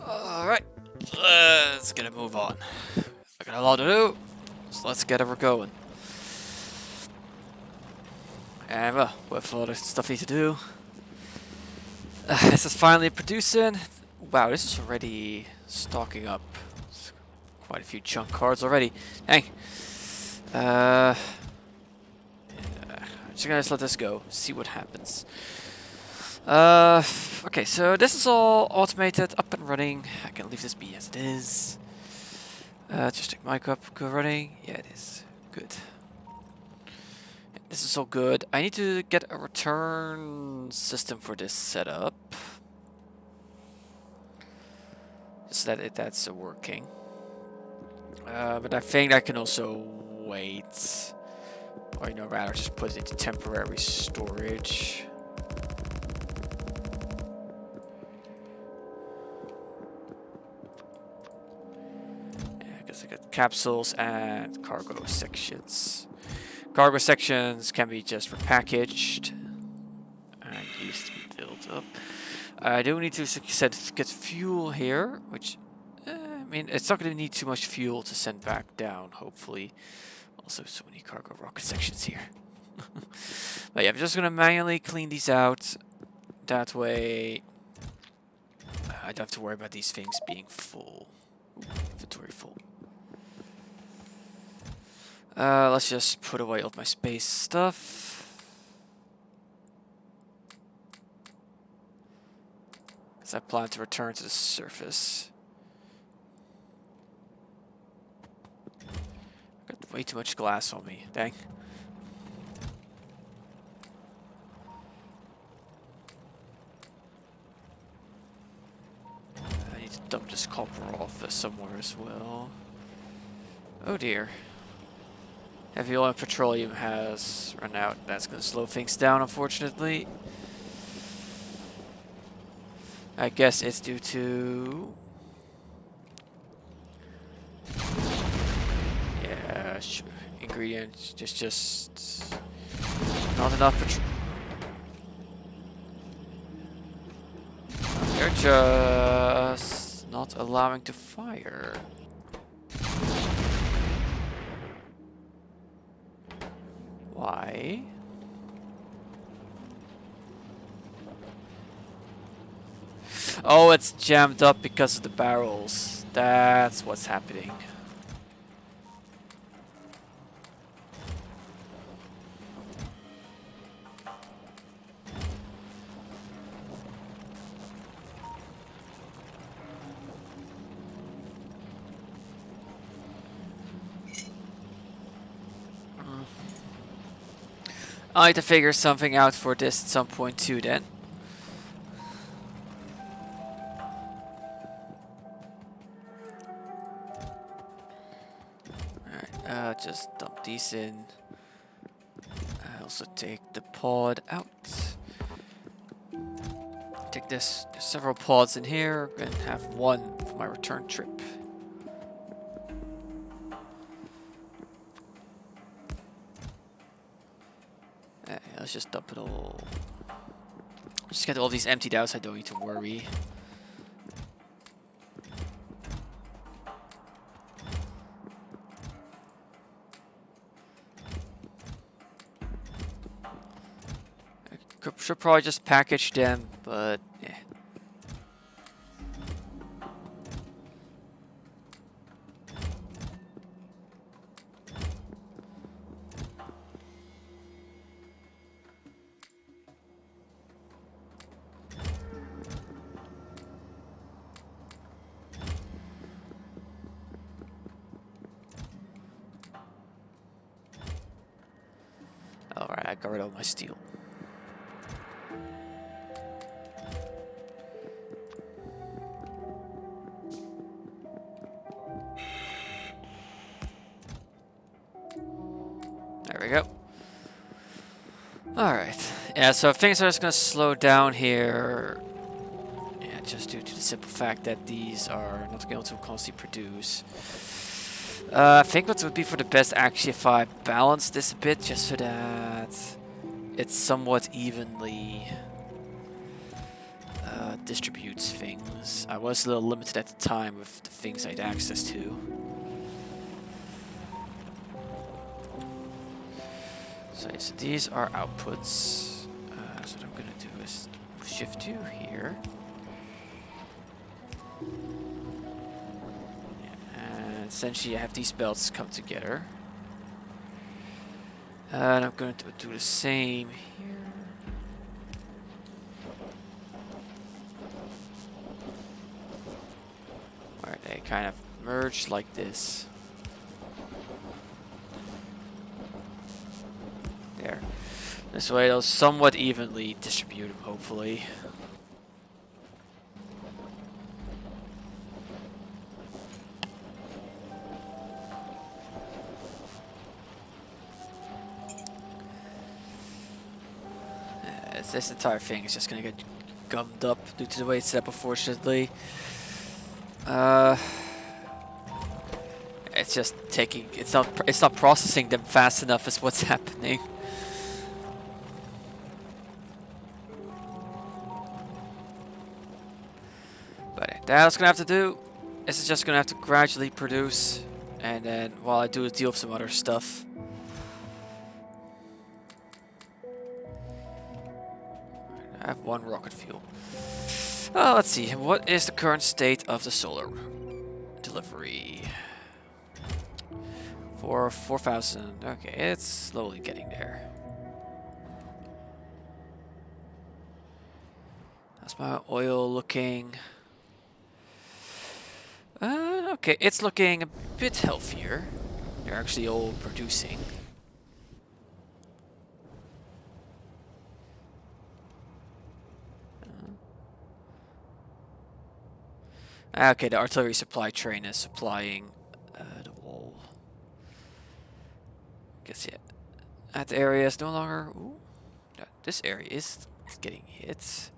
Alright, let's get a move on. I got a lot to do, so let's get her going. And well, with all the stuff I need to do, this is finally producing. Wow, this is already stocking up. It's quite a few chunk cards already. Dang. Yeah, I'm just gonna let this go, see what happens. Okay, so this is all automated, up and running. I can leave this be as it is. Just check mic up, good running. Yeah, it is. Good. This is all good. I need to get a return system for this setup. So that that's working. But I think I can also wait. Or, you know, rather just put it into temporary storage. I got capsules and cargo sections. Cargo sections can be just repackaged and used to be built up. I do need to get fuel here, which I mean, it's not going to need too much fuel to send back down, hopefully. Also, so many cargo rocket sections here. But yeah, I'm just going to manually clean these out. That way, I don't have to worry about these things being full. Ooh, inventory full. Let's just put away all my space stuff. Because I plan to return to the surface. Got way too much glass on me, dang. I need to dump this copper off somewhere as well. Oh dear. Heavy oil and petroleum has run out. That's going to slow things down, unfortunately. I guess it's due to... Yeah, sure. Ingredients, just... Not enough petroleum. They're just not allowing to fire. Why? Oh, it's jammed up because of the barrels. That's what's happening. I need to figure something out for this at some point too then. Alright, just dump these in. I also take the pod out. Take this, there's several pods in here, and have one for my return trip. Let's just dump it all. Just get all these emptied out so I don't need to worry. I should probably just package them, but yeah. Alright, I got rid of my steel. There we go. Alright. Yeah, so things are just gonna slow down here. Yeah, just due to the simple fact that these are not going to constantly produce. I think what would be for the best actually if I balance this a bit, just so that it's somewhat evenly that distributes things. I was a little limited at the time with the things I had access to. So these are outputs. So what I'm gonna do is shift you here. And essentially I have these belts come together. And I'm going to do the same here. Where they kind of merge like this. There. This way they'll somewhat evenly distribute them, hopefully. This entire thing is just gonna get gummed up due to the way it's set up, unfortunately. It's just taking, it's not processing them fast enough is what's happening. But that's gonna have to do. This is just gonna have to gradually produce, and then while I do deal with some other stuff. I have one rocket fuel. Let's see. What is the current state of the solar delivery? For 4,000. Okay, it's slowly getting there. How's my oil looking? Okay, it's looking a bit healthier. They're actually all producing. Okay, the artillery supply train is supplying the wall. Guess yeah, that area is no longer. Ooh, this area is getting hit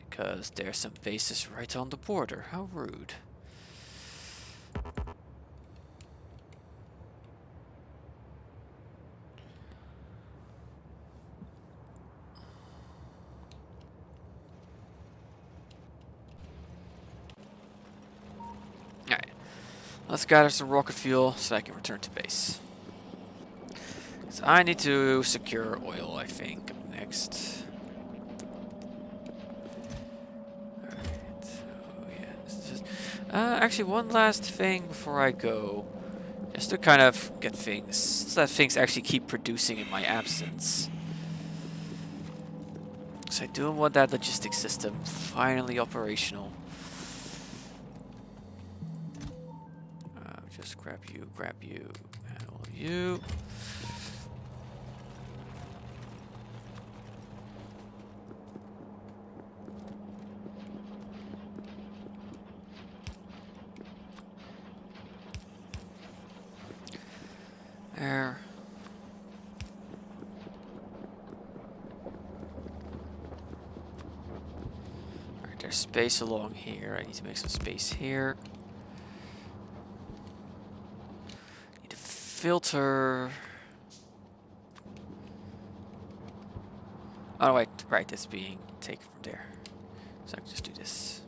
because there's some bases right on the border. How rude. Let's gather some rocket fuel so I can return to base. So I need to secure oil, I think, next. Alright, so yeah, it's just, actually one last thing before I go. Just to kind of get things, so that things actually keep producing in my absence. So I do want that logistics system finally operational. Just grab you, and all of you. There. Alright, there's space along here. I need to make some space here. Filter. Oh wait, right, it's being taken from there. So I can just do this.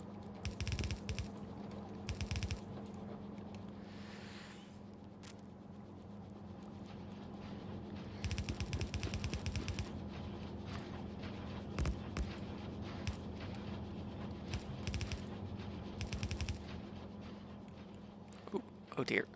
Ooh, oh dear.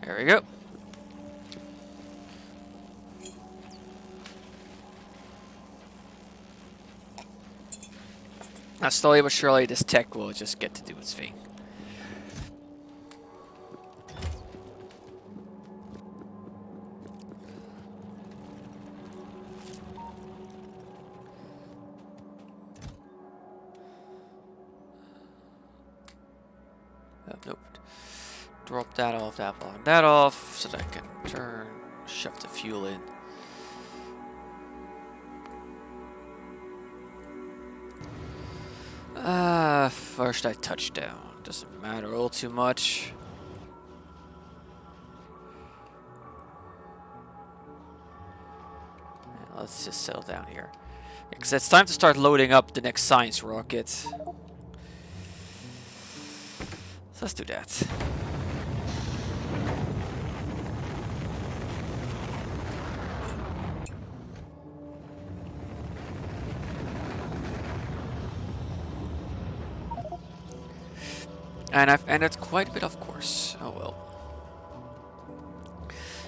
There we go. Now slowly but surely this tech will just get to do its thing. Oh, nope. Drop that off, that off, so that I can shove the fuel in. First I touchdown. Doesn't matter all too much. And let's just settle down here. Because it's time to start loading up the next science rocket. So let's do that. And I've ended quite a bit, of course. Oh well.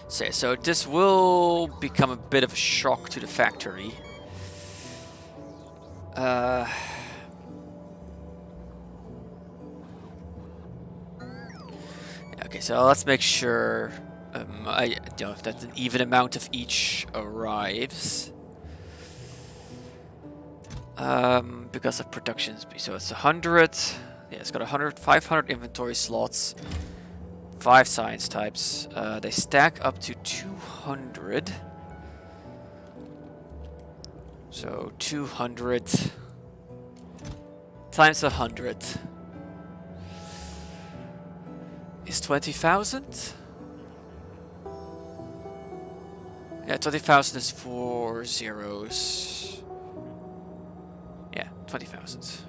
So this will become a bit of a shock to the factory. Okay, so let's make sure that an even amount of each arrives. Because of production speed. So it's 100. Yeah, it's got 500 inventory slots, 5 science types. They stack up to 200. So 200 times 100 is 20,000. Yeah, 20,000 is 4 zeros. Yeah, 20,000.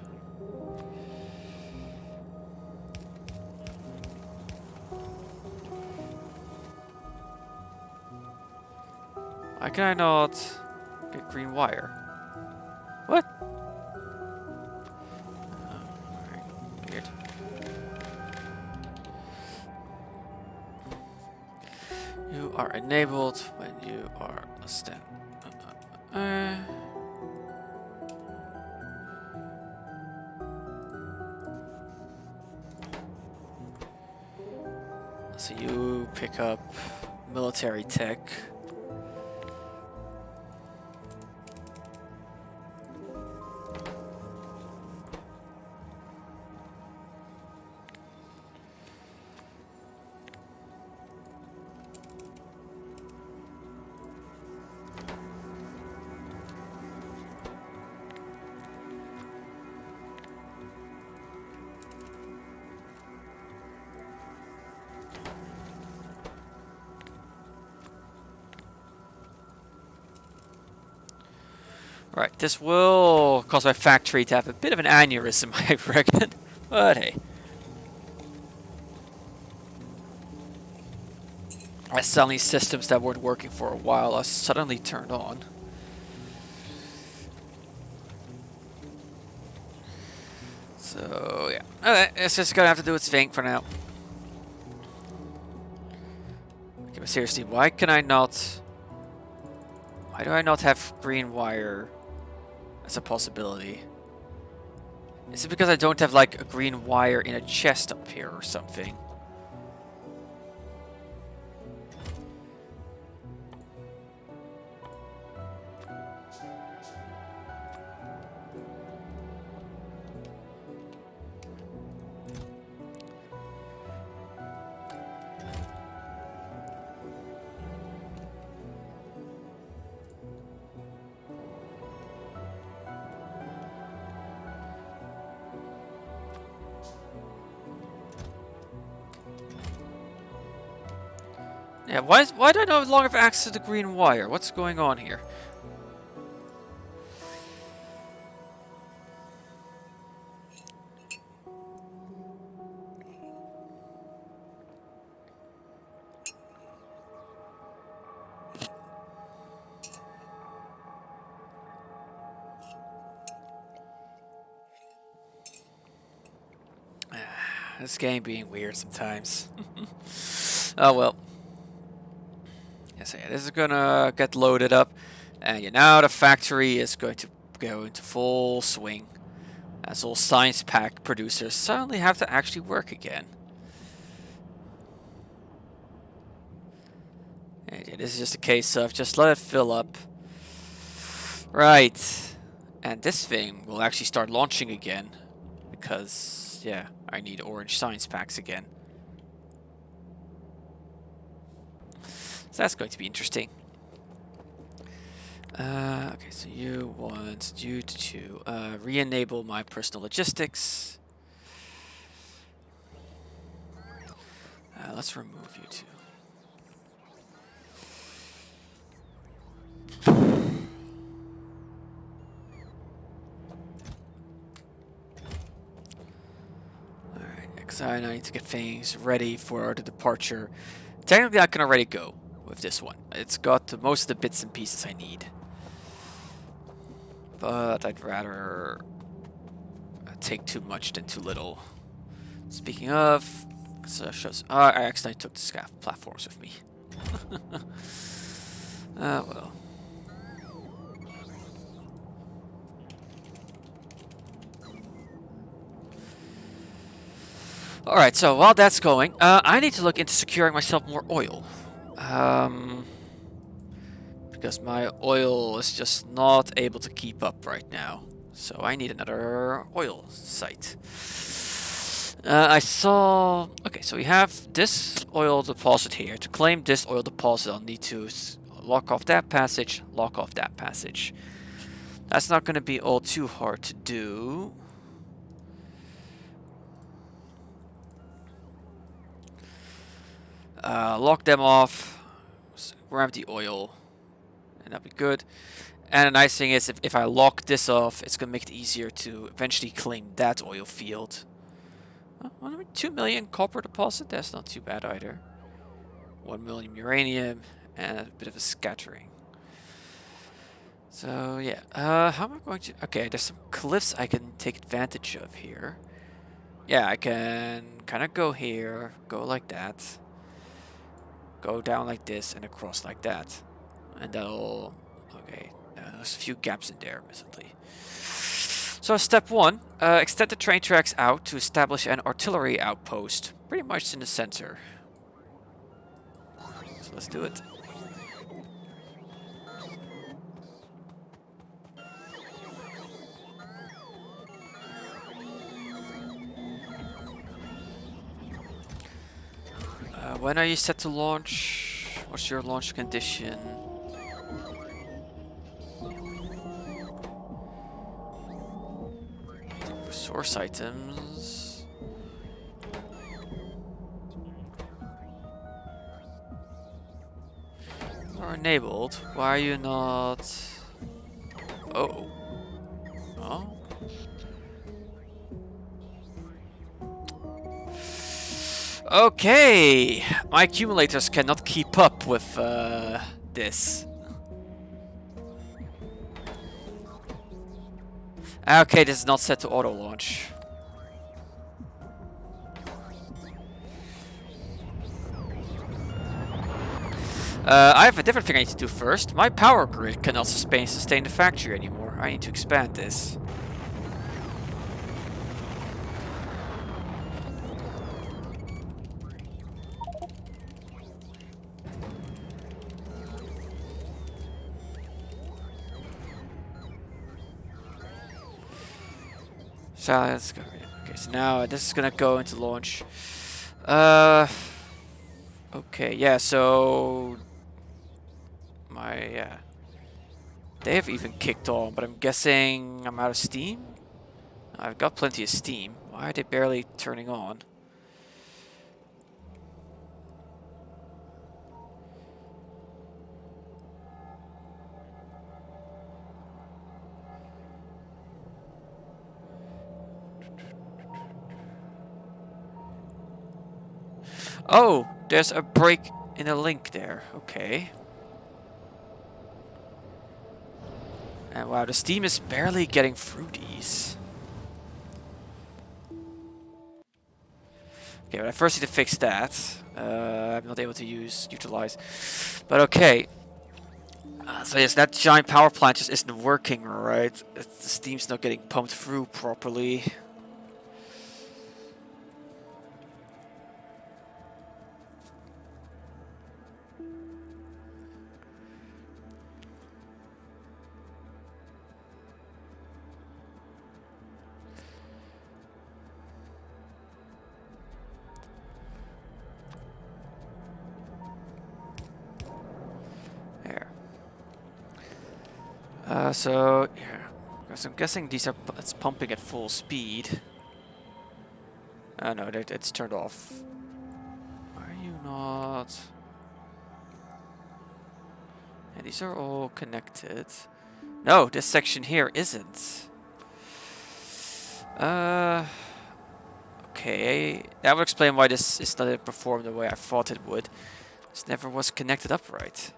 Why can I not get green wire? What? Alright, weird. You are enabled when you are a stand. So you pick up military tech. Right, this will cause my factory to have a bit of an aneurysm, I reckon. But hey. As suddenly systems that weren't working for a while are suddenly turned on. So, yeah. Okay, it's just gonna have to do its thing for now. Okay, but seriously, why do I not have green wire as a possibility? Is it because I don't have like a green wire in a chest up here or something? Yeah, why do I no longer have access to the green wire? What's going on here? This game being weird sometimes. Oh well. Yes, yeah, this is gonna get loaded up, and now the factory is going to go into full swing, as all science pack producers suddenly have to actually work again. And yeah, this is just a case of just let it fill up. Right, and this thing will actually start launching again, because yeah, I need orange science packs again. So that's going to be interesting. Okay, so you want you to re-enable my personal logistics. Let's remove you two. Alright, because I need to get things ready for the departure. Technically, I can already go with this one. It's got most of the bits and pieces I need. But I'd rather take too much than too little. Speaking of, shows. I accidentally took the scaff platforms with me. Well. Alright, so while that's going, I need to look into securing myself more oil. Because my oil is just not able to keep up right now. So I need another oil site. I saw... Okay, so we have this oil deposit here. To claim this oil deposit, I'll need to lock off that passage, lock off that passage. That's not going to be all too hard to do. Lock them off, ramp the oil, and that'll be good. And the nice thing is, if I lock this off, it's going to make it easier to eventually claim that oil field. 2 million copper deposit, that's not too bad either. 1 million uranium, and a bit of a scattering. So yeah, how am I going to... Okay, there's some cliffs I can take advantage of here. Yeah, I can kind of go here, go like that. Go down like this and across like that. And that'll... Okay, there's a few gaps in there, admittedly. So step 1, extend the train tracks out to establish an artillery outpost, pretty much in the center. So let's do it. When are you set to launch? What's your launch condition? Resource items. Are enabled. Why are you not... Oh. Oh. Okay. My accumulators cannot keep up with this. Okay, this is not set to auto launch. I have a different thing I need to do first. My power grid cannot sustain the factory anymore. I need to expand this. So let's go. Okay, so now this is gonna go into launch. Okay, yeah, so they have even kicked on, but I'm guessing I'm out of steam? I've got plenty of steam. Why are they barely turning on? Oh, there's a break in a link there. Okay. And wow, the steam is barely getting through these. Okay, but I first need to fix that. I'm not able to utilize. But okay. So yes, that giant power plant just isn't working, right? The steam's not getting pumped through properly. There. So yeah, so I'm guessing these are it's pumping at full speed. No, it's turned off. Are you not? And these are all connected. No, this section here isn't. Okay, that would explain why this is not performed the way I thought it would. This never was connected up right.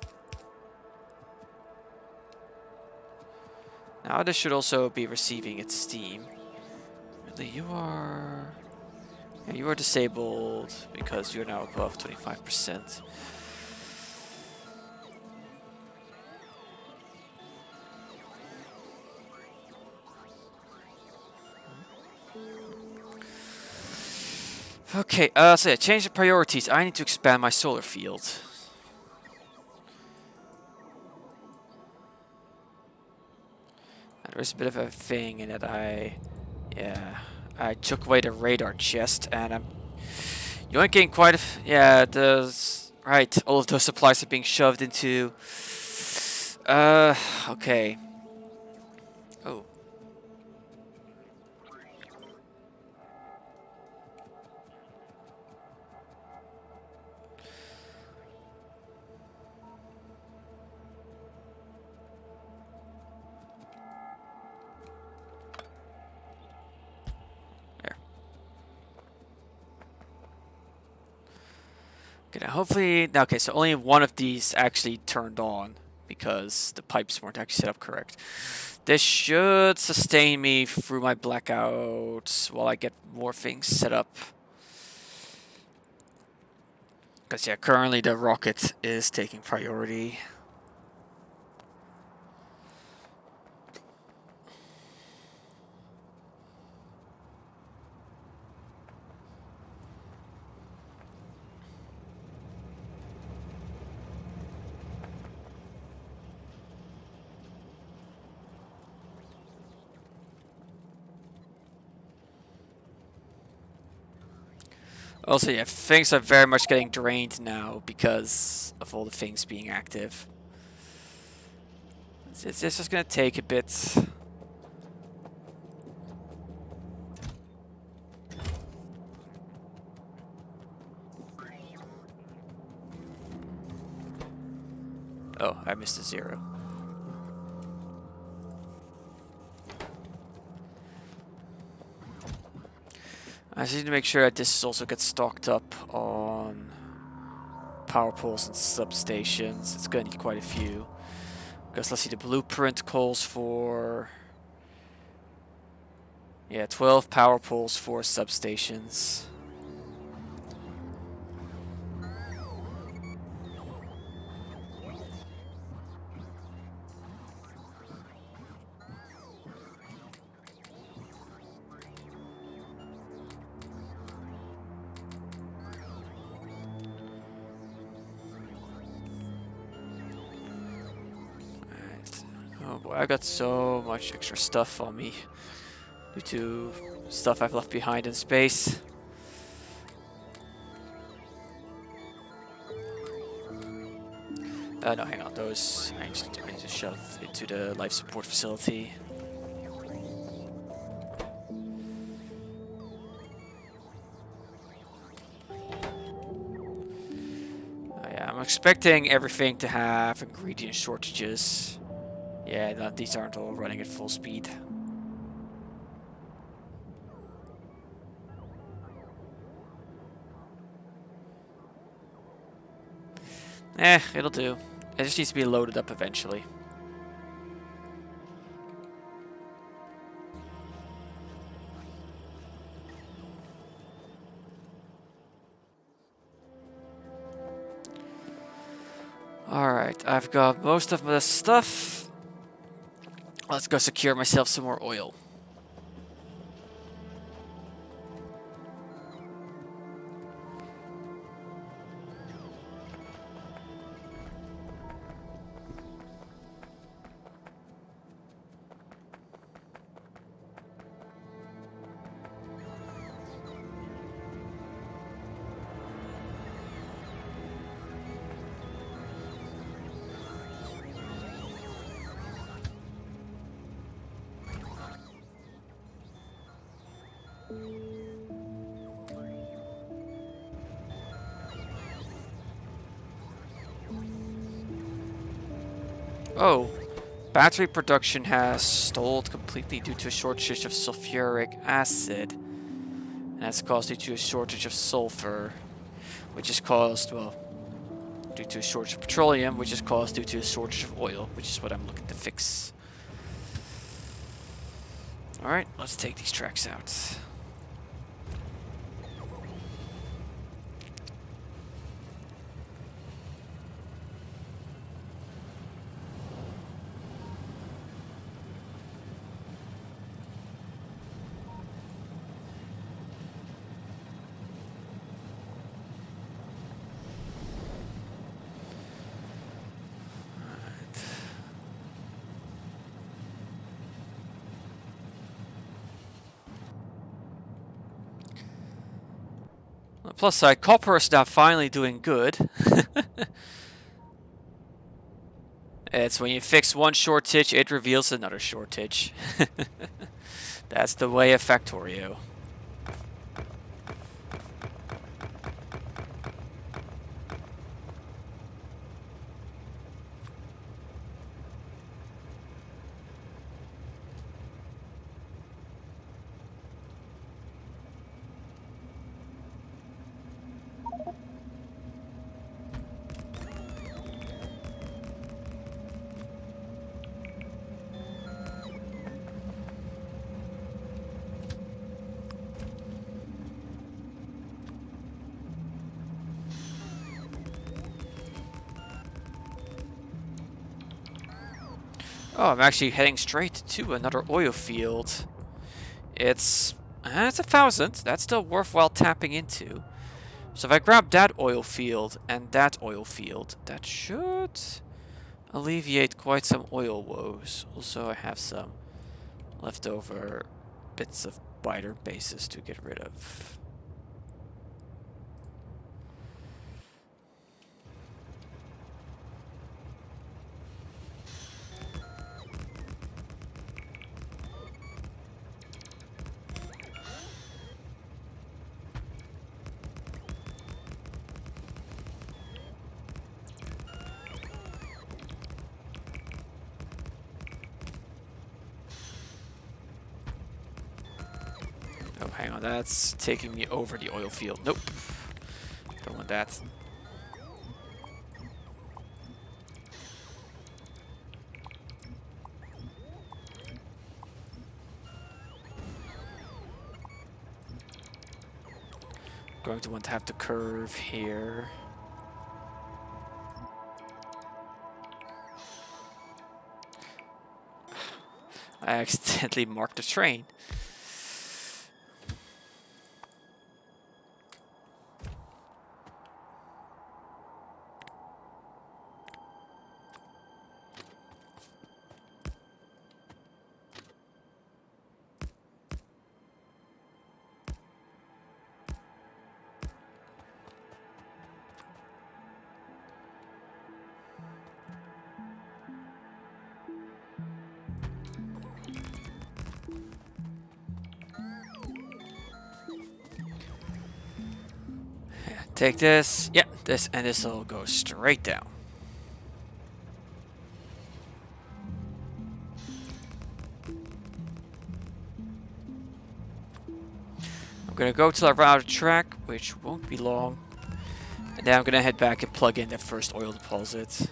Now this should also be receiving its steam. Really, you are... Yeah, you are disabled because you're now above 25%. Okay, so yeah, change the priorities. I need to expand my solar field. And there's a bit of a thing in that I took away the radar chest and I'm yoinking quite a right, all of those supplies are being shoved into, okay. Oh. Okay, now hopefully, okay, so only one of these actually turned on because the pipes weren't actually set up correct. This should sustain me through my blackouts while I get more things set up. Because yeah, currently the rocket is taking priority. Also, yeah, things are very much getting drained now because of all the things being active. It's just gonna take a bit. Oh, I missed a 0. I just need to make sure that this also gets stocked up on power poles and substations. It's going to need quite a few. Because let's see, the blueprint calls for... yeah, 12 power poles for substations. Oh boy, I got so much extra stuff on me due to stuff I've left behind in space. No, hang on, those I need to shove into the life support facility. Yeah, I'm expecting everything to have ingredient shortages. Yeah, no, these aren't all running at full speed. It'll do. It just needs to be loaded up eventually. Alright, I've got most of the stuff. Let's go secure myself some more oil. Oh, battery production has stalled completely due to a shortage of sulfuric acid. And that's caused due to a shortage of sulfur, which is caused, well, due to a shortage of petroleum, which is caused due to a shortage of oil, which is what I'm looking to fix. Alright, let's take these tracks out. On the plus side, copper is now finally doing good. It's when you fix one shortage, it reveals another shortage. That's the way of Factorio. Oh, I'm actually heading straight to another oil field. It's 1,000. That's still worthwhile tapping into. So if I grab that oil field and that oil field, that should alleviate quite some oil woes. Also, I have some leftover bits of biter bases to get rid of. Oh, hang on, that's taking me over the oil field. Nope. Don't want that. Going to want to have the curve here. I accidentally marked the train. Take this, yeah, this, and this will go straight down. I'm gonna go till I run out of track, which won't be long. And then I'm gonna head back and plug in that first oil deposit.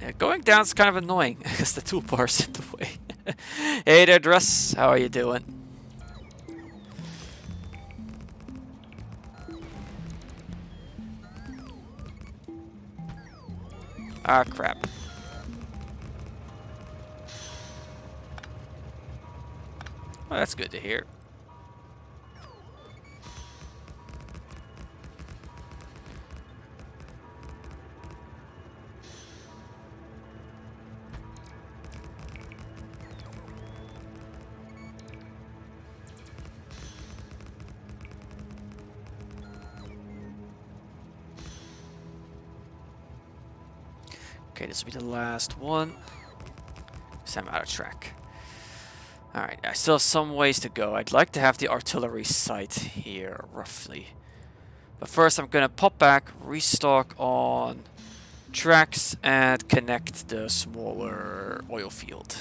Yeah, going down's kind of annoying because the toolbar's in the way. Hey there, Dress. How are you doing? Ah, crap. Well, that's good to hear. Okay, this will be the last one. So I'm out of track. Alright, I still have some ways to go. I'd like to have the artillery site here, roughly. But first I'm gonna pop back, restock on tracks, and connect the smaller oil field.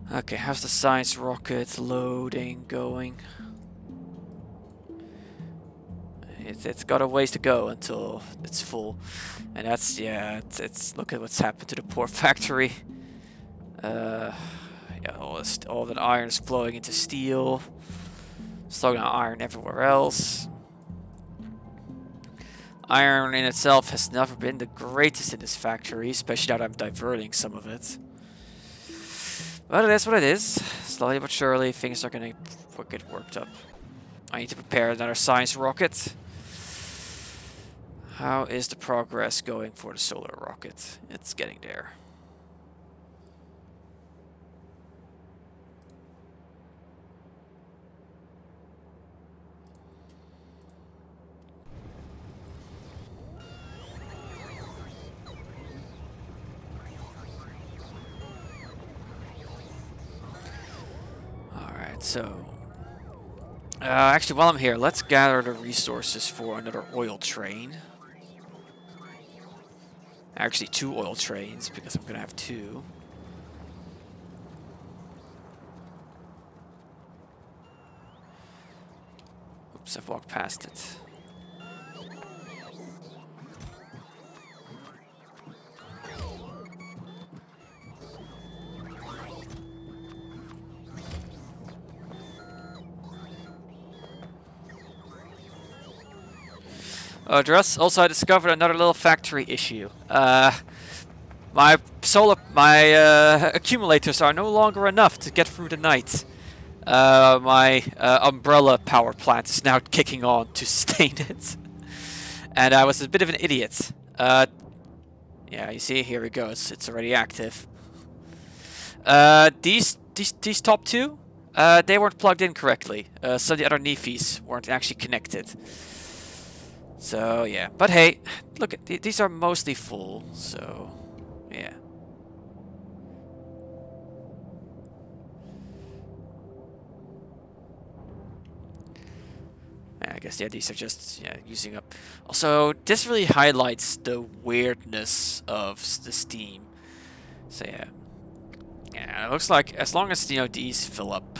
Okay, how's the science rocket loading going? It's got a ways to go until it's full, and that's, yeah, it's look at what's happened to the poor factory. Yeah, all that iron's flowing into steel, slugging out iron everywhere else. Iron in itself has never been the greatest in this factory, especially now that I'm diverting some of it. But it is what it is. Slowly but surely, things are gonna get worked up. I need to prepare another science rocket. How is the progress going for the solar rocket? It's getting there. Alright, so... actually, while I'm here, let's gather the resources for another oil train. Actually, 2 oil trains, because I'm gonna have 2. Oops, I've walked past it. Dress. Also, I discovered another little factory issue. My accumulators are no longer enough to get through the night. My umbrella power plant is now kicking on to sustain it, and I was a bit of an idiot. Yeah, you see, here we go. It's already active. These top 2, they weren't plugged in correctly. Some of the other Nefis weren't actually connected. So yeah, but hey, look at these are mostly full, so yeah. I guess yeah, these are just using up. Also, this really highlights the weirdness of the Steam. So yeah, it looks like as long as these fill up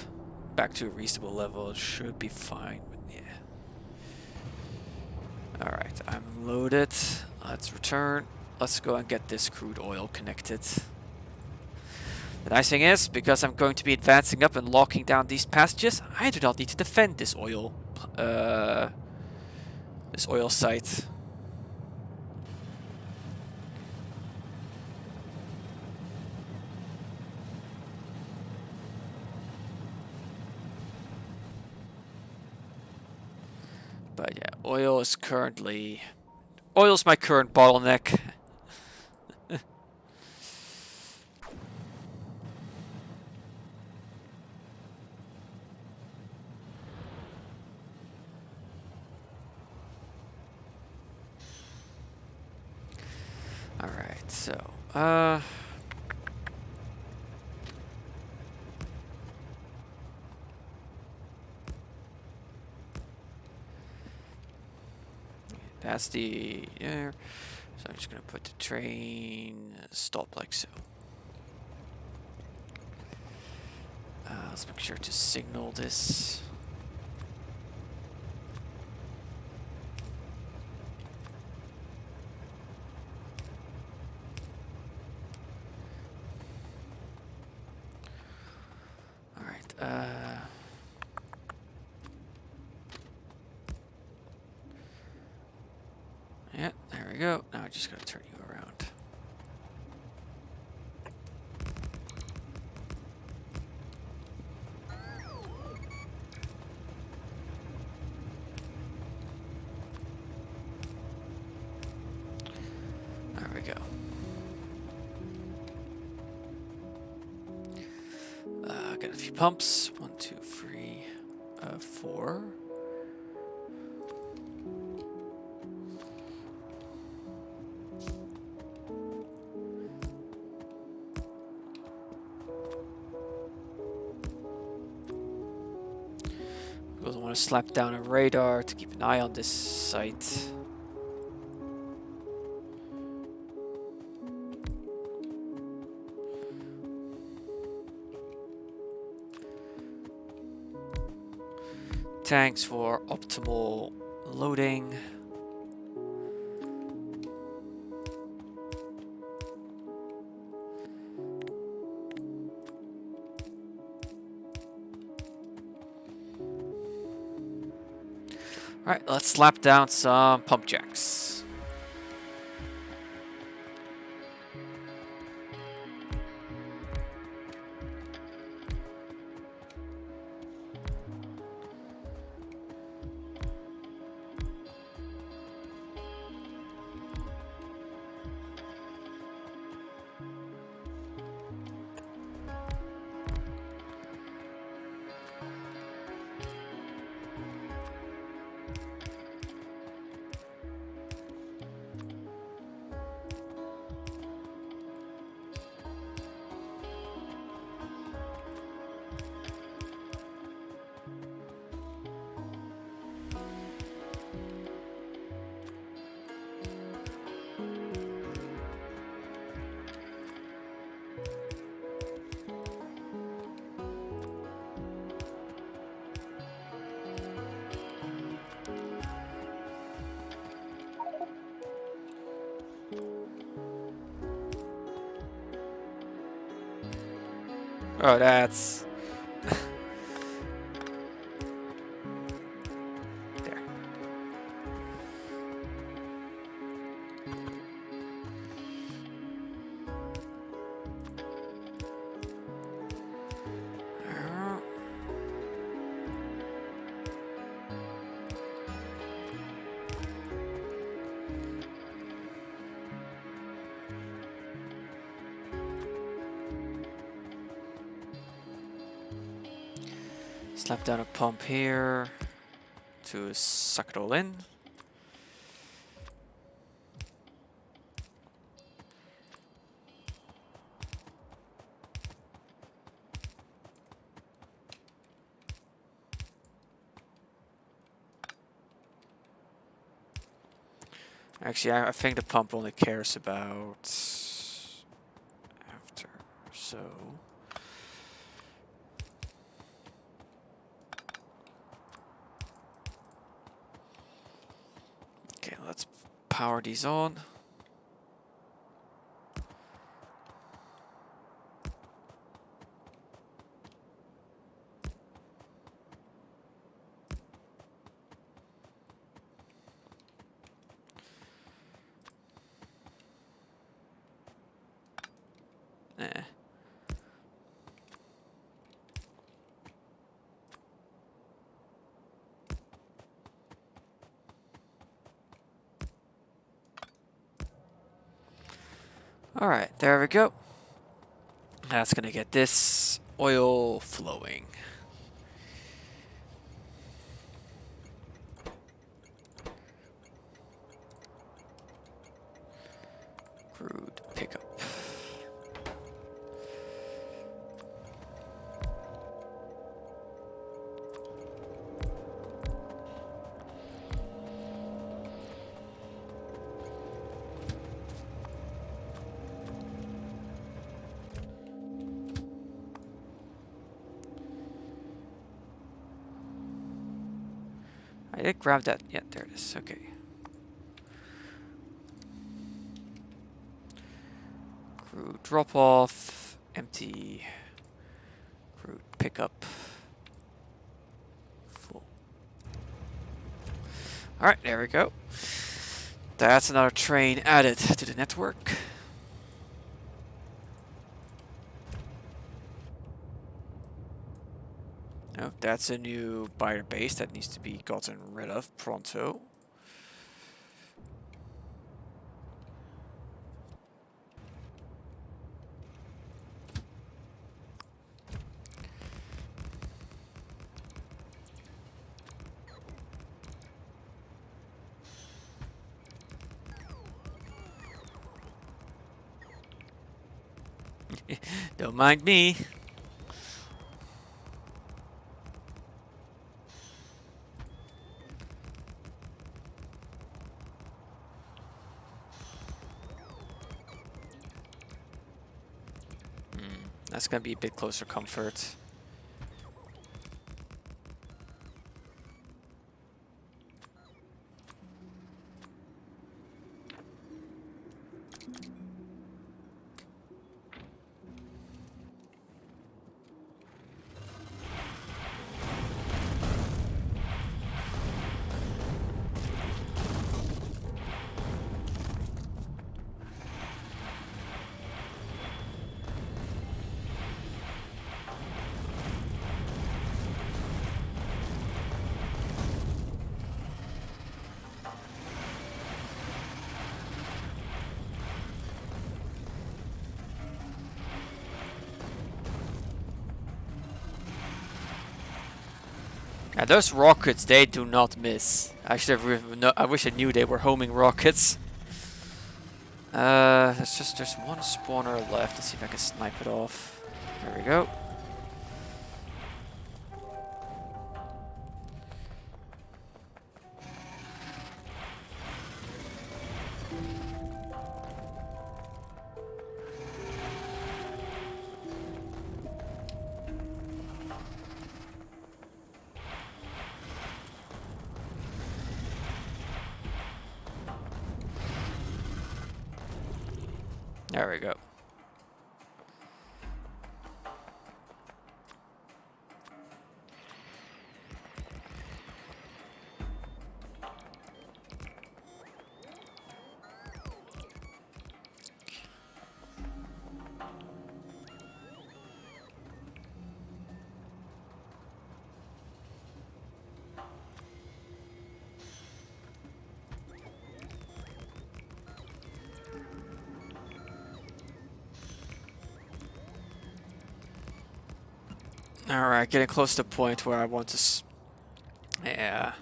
back to a reasonable level, it should be fine. Alright, I'm loaded. Let's return. Let's go and get this crude oil connected. The nice thing is, because I'm going to be advancing up and locking down these passages, I do not need to defend this oil site. But yeah, oil's my current bottleneck. Alright, so, that's the, so I'm just gonna put the train stop like so. Let's make sure to signal this. Alright, yeah, there we go. Now I just gotta turn you around. go. Got a few pumps. 1, 2, 3, 4. We also want to slap down a radar to keep an eye on this site. Tanks for optimal loading. Alright, let's slap down some pump jacks. Oh, that's... there. Slap down a pump here to suck it all in. Actually, I think the pump only cares about after, so... Okay, let's power these on. Eh. All right, there we go. That's gonna get this oil flowing. Crude pickup. I did grab that. Yeah, there it is. Okay. Crude drop off. Empty. Crude pickup. Full. Alright, there we go. That's another train added to the network. Oh, that's a new buyer base that needs to be gotten rid of pronto. Don't mind me. That's gonna be a bit closer comfort. Now those rockets, they do not miss. I wish I knew they were homing rockets. There's one spawner left. Let's see if I can snipe it off. There we go. There we go. Alright, getting close to the point where I want to... Yeah,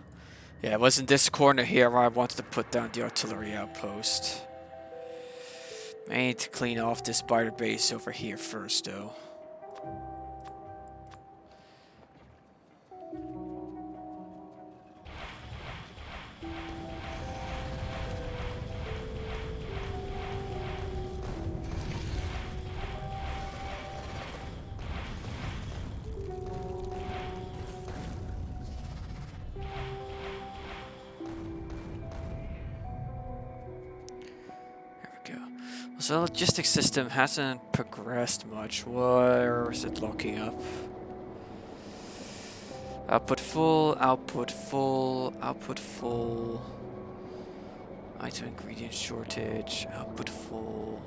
it was in this corner here where I wanted to put down the artillery outpost. I need to clean off this spider base over here first, though. So the logistics system hasn't progressed much. Where is it locking up? Output full, output full, output full. Item ingredient shortage, output full.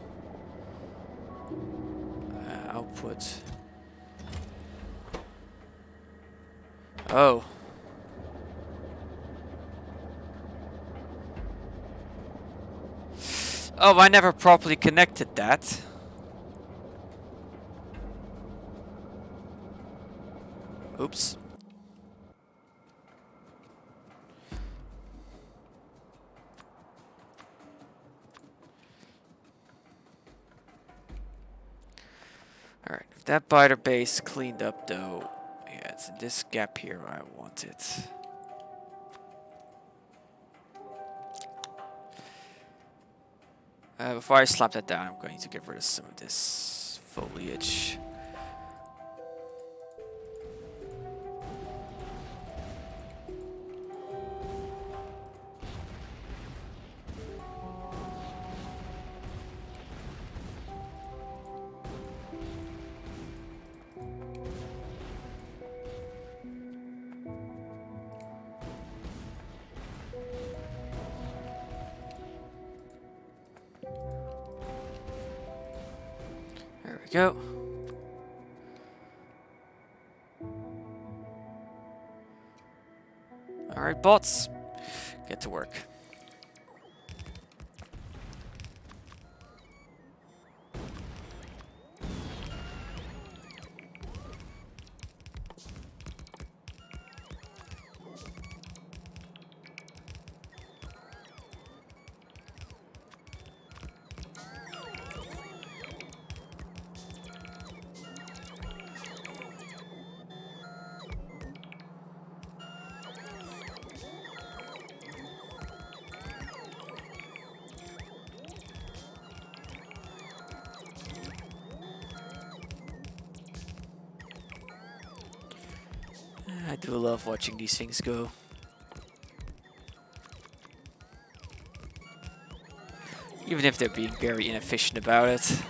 Output. Oh. Oh, I never properly connected that. Oops. Alright, if that biter base cleaned up though, yeah, it's in this gap here where I want it. Before I slap that down, I'm going to get rid of some of this foliage. There we go. Alright, bots. Get to work. I do love watching these things go. Even if they're being very inefficient about it.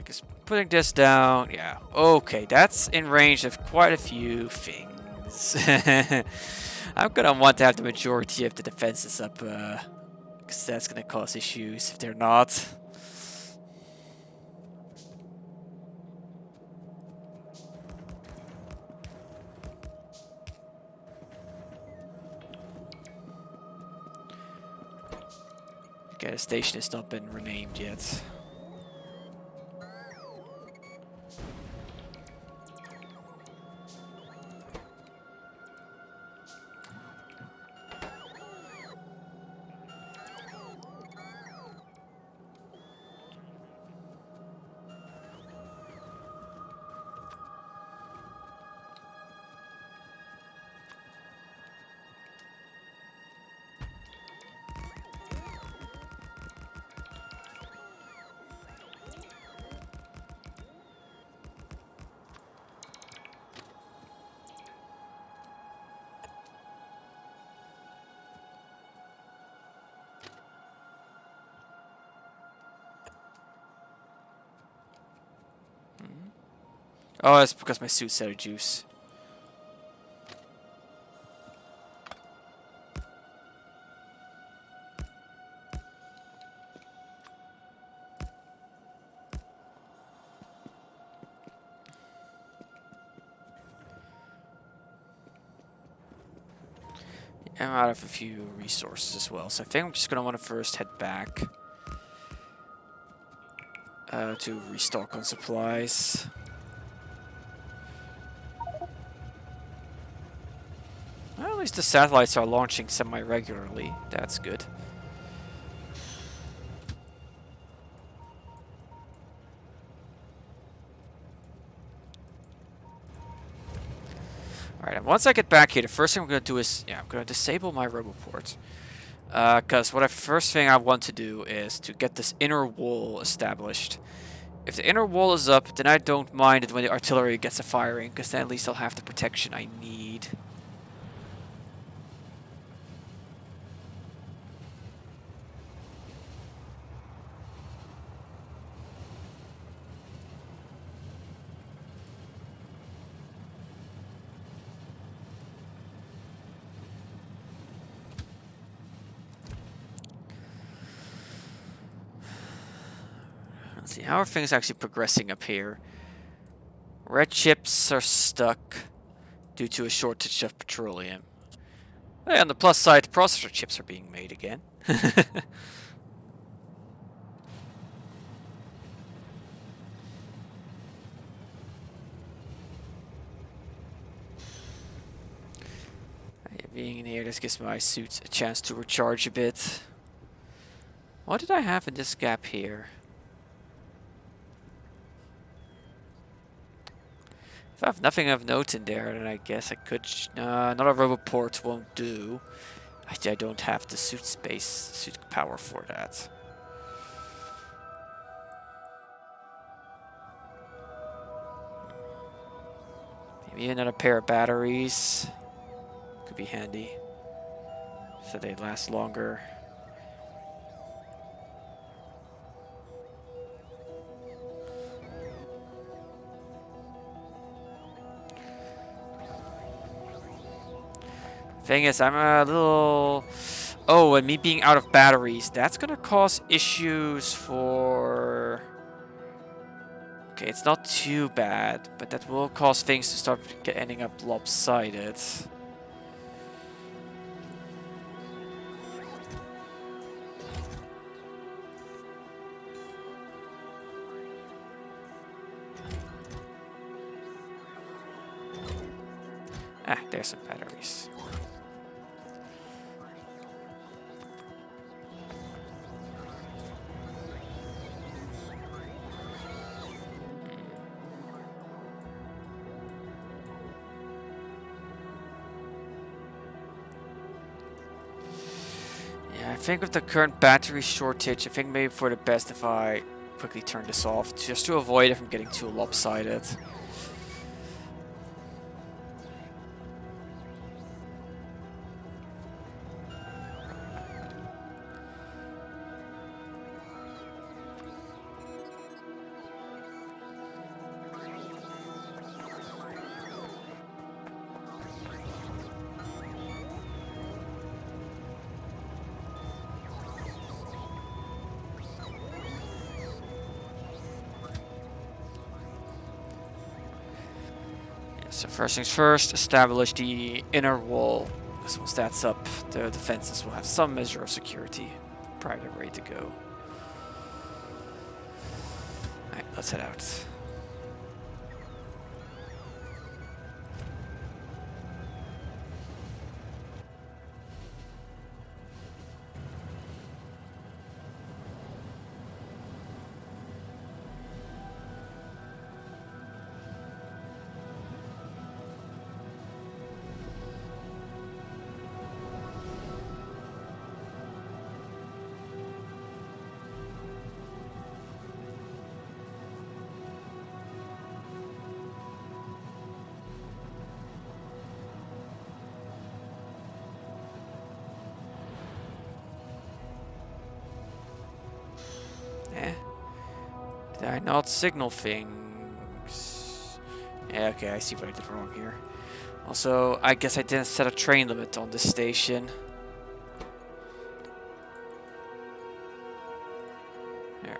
Just putting this down. Yeah, okay, that's in range of quite a few things. I'm gonna want to have the majority of the defenses up, because that's gonna cause issues if they're not. Okay, the station has not been renamed yet. Oh, that's because my suit's out of juice. I'm out of a few resources as well, so I think I'm just gonna want to first head back to restock on supplies. Well, at least the satellites are launching semi-regularly. That's good. Alright, and once I get back here, the first thing I'm going to do is, I'm going to disable my Roboport. Because first thing I want to do is to get this inner wall established. If the inner wall is up, then I don't mind it when the artillery gets a firing, because then at least I'll have the protection I need. Let's see, how are things actually progressing up here? Red chips are stuck due to a shortage of petroleum. Hey, on the plus side, processor chips are being made again. Being in here, this gives my suits a chance to recharge a bit. What did I have in this gap here? If I have nothing of note in there, then I guess I could... another Roboport won't do. I don't have the suit space, suit power for that. Maybe another pair of batteries. Could be handy. So they last longer. Thing is, I'm a little... Oh, and me being out of batteries, that's gonna cause issues for... Okay, it's not too bad, but that will cause things to start ending up lopsided. Ah, there's some batteries. Yeah, I think with the current battery shortage, I think maybe for the best if I quickly turn this off just to avoid it from getting too lopsided. So first things first, establish the inner wall. Because once that's up, the defenses will have some measure of security prior to ready to go. Alright, let's head out. Eh? Did I not signal things? Yeah, okay, I see what I did wrong here. Also, I guess I didn't set a train limit on this station. There.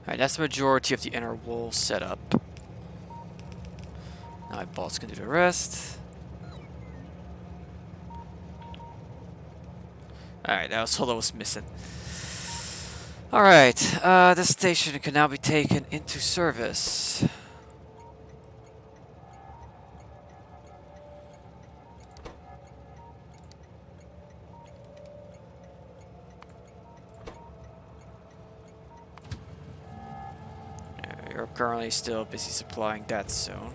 Alright, that's the majority of the inner wall set up. Now my bots can do the rest. Alright, that was all I was missing. Alright, this station can now be taken into service. You're currently still busy supplying that zone.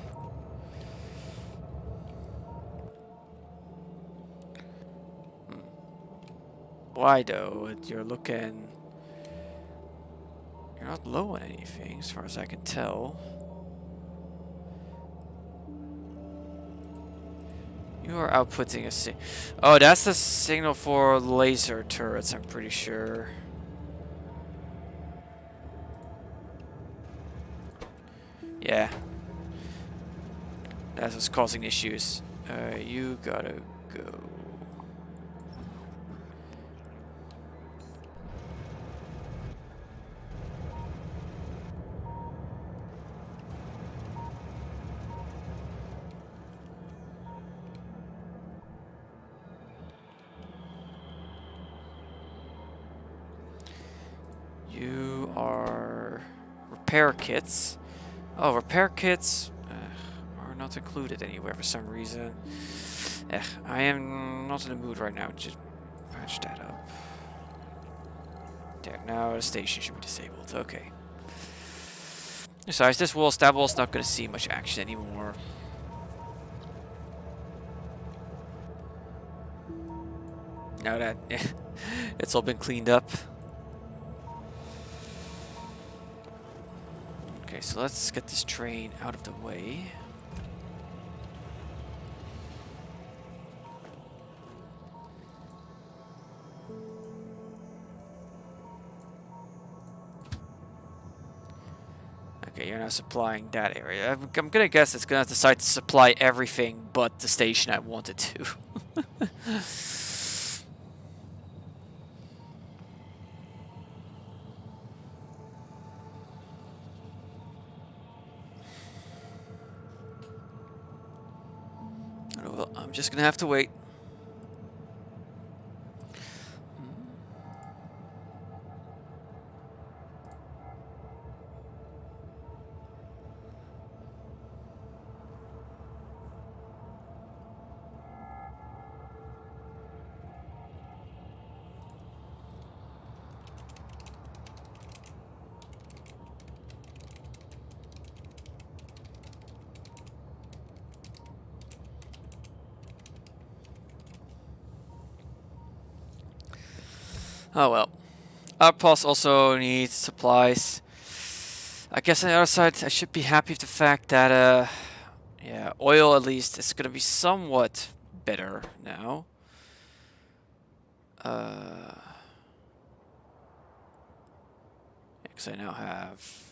Why though? You're looking... You're not low on anything, as far as I can tell. You are outputting a Oh, that's the signal for laser turrets, I'm pretty sure. Yeah. That's what's causing issues. You gotta go. are repair kits. Oh, repair kits are not included anywhere for some reason. I am not in the mood right now. Just patch that up. There, now the station should be disabled. Okay. Besides, that wall's not going to see much action anymore. Now that it's all been cleaned up. Okay, so let's get this train out of the way. Okay, you're not supplying that area. I'm gonna guess it's gonna decide to supply everything but the station I wanted to. Well, I'm just gonna have to wait. Oh well. Outpost also needs supplies. I guess on the other side, I should be happy with the fact that, yeah, oil at least is gonna be somewhat better now. Because I now have...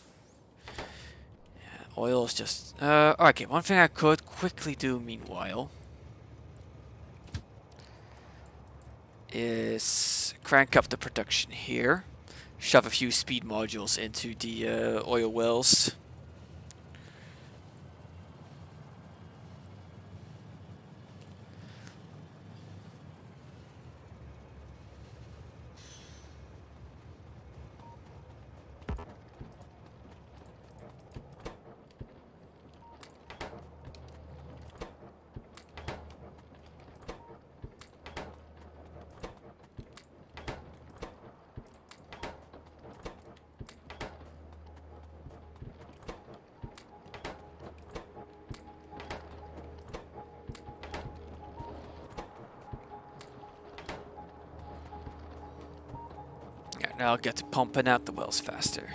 Yeah, oil is just... okay, one thing I could quickly do meanwhile is crank up the production here. Shove a few speed modules into the oil wells. Now I'll get to pumping out the wells faster.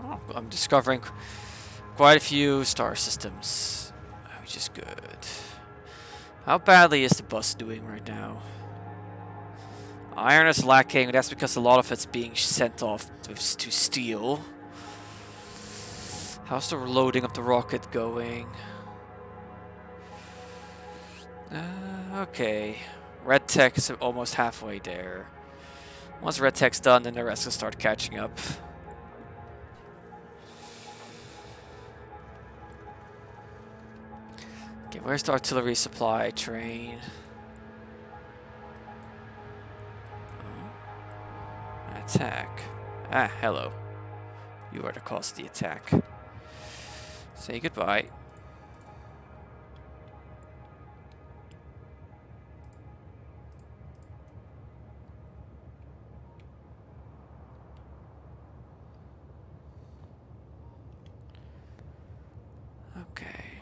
Oh, I'm discovering quite a few star systems, which is good. How badly is the bus doing right now? Iron is lacking, that's because a lot of it's being sent off to steel. How's the loading of the rocket going? Okay. Red Tech is almost halfway there. Once Red Tech's done, then the rest will start catching up. Okay, where's the artillery supply train? Oh. Attack. Ah, hello. You are the cause of the attack. Say goodbye. Okay.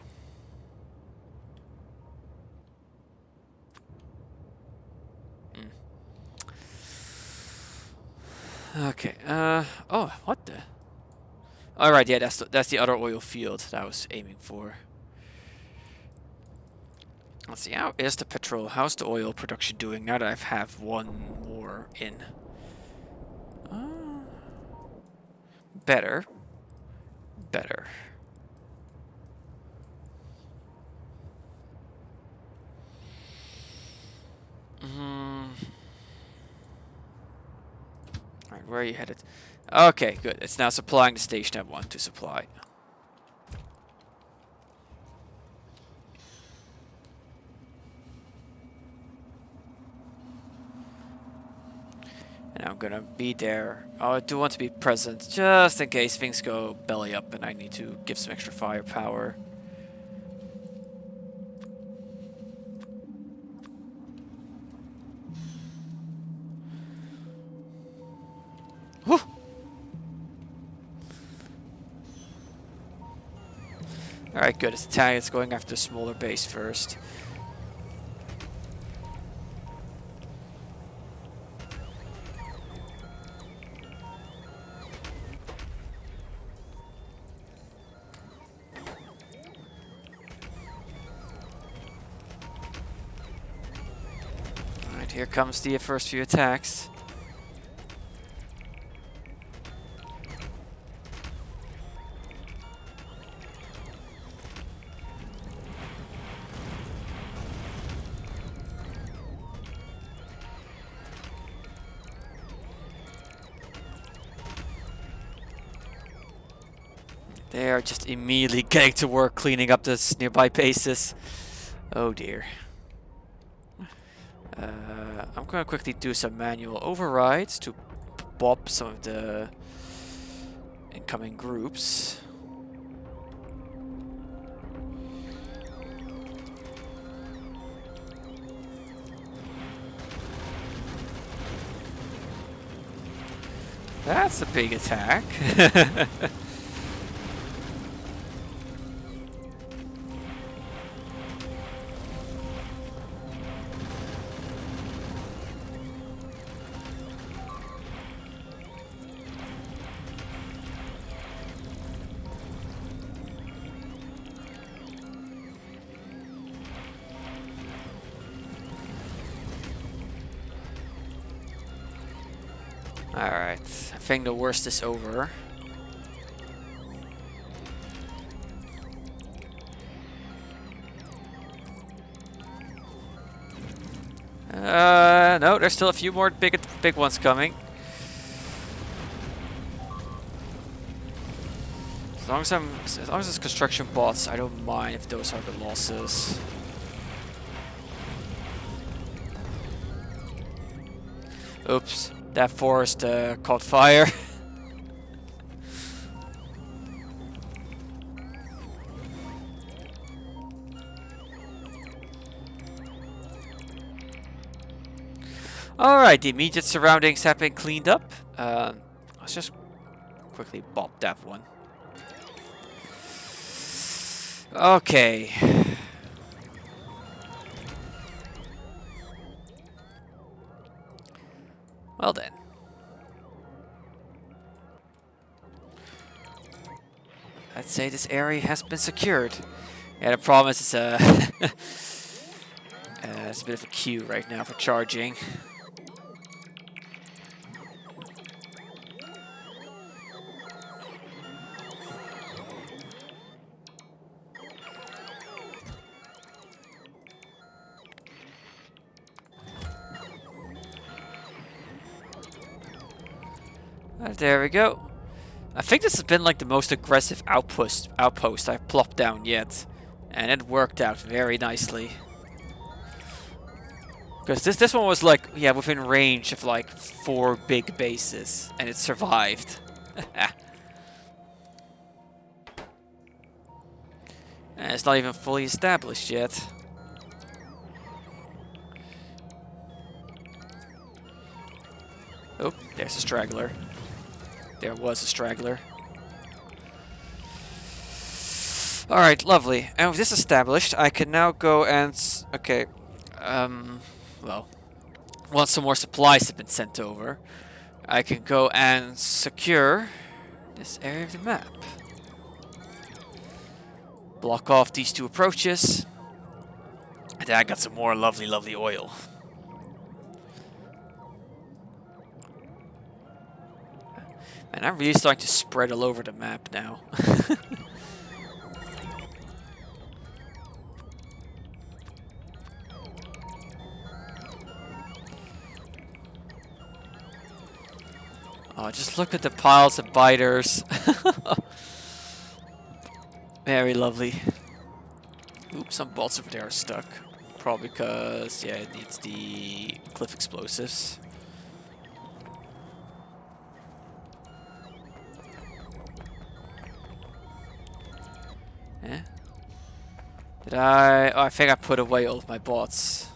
Okay. Oh, what the? All right. Yeah, that's the other oil field that I was aiming for. Let's see. How is the petrol? How's the oil production doing now that I have one more in? Better. Better. Alright, where are you headed? Okay, good. It's now supplying the station I want to supply. And I'm gonna be there. Oh, I do want to be present, just in case things go belly up and I need to give some extra firepower. Whew. Alright, good. It's Italians going after the smaller base first. Alright, here comes the first few attacks. They are just immediately getting to work cleaning up this nearby bases. Oh dear. I'm going to quickly do some manual overrides to bop some of the incoming groups. That's a big attack. Alright, I think the worst is over. No, there's still a few more big ones coming. As long as it's construction bots, I don't mind if those are the losses. Oops, that forest caught fire. Alright, the immediate surroundings have been cleaned up. Let's just quickly bop that one. Okay. Well then. I'd say this area has been secured. Yeah, the problem is it's it's a bit of a queue right now for charging. There we go. I think this has been like the most aggressive outpost I've plopped down yet. And it worked out very nicely. Because this one was like, yeah, within range of like 4 big bases. And it survived. And it's not even fully established yet. Oh, there's a straggler. There was a straggler. Alright, lovely. And with this established, I can now go and... Okay. Well, once some more supplies have been sent over, I can go and secure this area of the map. Block off these 2 approaches. And then I got some more lovely, lovely oil. And I'm really starting to spread all over the map now. Oh, just look at the piles of biters. Very lovely. Oops, some bolts over there are stuck. Probably because, yeah, it needs the cliff explosives. Eh? Did I? Oh, I think I put away all of my bots.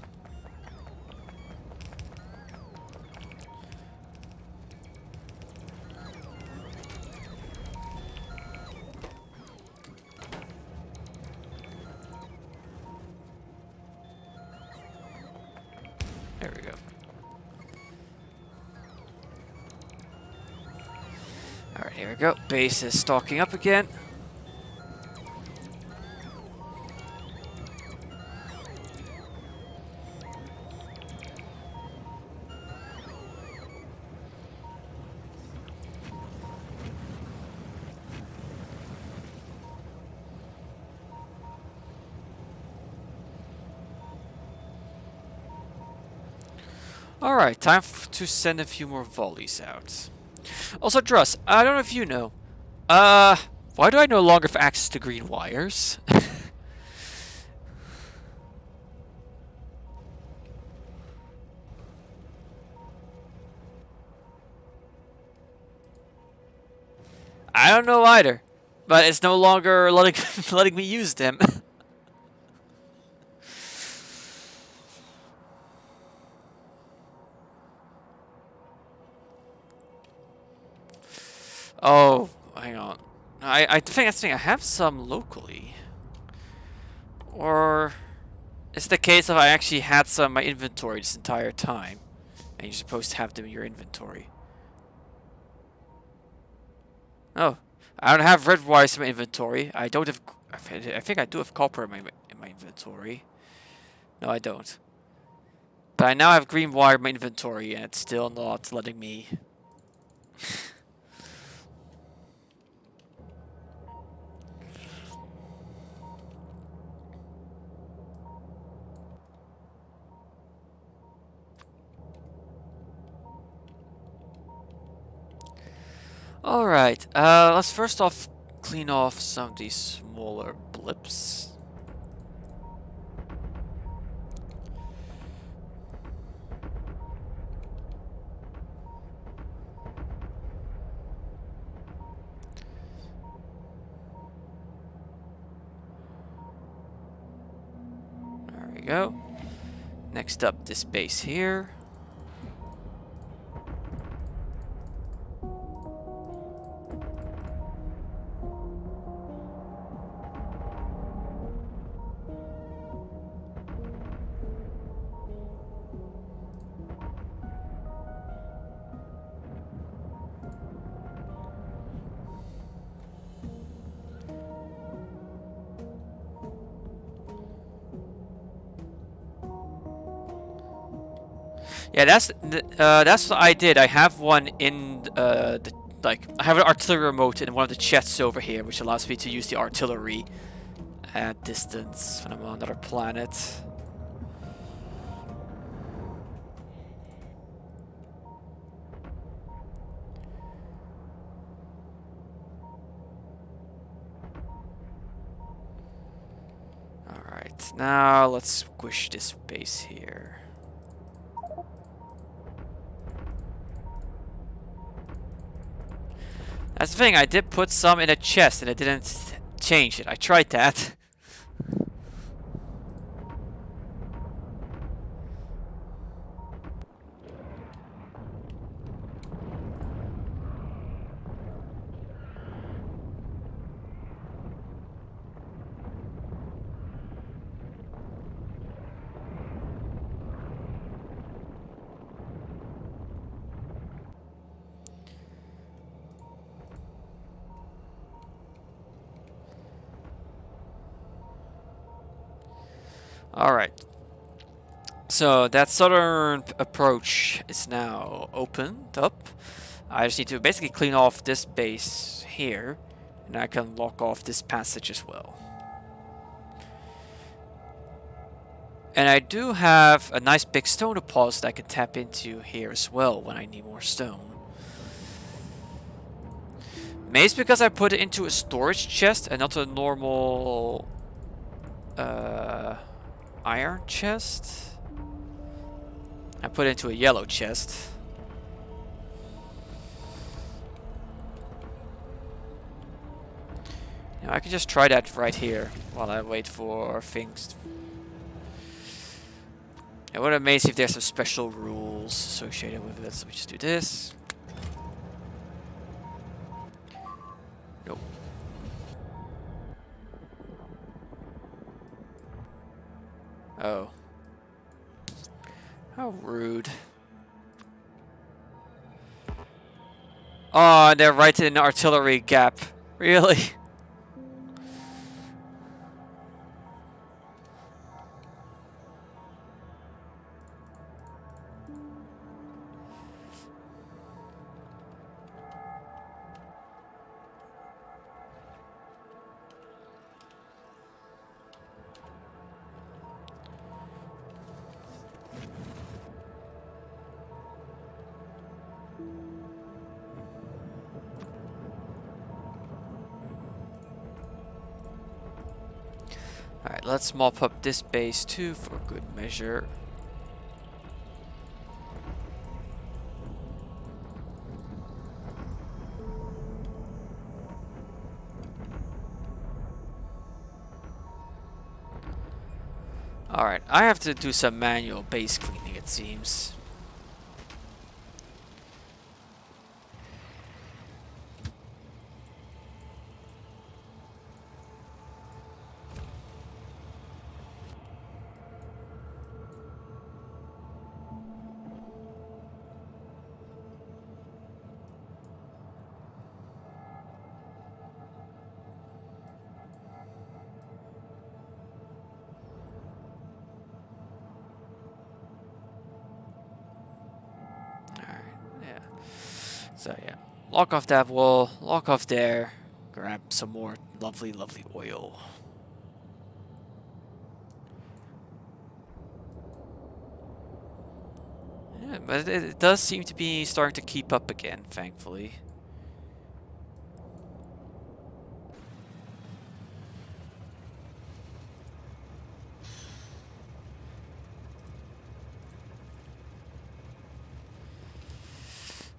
There we go. Alright, here we go. Base is stalking up again. Alright, time to send a few more volleys out. Also, Druss, I don't know if you know. Why do I no longer have access to green wires? I don't know either. But it's no longer letting me use them. Oh, hang on. I think I have some locally. Or it's the case of I actually had some in my inventory this entire time. And you're supposed to have them in your inventory. Oh, I don't have red wires in my inventory. I don't have. I think I do have copper in my inventory. No, I don't. But I now have green wire in my inventory, and it's still not letting me. Alright, let's first off clean off some of these smaller blips. There we go. Next up, this base here. Yeah, that's what I did. I have one in I have an artillery remote in one of the chests over here, which allows me to use the artillery at distance when I'm on another planet. Alright, now let's squish this base here. That's the thing, I did put some in a chest and it didn't change it. I tried that. Alright. So that southern approach is now opened up. I just need to basically clean off this base here, and I can lock off this passage as well. And I do have a nice big stone deposit I can tap into here as well when I need more stone. Maybe it's because I put it into a storage chest and not a normal iron chest. I put it into a yellow chest. I can just try that right here while I wait for things. It would amaze if there's some special rules associated with it. So we just do this. Nope. Oh. How rude. Oh, they're right in the artillery gap. Really? Alright, let's mop up this base too for good measure. Alright, I have to do some manual base cleaning, it seems. So yeah, lock off that wall, lock off there, grab some more lovely, lovely oil. Yeah, but it does seem to be starting to keep up again, thankfully.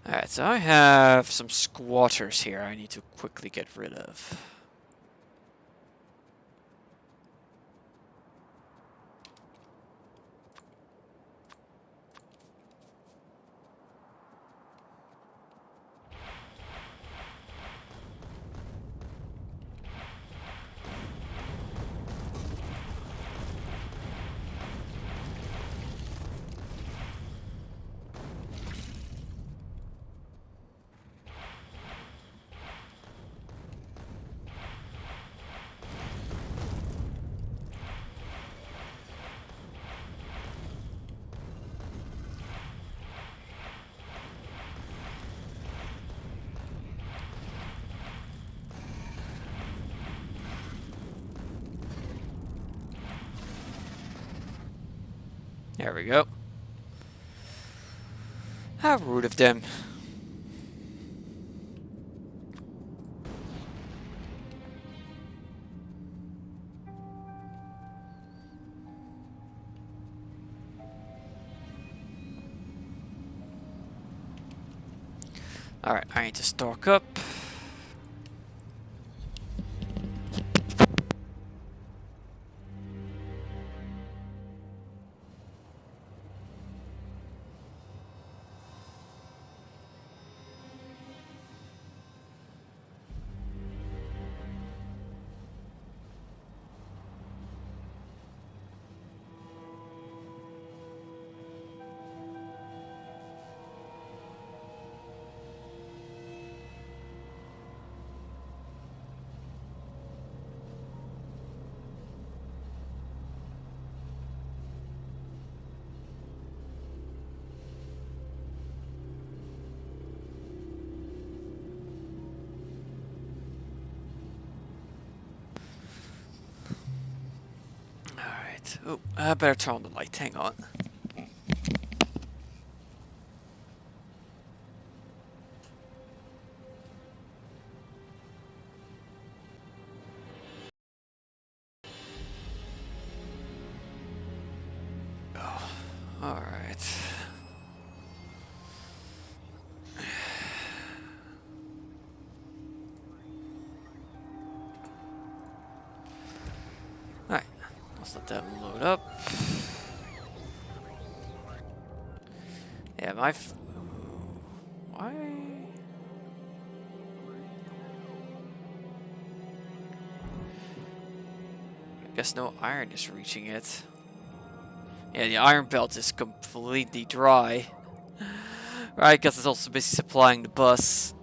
Alright, so I have some squatters here I need to quickly get rid of. There we go. How rude of them. Alright, I need to stock up. Alright. Oh, I better turn on the light. Hang on. Oh, alright. Let's let them load up. Yeah, why? I guess no iron is reaching it. Yeah, the iron belt is completely dry. Right, because it's also busy supplying the bus.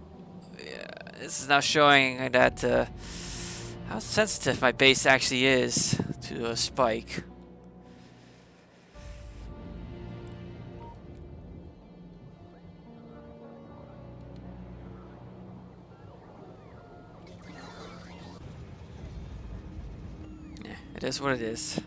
Yeah, this is now showing that how sensitive my base actually is to a spike. Yeah, it is what it is.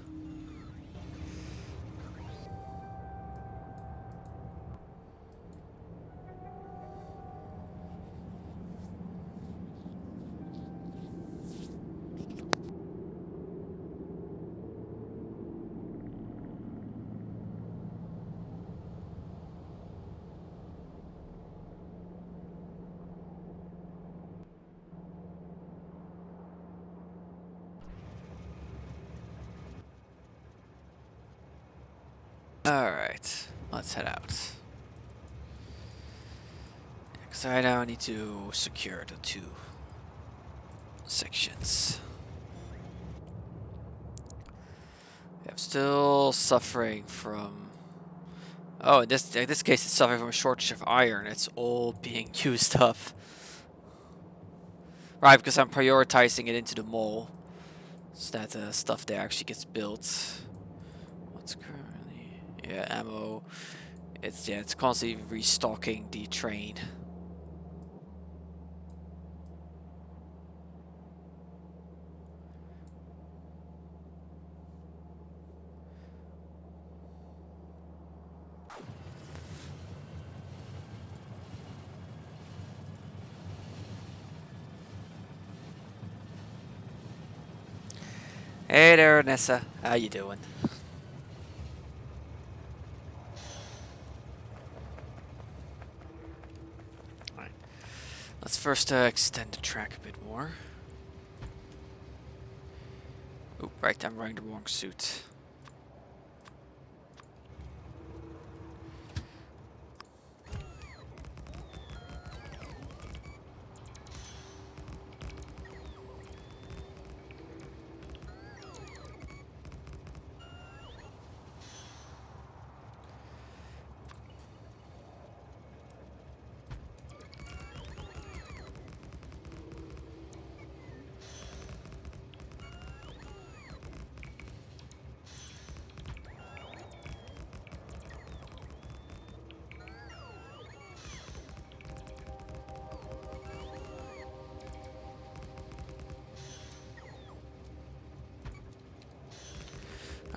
Alright, let's head out. Because I now need to secure the 2 sections. I'm still suffering from... Oh, in this case it's suffering from a shortage of iron. It's all being used up. Right, because I'm prioritizing it into the mall. So that stuff there actually gets built. What's currently... Yeah, ammo. It's constantly restocking the train. Hey there, Nessa. How you doing? Alright. Let's first extend the track a bit more. Oh, right, I'm wearing the wrong suit.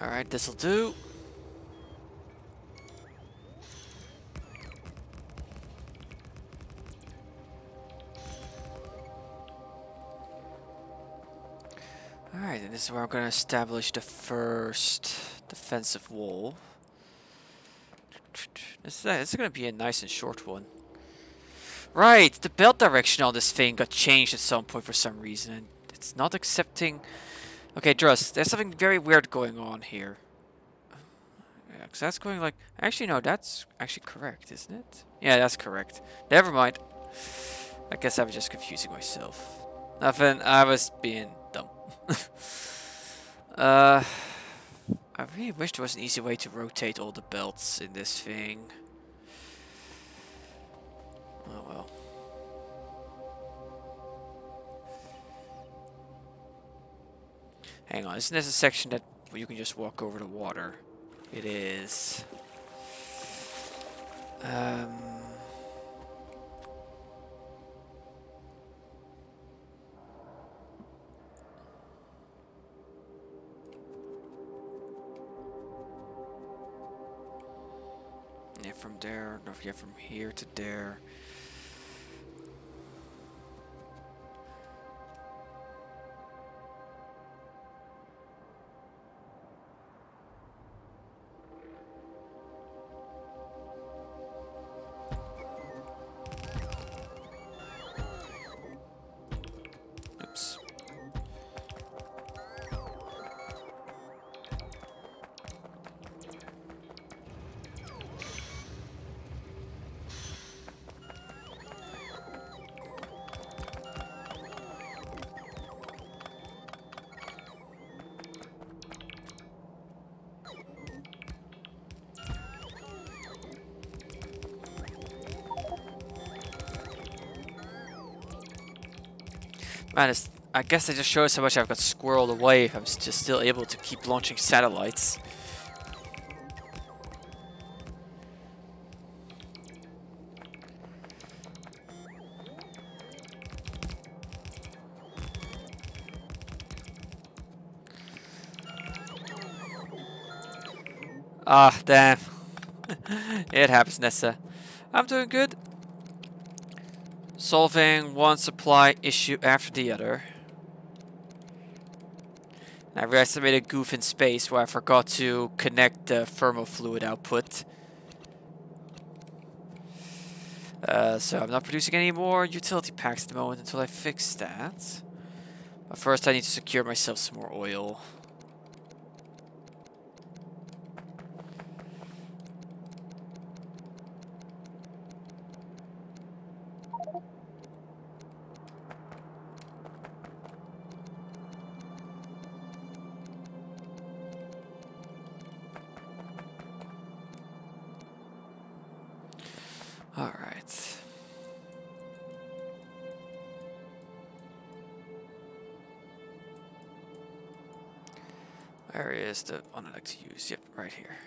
Alright, this'll do. Alright, and this is where I'm going to establish the first defensive wall. This is going to be a nice and short one. Right, the belt direction on this thing got changed at some point for some reason, and it's not accepting... Okay, Druss, there's something very weird going on here. Yeah, because that's going like... Actually, no, that's actually correct, isn't it? Yeah, that's correct. Never mind. I guess I was just confusing myself. Nothing, I was being dumb. I really wish there was an easy way to rotate all the belts in this thing. Oh well. Hang on, isn't this a section that you can just walk over the water? It is. Yeah, from there, no, yeah, from here to there. Oops. Man, I guess it just shows how much I've got squirreled away if I'm just still able to keep launching satellites. Ah, damn. It happens, Nessa. I'm doing good. Solving one supply issue after the other. I realized I made a goof in space where I forgot to connect the thermofluid output. So I'm not producing any more utility packs at the moment until I fix that. But first I need to secure myself some more oil. Alright. Where is the one I like to use? Yep, right here.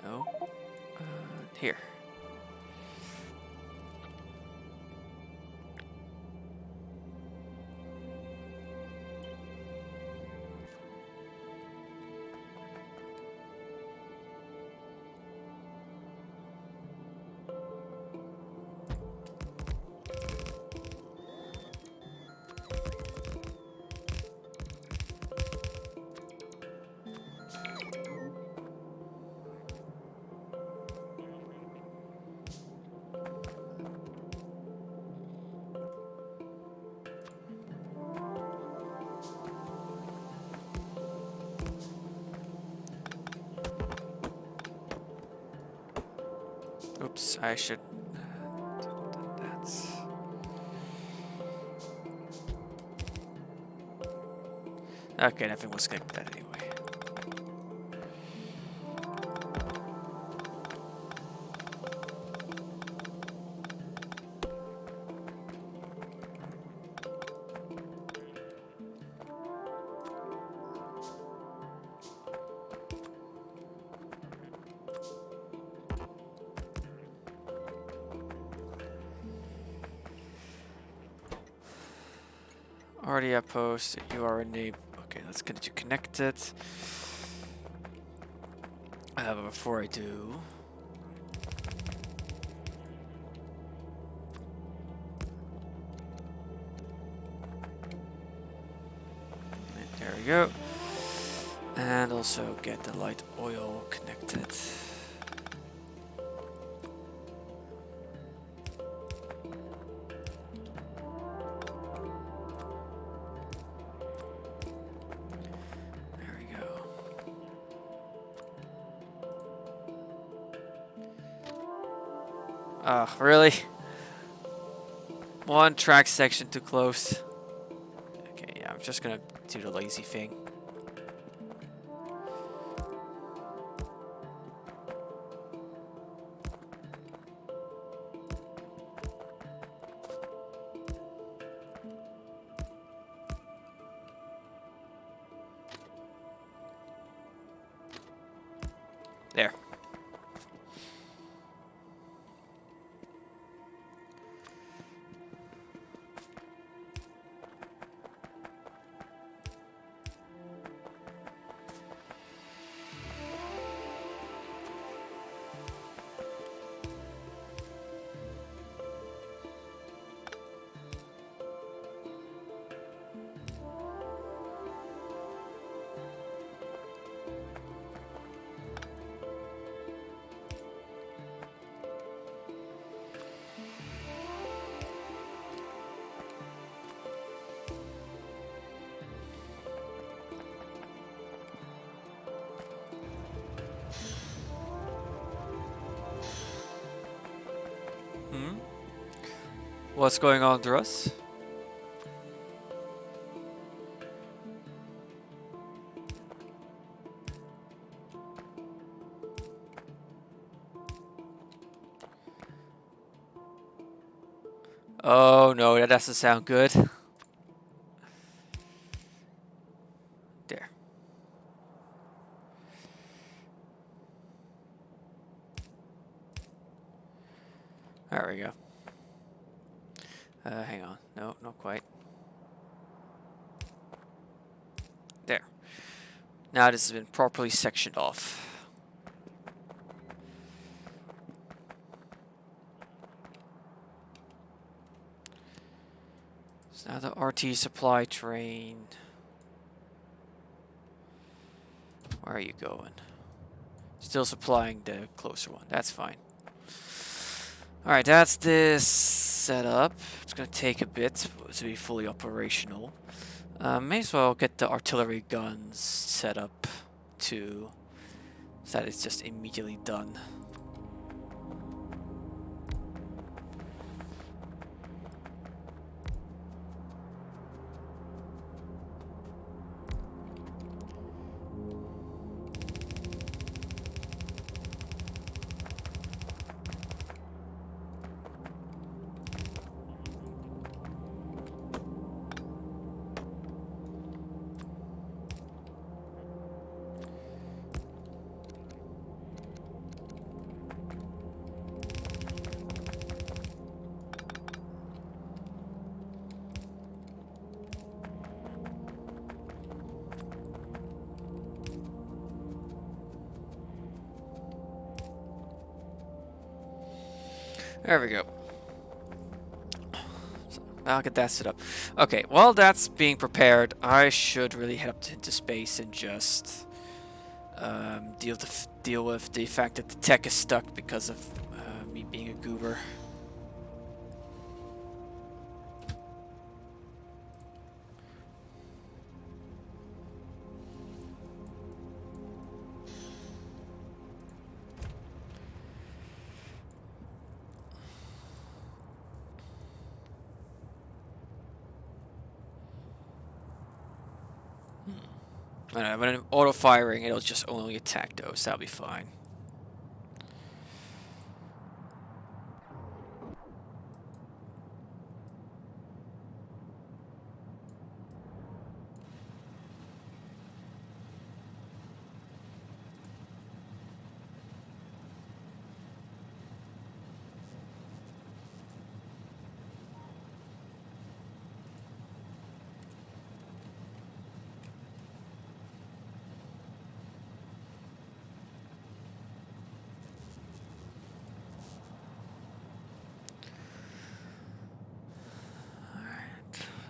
No. Here. Oops, I should have done that. Okay, nothing was connected to that anyway. Already outpost, you are enabled. Okay, let's get you connected. But before I do, there we go. And also get the light oil connected. There we go. Ah, really? One track section too close. Okay, yeah, I'm just gonna do the lazy thing. There. What's going on, Druss? Oh no, that doesn't sound good. There. There we go. Hang on. No, not quite. There. Now this has been properly sectioned off. So now the RT supply train. Where are you going? Still supplying the closer one. That's fine. Alright, that's this setup. It's going to take a bit to be fully operational. May as well get the artillery guns set up too, so that it's just immediately done. There we go. So I'll get that set up. Okay, while that's being prepared, I should really head up into space and just deal with the fact that the tech is stuck because of me being a goober. When I'm auto-firing, it'll just only attack those. That'll be fine.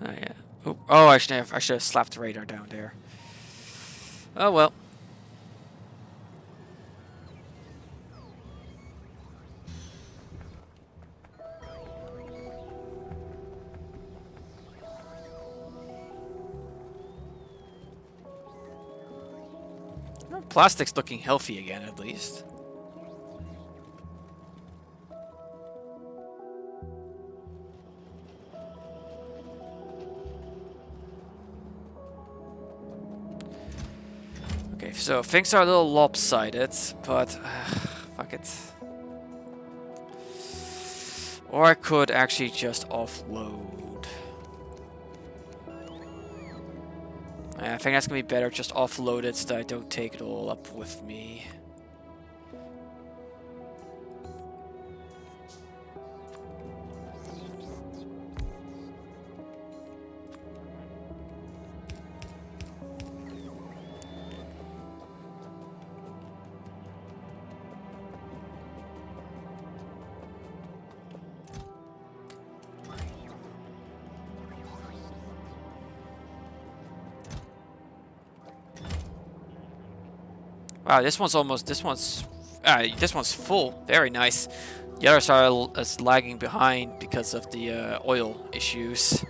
Oh yeah. Oh, I should have slapped the radar down there. Oh well. Well, plastic's looking healthy again, at least. Okay, so things are a little lopsided, but fuck it. Or I could actually just offload. I think that's gonna be better, just offload it so that I don't take it all up with me. Wow, this one's full. Very nice. The others are lagging behind because of the oil issues.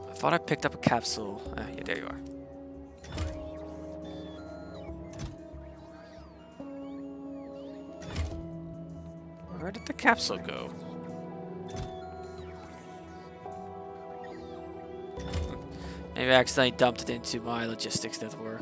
I thought I picked up a capsule. Yeah, there you are. Where did the capsule go? Maybe I accidentally dumped it into my logistics network.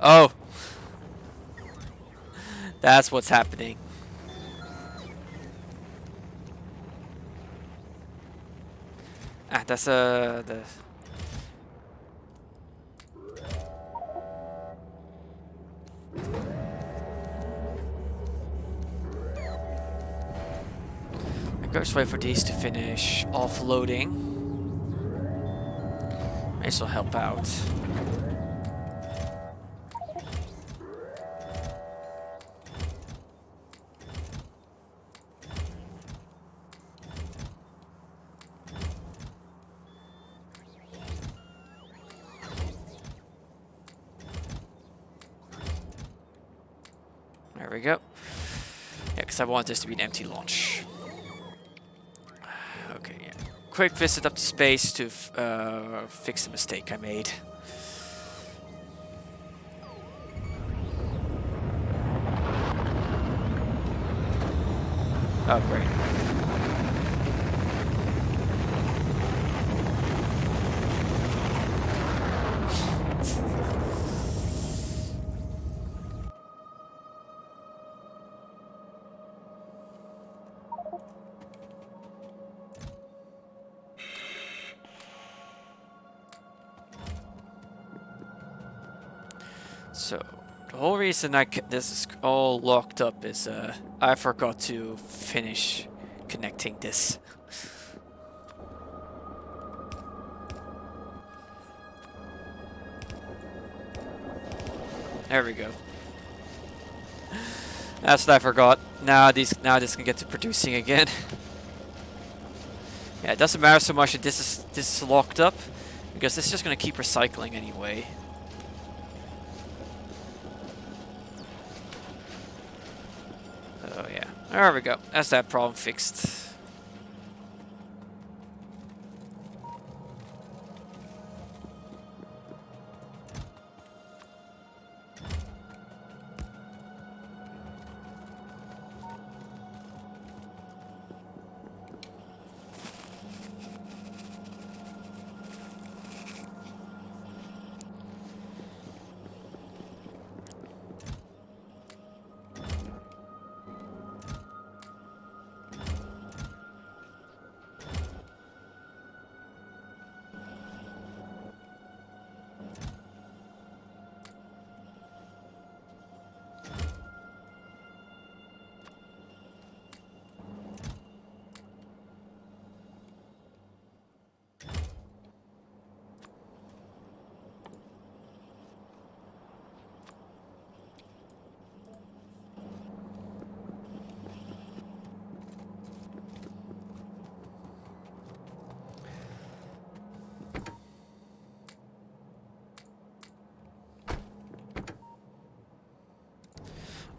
Oh, that's what's happening. Ah, that's the. I gotta just wait for these to finish offloading. May as well help out. There we go. Yeah, because I want this to be an empty launch. Okay, yeah. Quick visit up to space to fix the mistake I made. Oh, great. So, the whole reason this is all locked up is I forgot to finish connecting this. There we go. That's what I forgot. Now this can get to producing again. Yeah, it doesn't matter so much that this is locked up, because this is just gonna keep recycling anyway. Oh yeah, there we go. That's that problem fixed.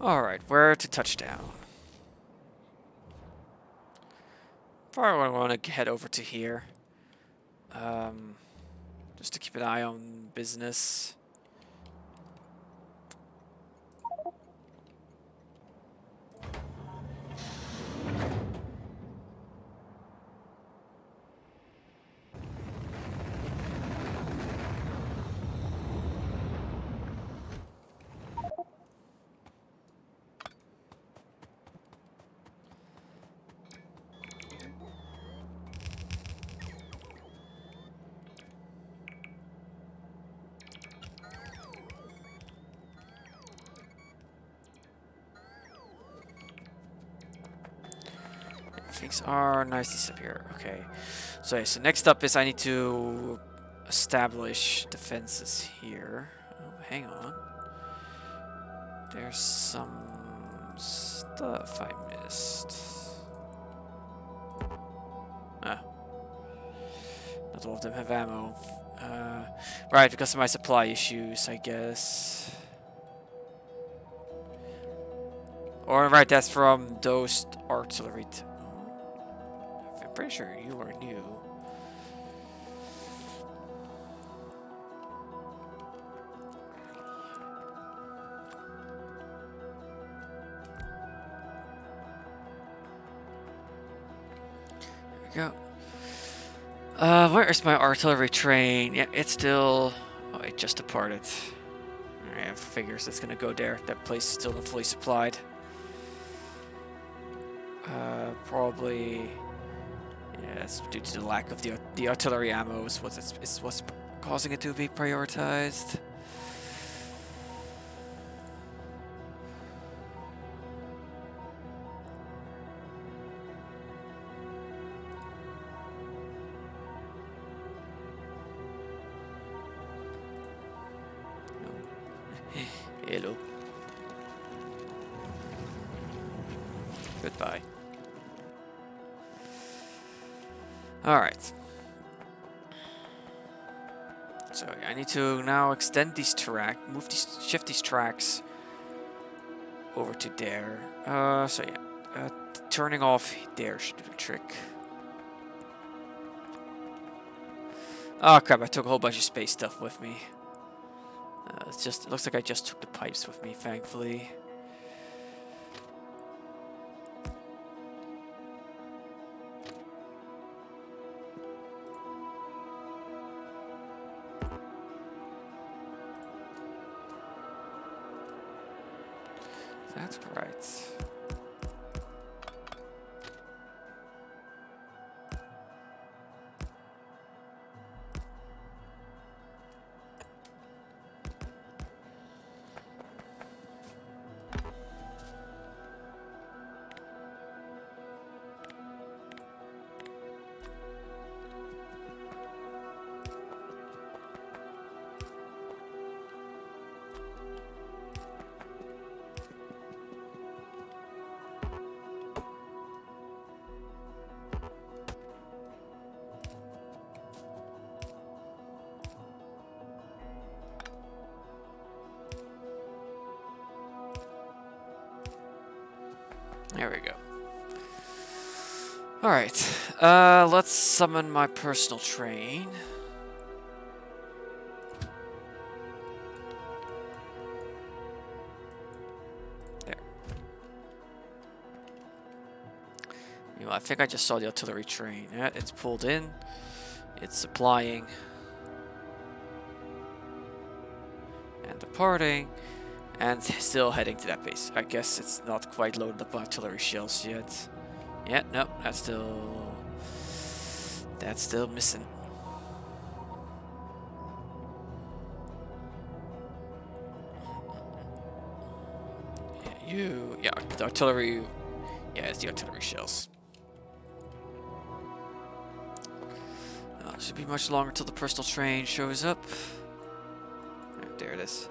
Alright, where to touchdown? Probably want to head over to here. Just to keep an eye on business. Things are nicely set here. Okay. So next up is I need to establish defenses here. Oh, hang on. There's some stuff I missed. Ah. Not all of them have ammo. Right, because of my supply issues, I guess. Or right, that's from those artillery. I'm pretty sure you are new. There we go. Where is my artillery train? Yeah, it's still. Oh, it just departed. Alright, figures it's gonna go there. That place is still not fully supplied. Probably. Yeah, that's due to the lack of the artillery ammo is what's causing it to be prioritized. Hello. Goodbye. Alright. So I need to now extend these shift these tracks over to there. So yeah, turning off there should do the trick. Oh crap! I took a whole bunch of space stuff with me. It looks like I just took the pipes with me, thankfully. That's right. There we go. Alright, let's summon my personal train. There. You know, I think I just saw the artillery train. Yeah, it's pulled in. It's supplying. And departing. And still heading to that base. I guess it's not quite loaded up on artillery shells yet. Yeah, no, that's still missing. Yeah, the artillery. Yeah, it's the artillery shells. Should be much longer till the personal train shows up. Right, there it is.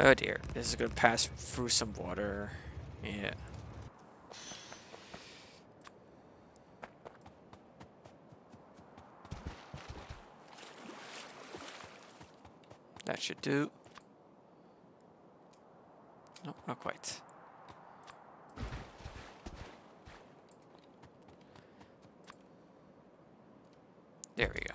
Oh dear, this is gonna pass through some water. Yeah. That should do. Nope, not quite. There we go.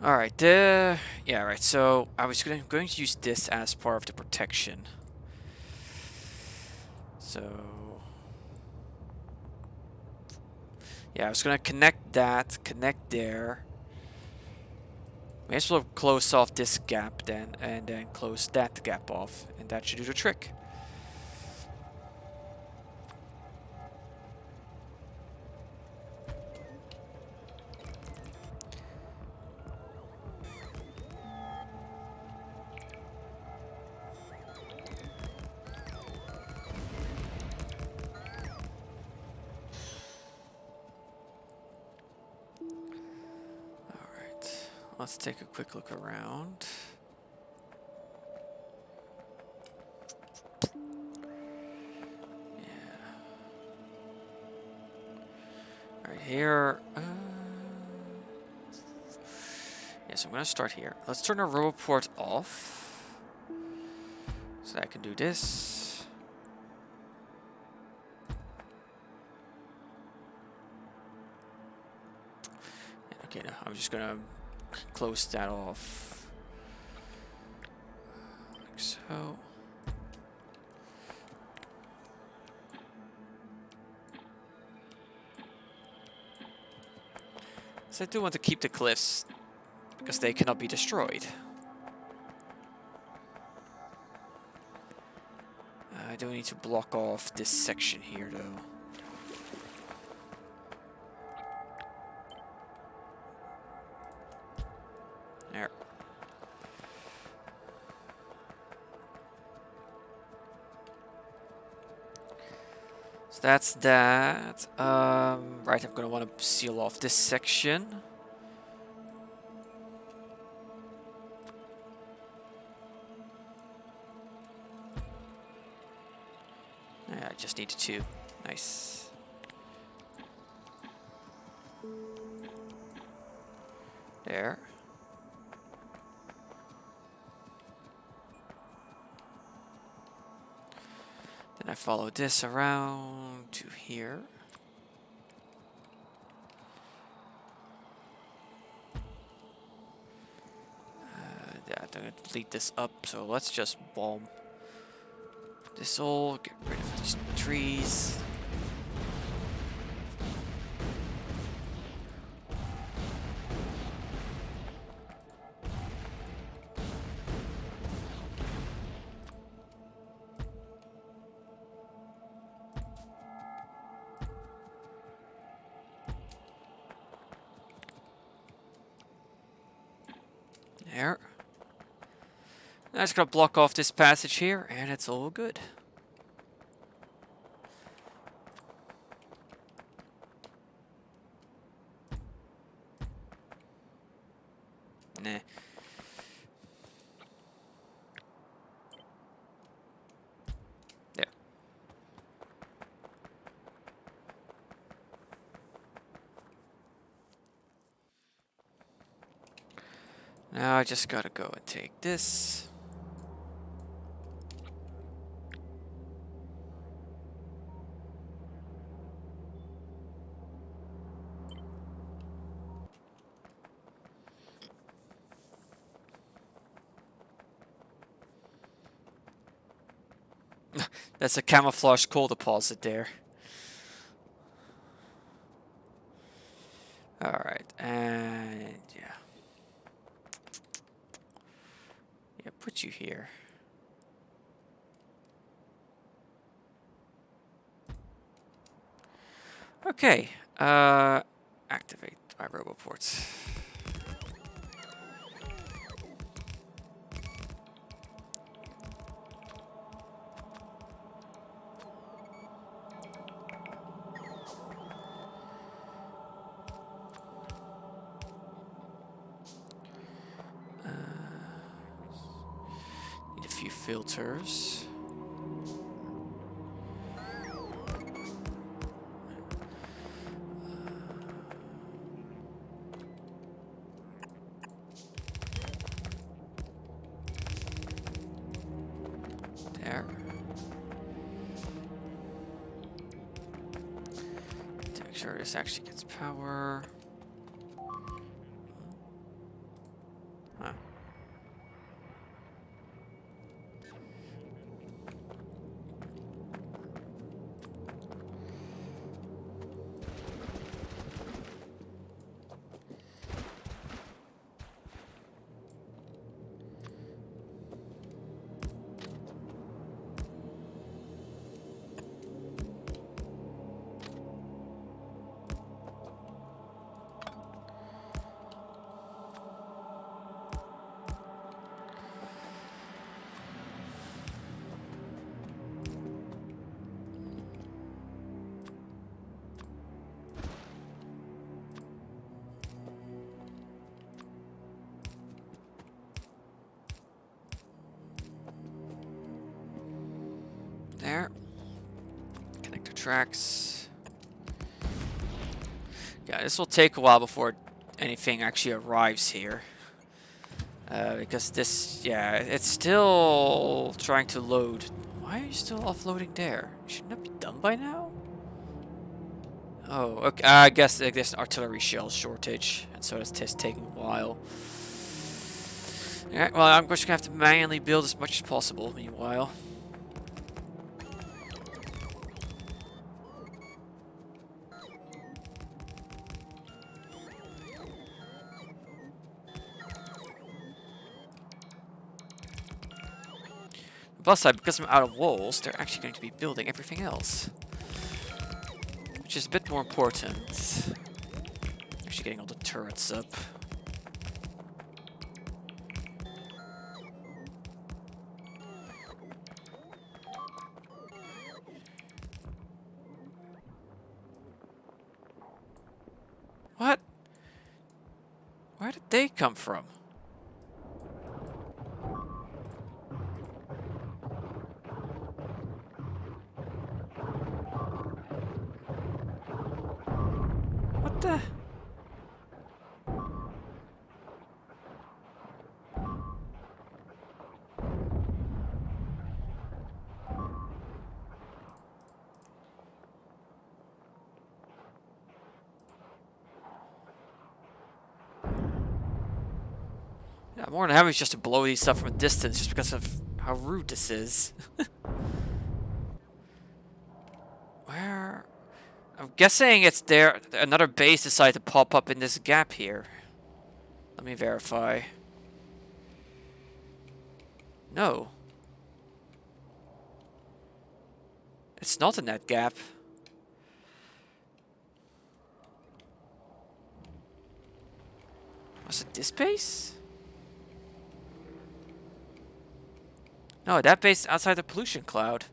Alright, yeah, right. So I was going to use this as part of the protection. So yeah, I was gonna connect that, connect there. May as well close off this gap then, and then close that gap off, and that should do the trick. Alright, let's take a quick look around. Right here. Yeah, so I'm gonna start here. Let's turn our RoboPort off, so that I can do this. Okay, now I'm just gonna close that off, like so. So I do want to keep the cliffs, because they cannot be destroyed. I do need to block off this section here, though. There. So that's that. Right, I'm gonna want to seal off this section. Yeah, I just need two. Nice. There. Then I follow this around to here. Yeah, I'm gonna lead this up, so let's just bomb this all, get rid of these trees. There. I'm just gonna block off this passage here, and it's all good. Nah. There. Now I just gotta go and take this. That's a camouflage coal deposit there. Alright, and yeah. Yeah, put you here. Okay, activate my RoboPorts. Need a few filters. There. To make sure this actually gets power. tracks. Yeah, this will take a while before anything actually arrives here. Because this, yeah, it's still trying to load. Why are you still offloading there? Shouldn't that be done by now? Oh, okay. I guess there's an artillery shell shortage, and so it's just taking a while. Alright, well, I'm just gonna have to manually build as much as possible meanwhile. Plus side, because I'm out of walls, they're actually going to be building everything else. Which is a bit more important. Actually getting all the turrets up. What? Where did they come from? What the? Yeah, I'm more than happy just to blow these stuff from a distance just because of how rude this is. Where? I'm guessing it's there. Another base decided to pop up in this gap here. Let me verify. No. It's not in that gap. Was it this base? No, that base outside the pollution cloud.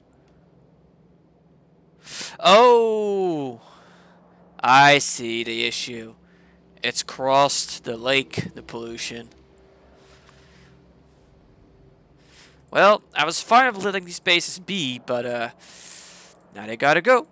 Oh! I see the issue. It's crossed the lake, the pollution. Well, I was fine with letting these bases be, but now they gotta go.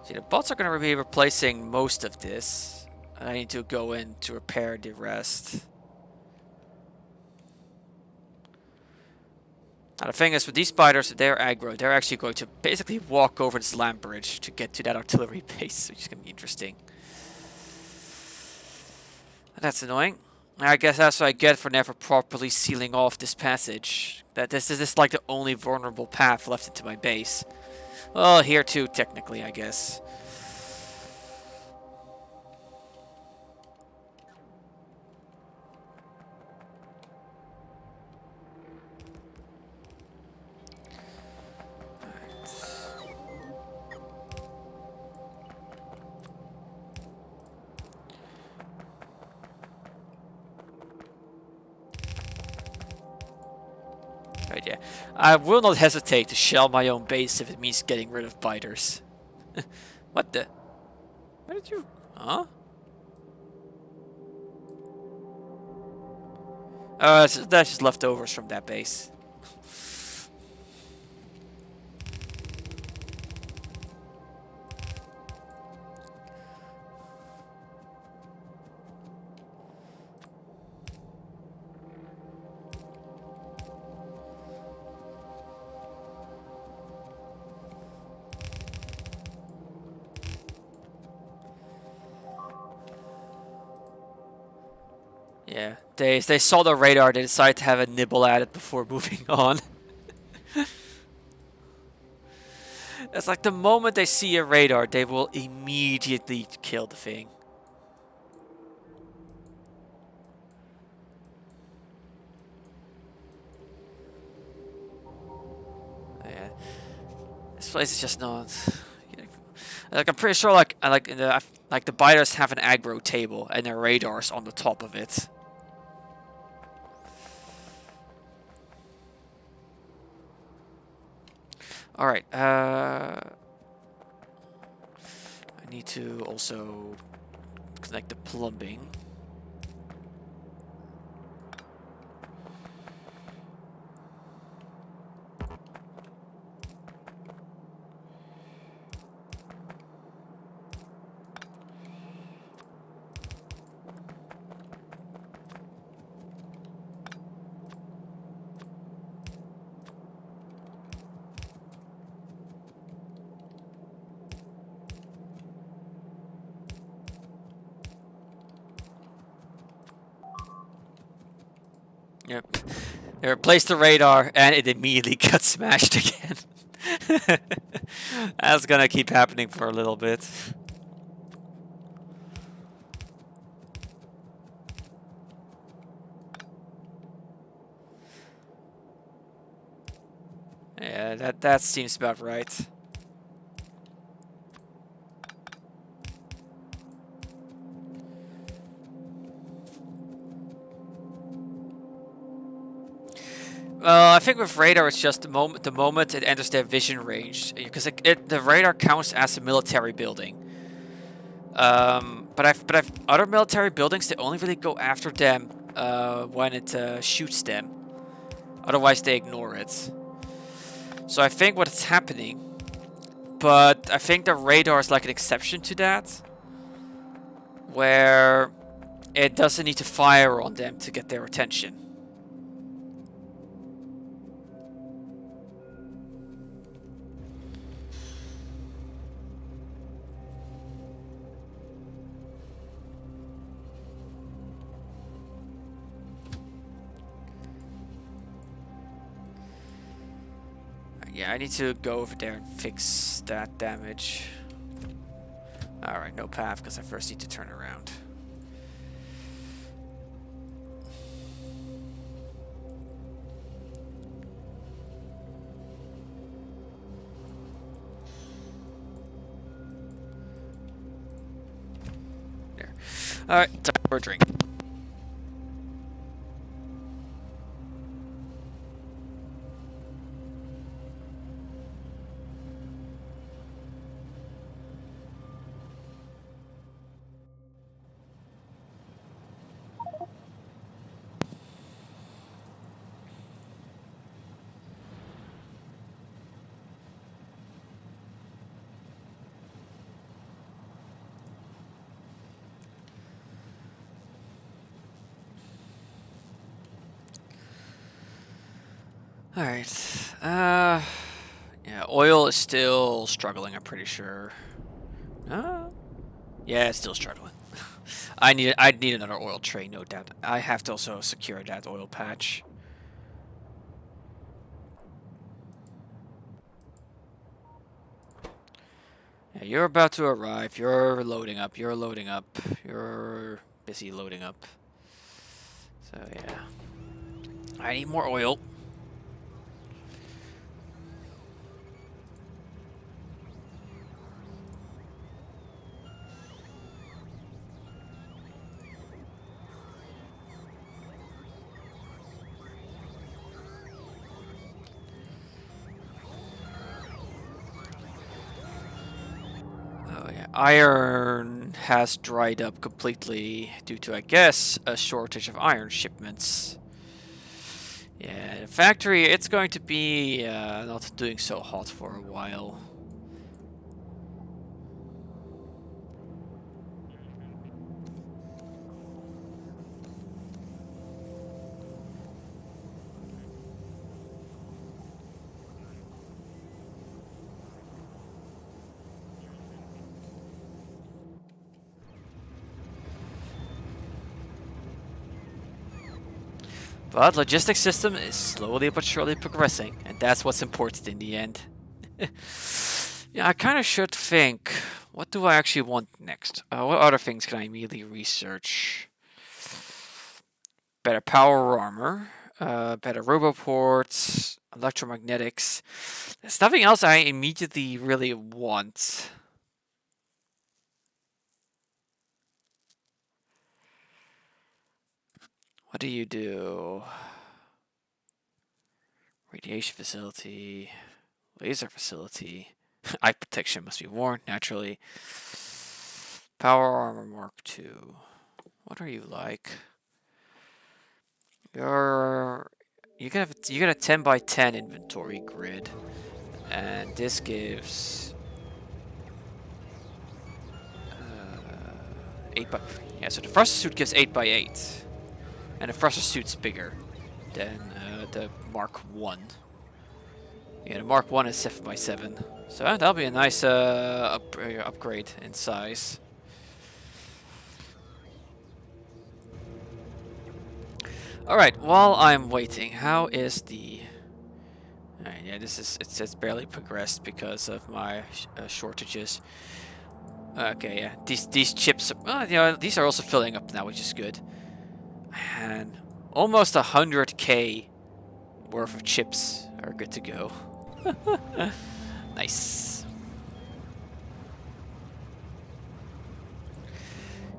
See, the bots are going to be replacing most of this. I need to go in to repair the rest. Now the thing is, with these spiders, they're aggro. They're actually going to basically walk over this land bridge to get to that artillery base, which is going to be interesting. That's annoying. I guess that's what I get for never properly sealing off this passage. That this is like the only vulnerable path left into my base. Well, here too, technically, I guess. Right, yeah. I will not hesitate to shell my own base if it means getting rid of biters. What the? Where did you... Huh? That's just leftovers from that base. Yeah, they saw the radar, they decided to have a nibble at it before moving on. It's like the moment they see a radar, they will immediately kill the thing. Yeah, this place is just not. Like I'm pretty sure, like the biters have an aggro table and their radars on the top of it. All right. I need to also connect the plumbing. Yep. They replaced the radar, and it immediately got smashed again. That's gonna keep happening for a little bit. Yeah, that seems about right. Well, I think with radar, it's just the moment it enters their vision range, because the radar counts as a military building. But I've other military buildings, they only really go after them when it shoots them. Otherwise, they ignore it. So I think what's happening, but I think the radar is like an exception to that, where it doesn't need to fire on them to get their attention. Yeah, I need to go over there and fix that damage. Alright, no path, because I first need to turn around. There. Alright, time for a drink. Alright. Yeah, oil is still struggling, I'm pretty sure. Yeah, it's still struggling. I'd need another oil tray, no doubt. I have to also secure that oil patch. Yeah, you're about to arrive. You're loading up. You're loading up. You're busy loading up. So yeah. I need more oil. Oh yeah. Iron has dried up completely due to, I guess, a shortage of iron shipments. Yeah, the factory, it's going to be not doing so hot for a while. But logistics system is slowly but surely progressing, and that's what's important in the end. Yeah, I kind of should think, what do I actually want next? What other things can I immediately research? Better power armor, better roboports, electromagnetics. There's nothing else I immediately really want. What do you do? Radiation facility, Laser facility. Eye protection must be worn, naturally. Power armor Mark II. What are you like? You get a 10 by 10 inventory grid, and this gives 8 by so the thruster suit gives 8 by 8, and the thruster suit's bigger than the Mark 1. Yeah, the Mark 1 is 7 by 7, so that'll be a nice upgrade in size. Alright, while I'm waiting, how is the... yeah, it's barely progressed because of my shortages. Okay, yeah, these chips, these are also filling up now, which is good. And almost 100k worth of chips are good to go. Nice.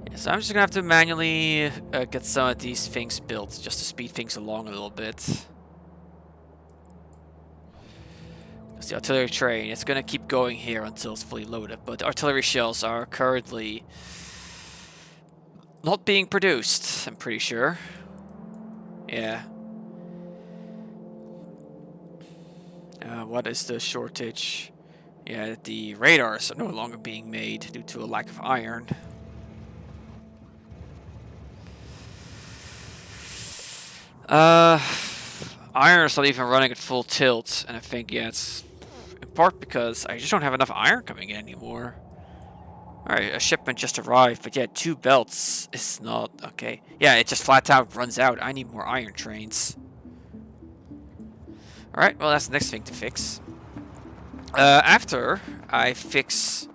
Yeah, so I'm just gonna have to manually get some of these things built just to speed things along a little bit. Because the artillery train, it's gonna keep going here until it's fully loaded, but the artillery shells are currently not being produced, I'm pretty sure. Yeah. What is the shortage? Yeah, the radars are no longer being made due to a lack of iron. Iron is not even running at full tilt, and I think, yeah, it's in part because I just don't have enough iron coming in anymore. Alright, a shipment just arrived, but yeah, 2 belts is not... okay. Yeah, it just flat out runs out. I need more iron trains. Alright, well, that's the next thing to fix. After I fix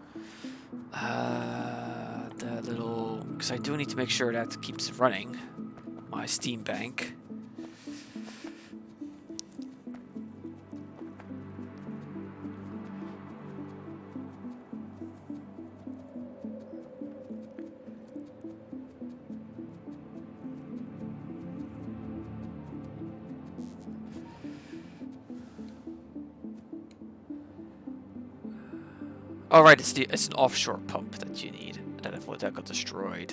the little... because I do need to make sure that keeps running. My steam bank. Oh right, it's an offshore pump that you need. That got destroyed.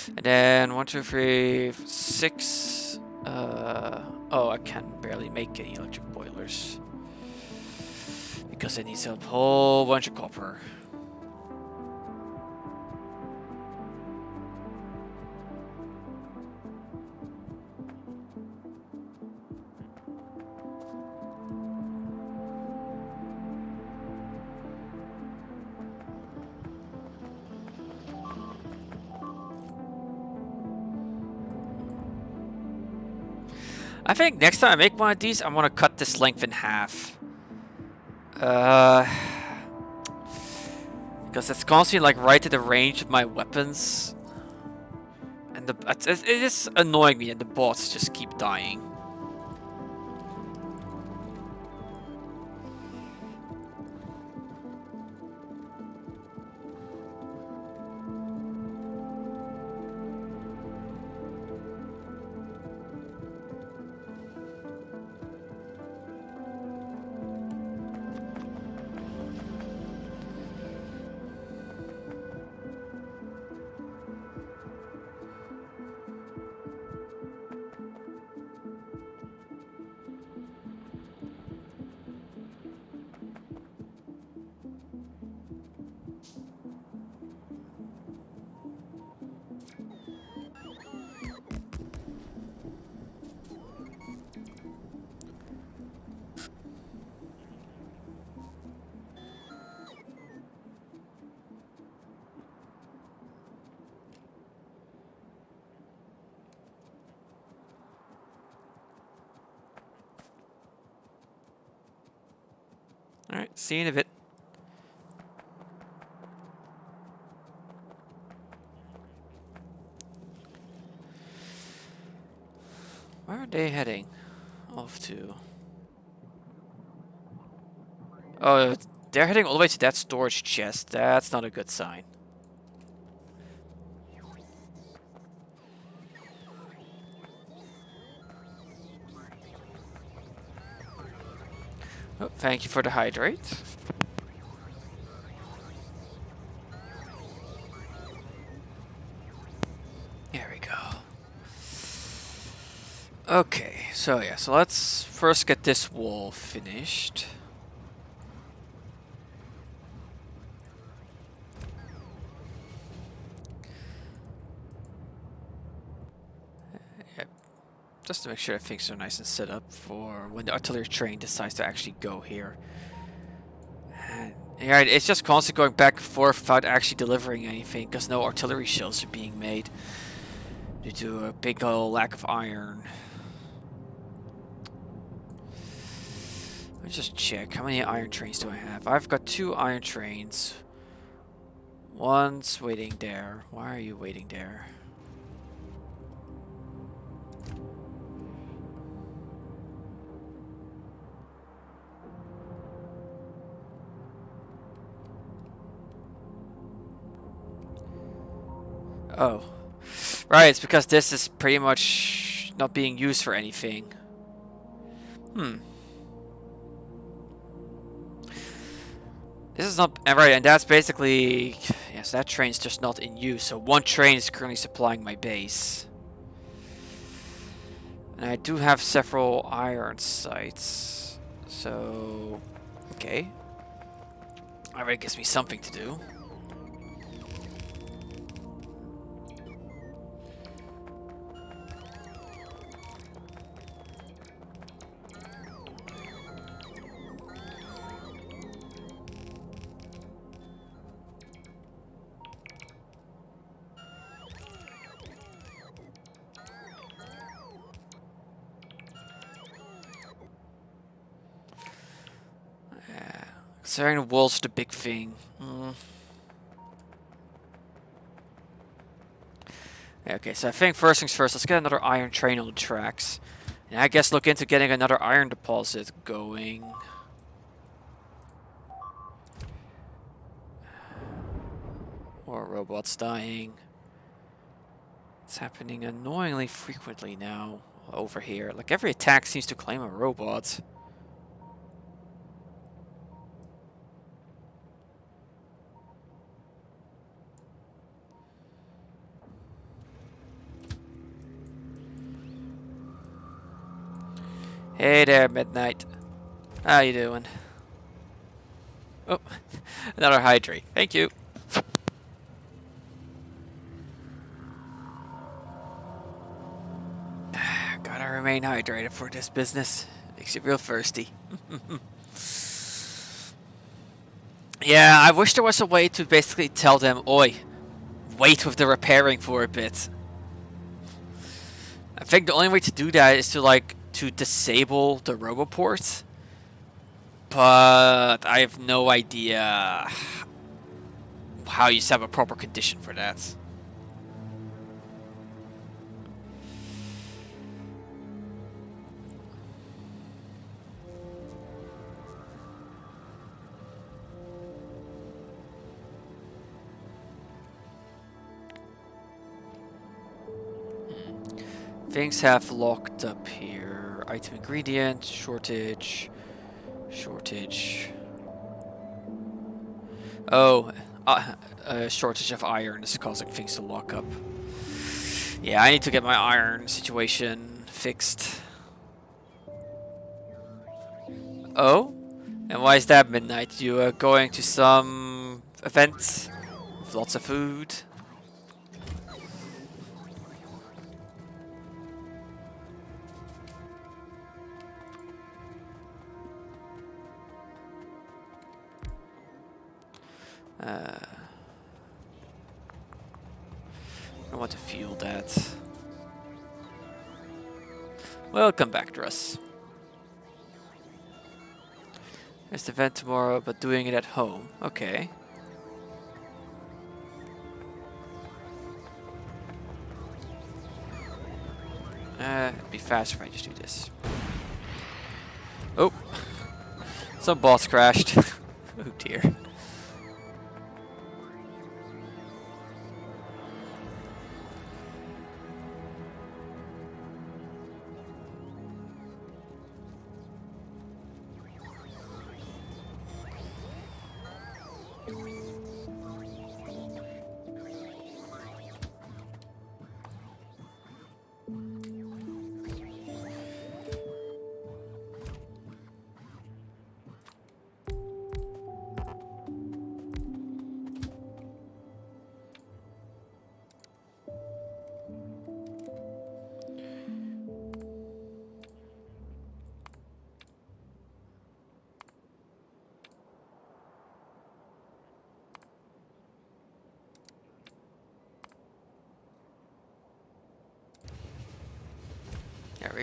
And then 1, 2, 3, 6. Oh, I can barely make any electric boilers because it needs a whole bunch of copper. I think next time I make one of these, I want to cut this length in half. Because it's constantly like right at the range of my weapons. And it is annoying me, and the bots just keep dying. Alright, see you in a bit. Where are they heading off to? Oh, they're heading all the way to that storage chest. That's not a good sign. Oh, thank you for the hydrate. There we go. Okay, so yeah, so let's first get this wall finished. Just to make sure that things are nice and set up for when the artillery train decides to actually go here. And, yeah, it's just constantly going back and forth without actually delivering anything because no artillery shells are being made due to a big old lack of iron. Let me just check. How many iron trains do I have? I've got 2 iron trains. One's waiting there. Why are you waiting there? Oh. Right, it's because this is pretty much not being used for anything. This is not right, and that's basically yes. That train's just not in use. So 1 train is currently supplying my base, and I do have several iron sites. So okay, already gives me something to do. Considering the wall's the big thing. Okay, so I think first things first, let's get another iron train on the tracks. And I guess look into getting another iron deposit going. More robots dying. It's happening annoyingly frequently now over here. Like every attack seems to claim a robot. Hey there, Midnight. How you doing? Oh, another hydrate. Thank you. Gotta remain hydrated for this business. Makes you real thirsty. Yeah, I wish there was a way to basically tell them, oi, wait with the repairing for a bit. I think the only way to do that is to disable the RoboPort. But I have no idea how you set up a proper condition for that. Things have locked up here. Item ingredient, shortage. Oh, a shortage of iron is causing things to lock up. Yeah, I need to get my iron situation fixed. Oh? And why is that, Midnight? You are going to some event with lots of food? I want to fuel that. Welcome back, Druss. There's the event tomorrow, but doing it at home. Okay. It'd be faster if I just do this. Oh! Some boss crashed. Oh dear.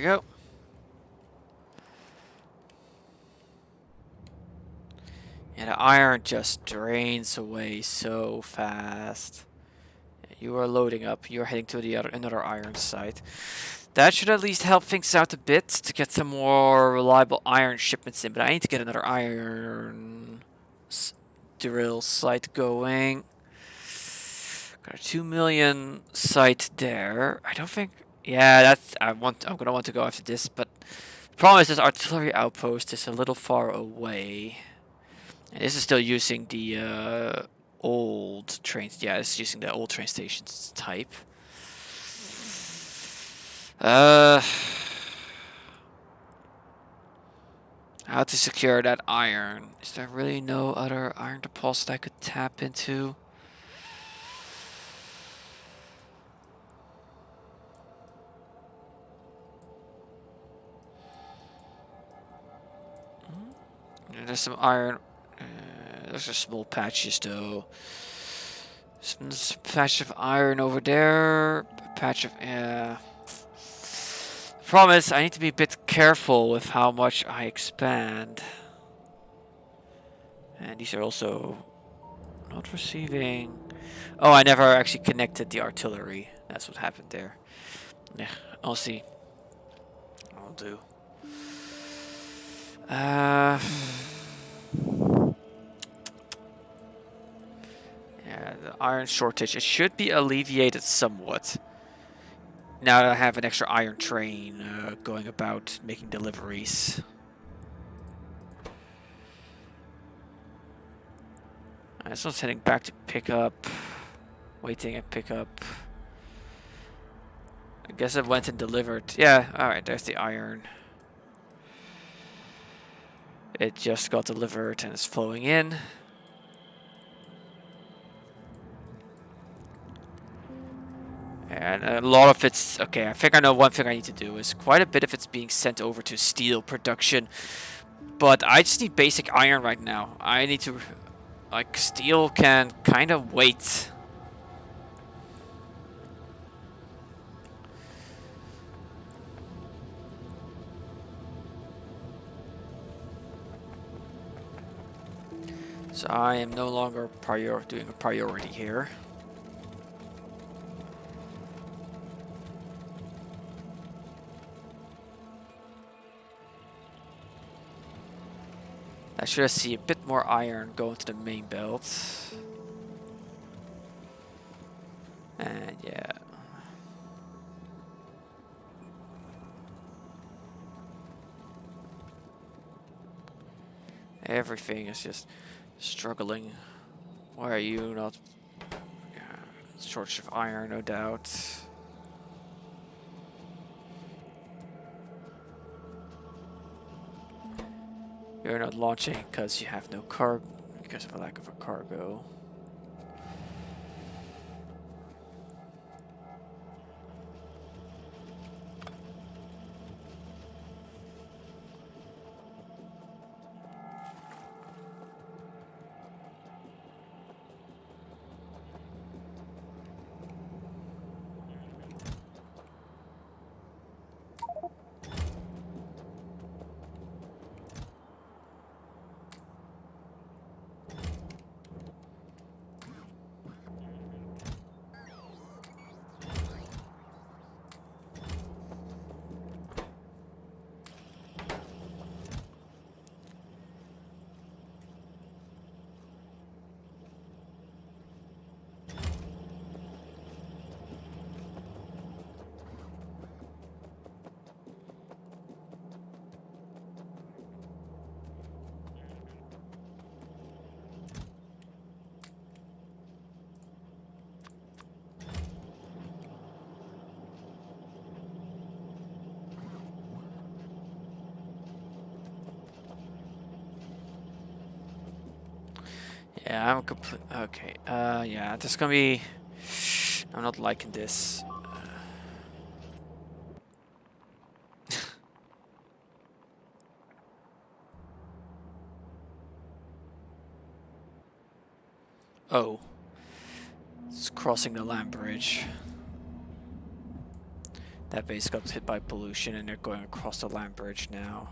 we go. And the iron just drains away so fast. You are loading up. You are heading to the another iron site. That should at least help things out a bit to get some more reliable iron shipments in. But I need to get another iron drill site going. Got a 2 million site there. I don't think. Yeah, that's. I'm gonna want to go after this, but the problem is this artillery outpost is a little far away. And this is still using the old trains. Yeah, it's using the old train stations type. How to secure that iron? Is there really no other iron deposit I could tap into? There's some iron. Those are small patches though. Some patch of iron over there. A patch of Problem is, I need to be a bit careful with how much I expand. And these are also not receiving. Oh, I never actually connected the artillery. That's what happened there. Yeah, I'll see. I'll do. Yeah, the iron shortage. It should be alleviated somewhat. Now that I have an extra iron train going about making deliveries. This one's heading back to pick up. Waiting at pickup. I guess it went and delivered. Yeah, alright, there's the iron. It just got delivered and is flowing in. And a lot of it's... Okay, I think I know one thing I need to do is quite a bit of it's being sent over to steel production. But I just need basic iron right now. I need to... Like, steel can kind of wait. So I am no longer doing a priority here. I should see a bit more iron going to the main belt. And yeah. Everything is just struggling. Why are you not? Shortage of iron, no doubt. You're not launching because you have no cargo, because of a lack of a cargo. Yeah, I'm complete. Okay. Yeah, there's gonna be. I'm not liking this. Oh. It's crossing the land bridge. That base got hit by pollution and they're going across the land bridge now.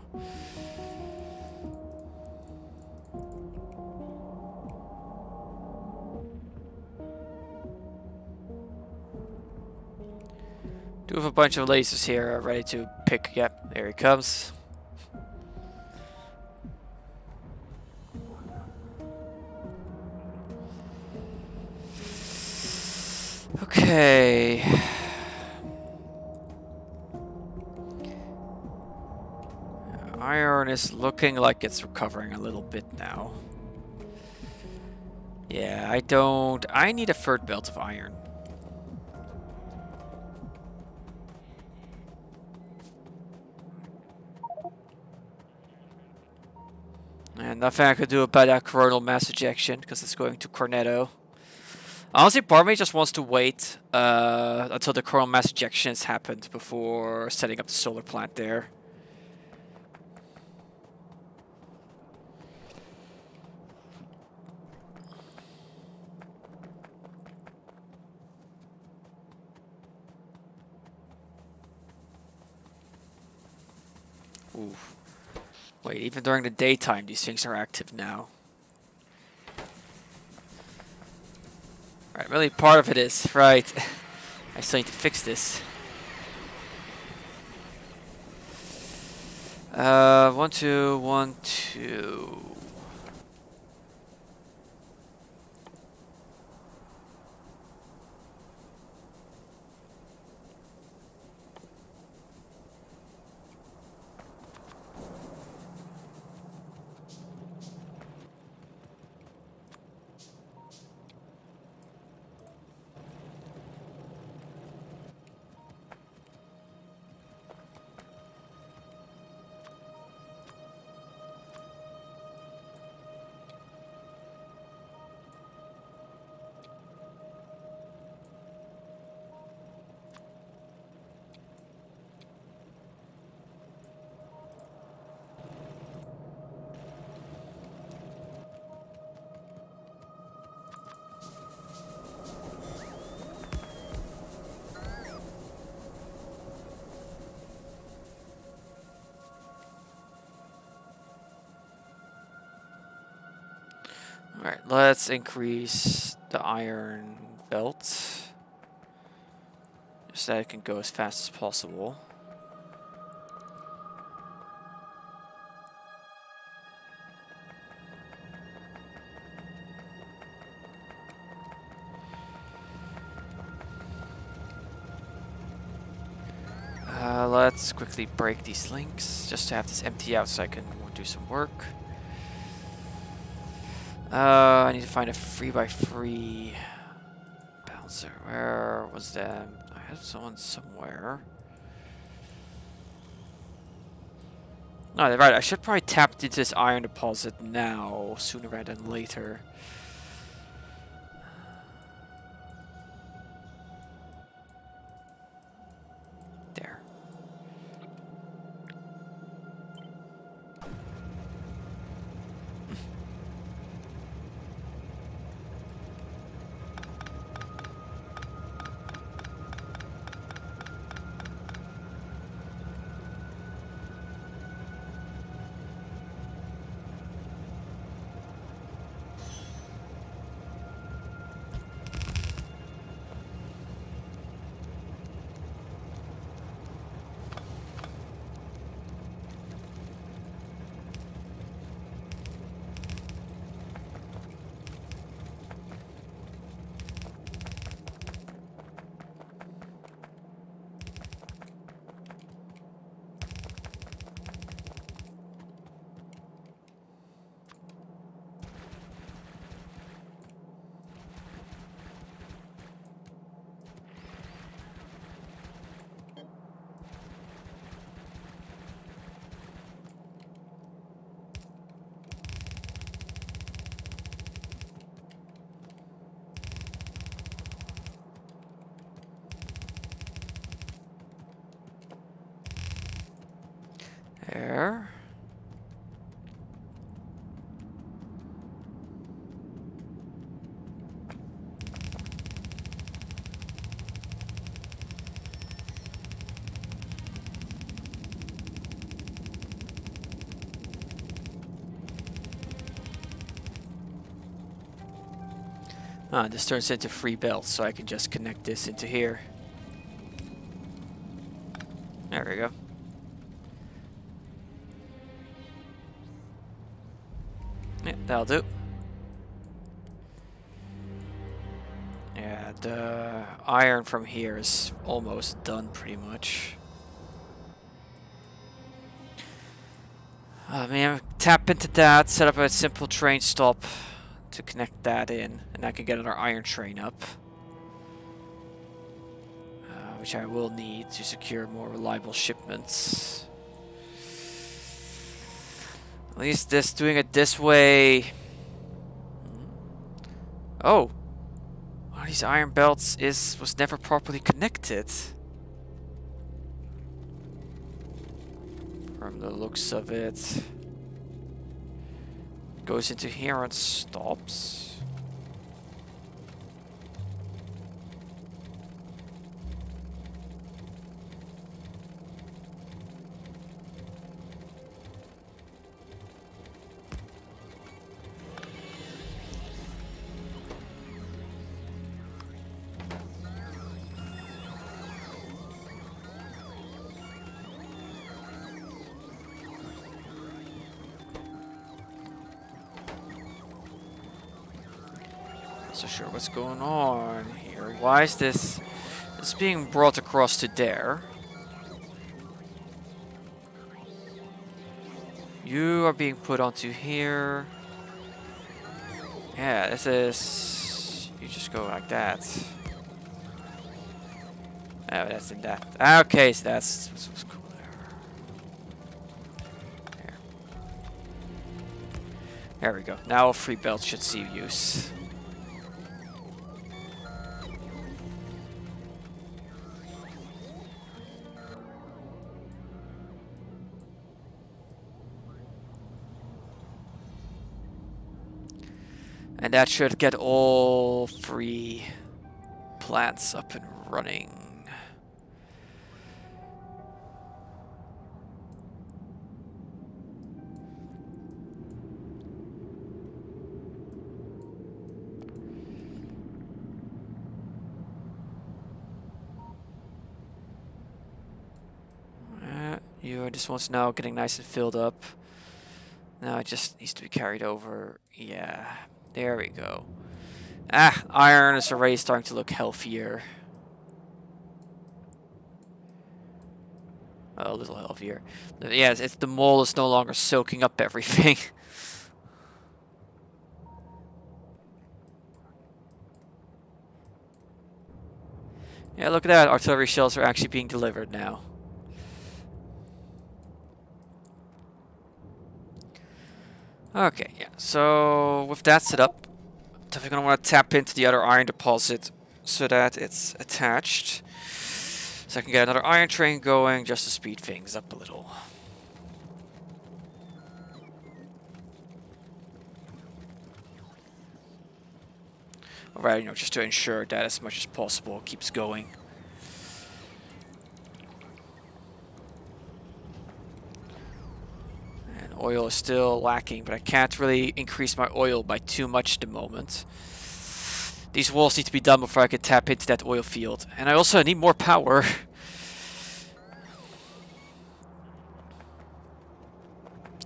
Do have a bunch of lasers here ready to pick. Yep, there he comes. Okay. Iron is looking like it's recovering a little bit now. Yeah, I need a third belt of iron. And nothing I could do about that coronal mass ejection because it's going to Cornetto. Honestly, part of me just wants to wait until the coronal mass ejection has happened before setting up the solar plant there. Ooh. Wait, even during the daytime, these things are active now. Right, really part of it is, right, I still need to fix this. 1, 2, 1, 2. Alright, let's increase the iron belt so that it can go as fast as possible. Let's quickly break these links just to have this empty out so I can do some work. I need to find a 3x3 bouncer. Where was that? I had someone somewhere. No, right. I should probably tap into this iron deposit now, sooner rather than later. There. This turns into 3 belts, so I can just connect this into here. There we go. Yeah, that'll do. Yeah, the iron from here is almost done pretty much. I mean, tap into that, set up a simple train stop to connect that in, and I can get another iron train up. Which I will need to secure more reliable shipments. At least doing it this way. Oh, one of these iron belts was never properly connected. From the looks of it, goes into here and stops. Not so sure what's going on here. Why is this being brought across to there? You are being put onto here. Yeah, this is... You just go like that. Oh, that's in that. Okay, so that's what's cool there. There we go. Now a 3 belt should see use. And that should get all 3 plants up and running. This one's now getting nice and filled up. Now it just needs to be carried over. Yeah, there we go. Iron is already starting to look healthier. A little healthier. Yeah, it's the mole is no longer soaking up everything. Yeah, look at that. Artillery shells are actually being delivered now. Okay, yeah. So with that set up, definitely gonna want to tap into the other iron deposit so that it's attached. So I can get another iron train going just to speed things up a little. Alright, just to ensure that as much as possible it keeps going. And oil is still lacking, but I can't really increase my oil by too much at the moment. These walls need to be done before I can tap into that oil field. And I also need more power.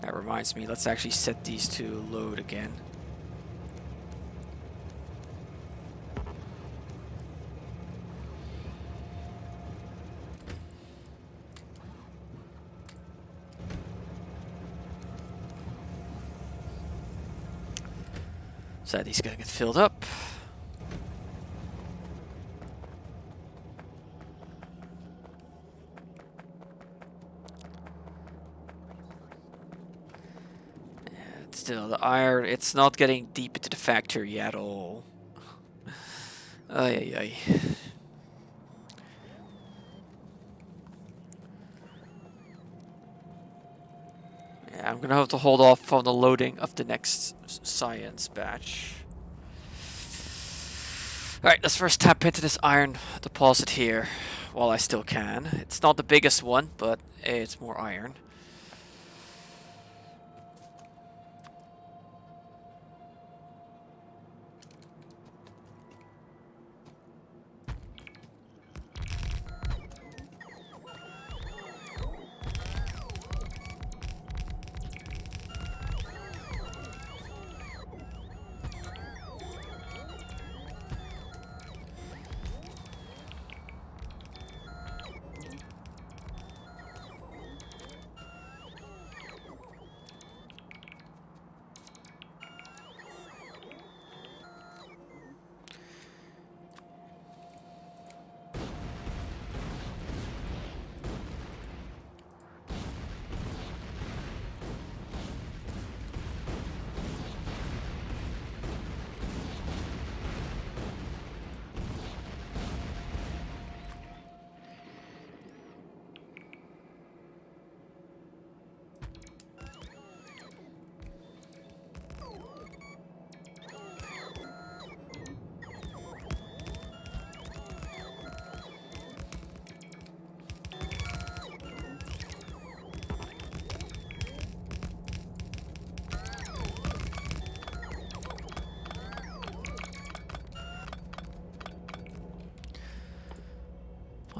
That reminds me, let's actually set these to load again. So these are gonna get filled up. And still, the iron, it's not getting deep into the factory at all. Ay, ay, ay. Yeah, I'm gonna have to hold off on the loading of the next science batch. Alright, let's first tap into this iron deposit here while I still can. It's not the biggest one, but it's more iron.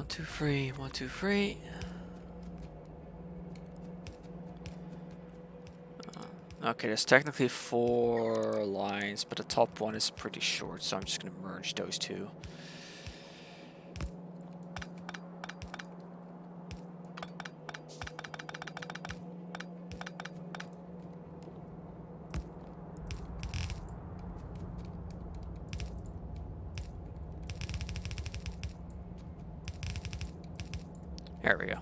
1, 2, 3, 1, 2, 3. Okay, there's technically 4 lines, but the top one is pretty short, so I'm just gonna merge those two. There we go.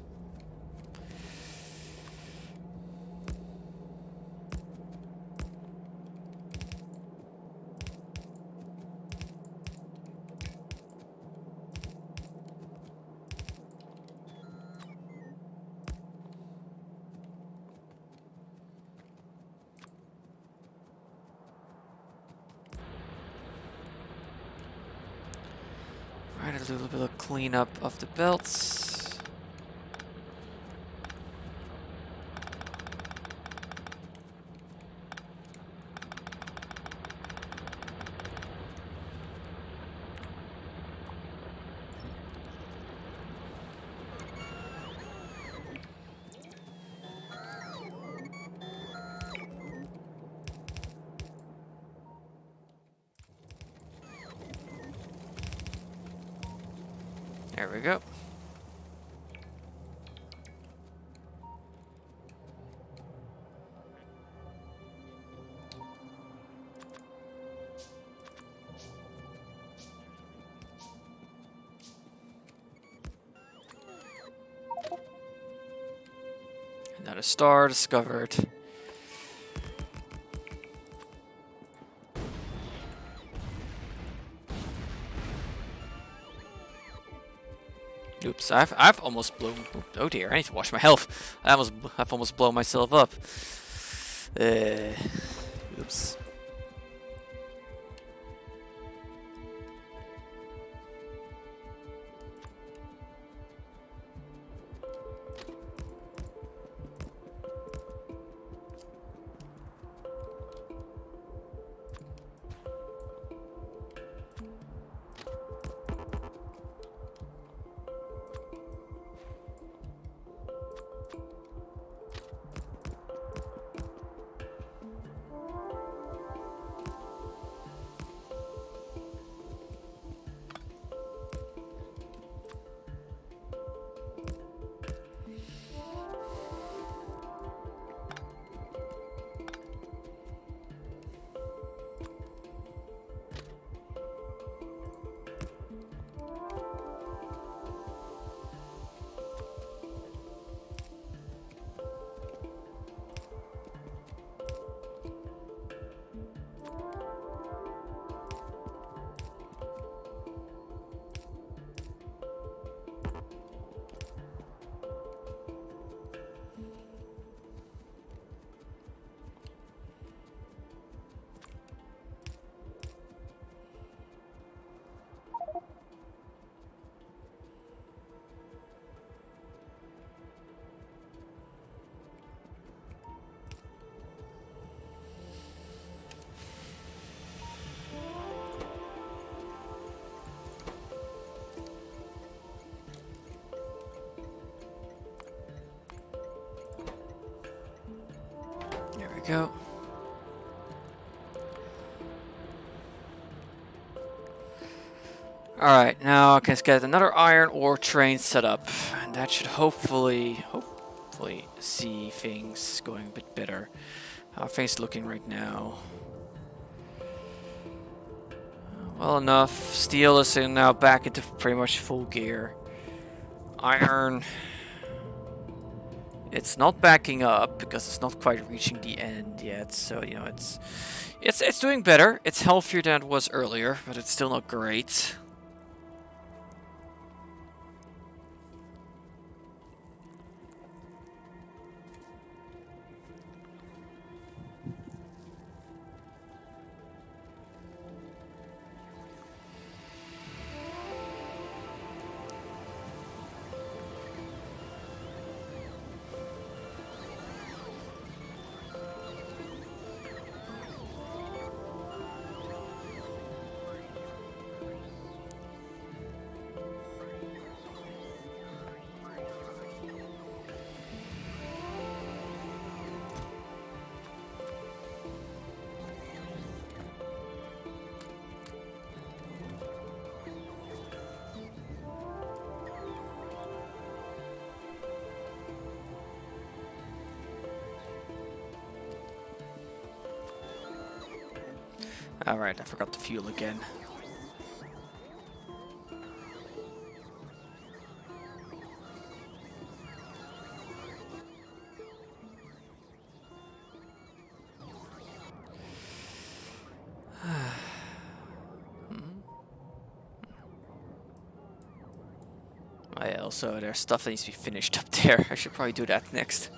Alright, a little bit of cleanup of the belts. There we go. Another star discovered. Oops, I've almost blown. Oh dear, I need to wash my health. I've almost blown myself up. Oops. There we go. Alright, now I can get another iron ore train set up. And that should hopefully see things going a bit better. How are things looking right now? Well enough. Steel is now back into pretty much full gear. Iron... It's not backing up because it's not quite reaching the end yet, so you know it's doing better. It's healthier than it was earlier, but it's still not great. Alright, I forgot the fuel again. Oh yeah, also there's stuff that needs to be finished up there. I should probably do that next.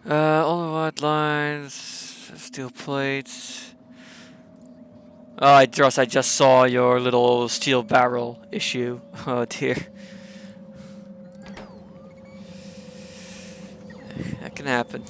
All the white lines, steel plates. Oh, I just saw your little steel barrel issue. Oh dear. That can happen.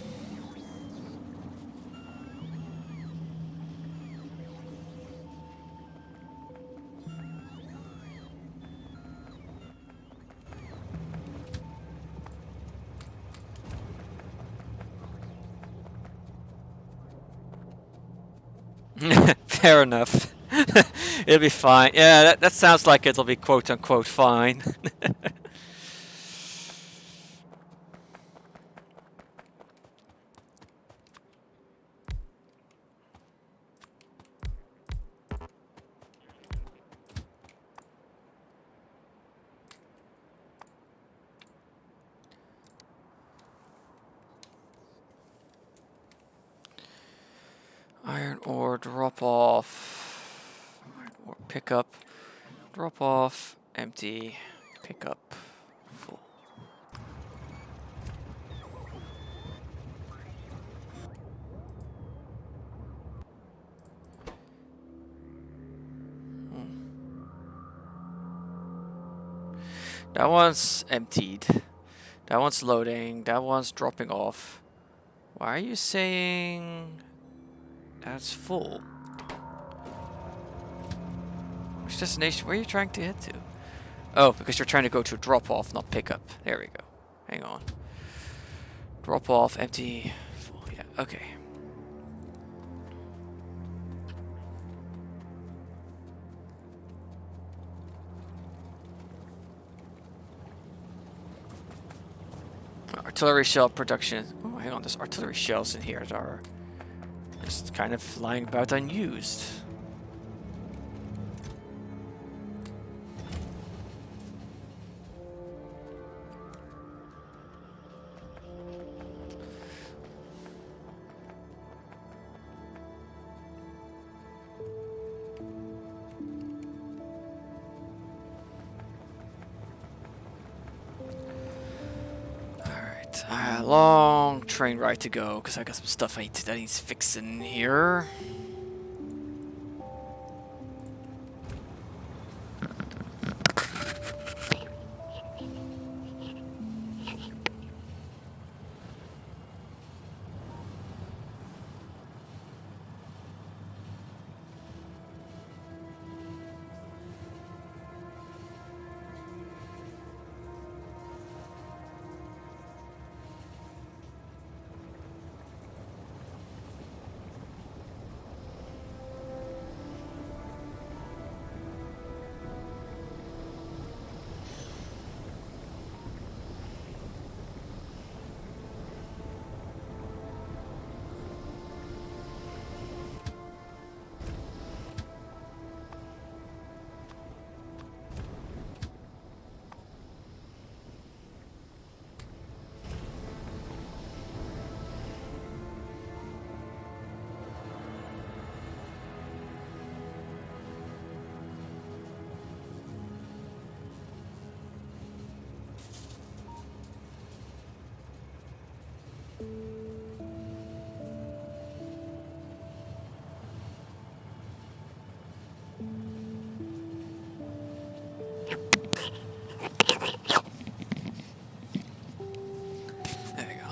Fair enough. It'll be fine. Yeah, that sounds like it'll be quote unquote fine. Iron ore drop off. Iron ore pick up. Drop off. Empty. Pick up. Full. That one's emptied. That one's loading. That one's dropping off. Why are you saying that's full? Which destination? Where are you trying to head to? Oh, because you're trying to go to drop off, not pick up. There we go. Hang on. Drop off, empty, full. Yeah, okay. Artillery shell production. Oh, hang on. There's artillery shells in here that are just kind of lying about unused. Long train ride to go because I got some stuff that needs fixing here.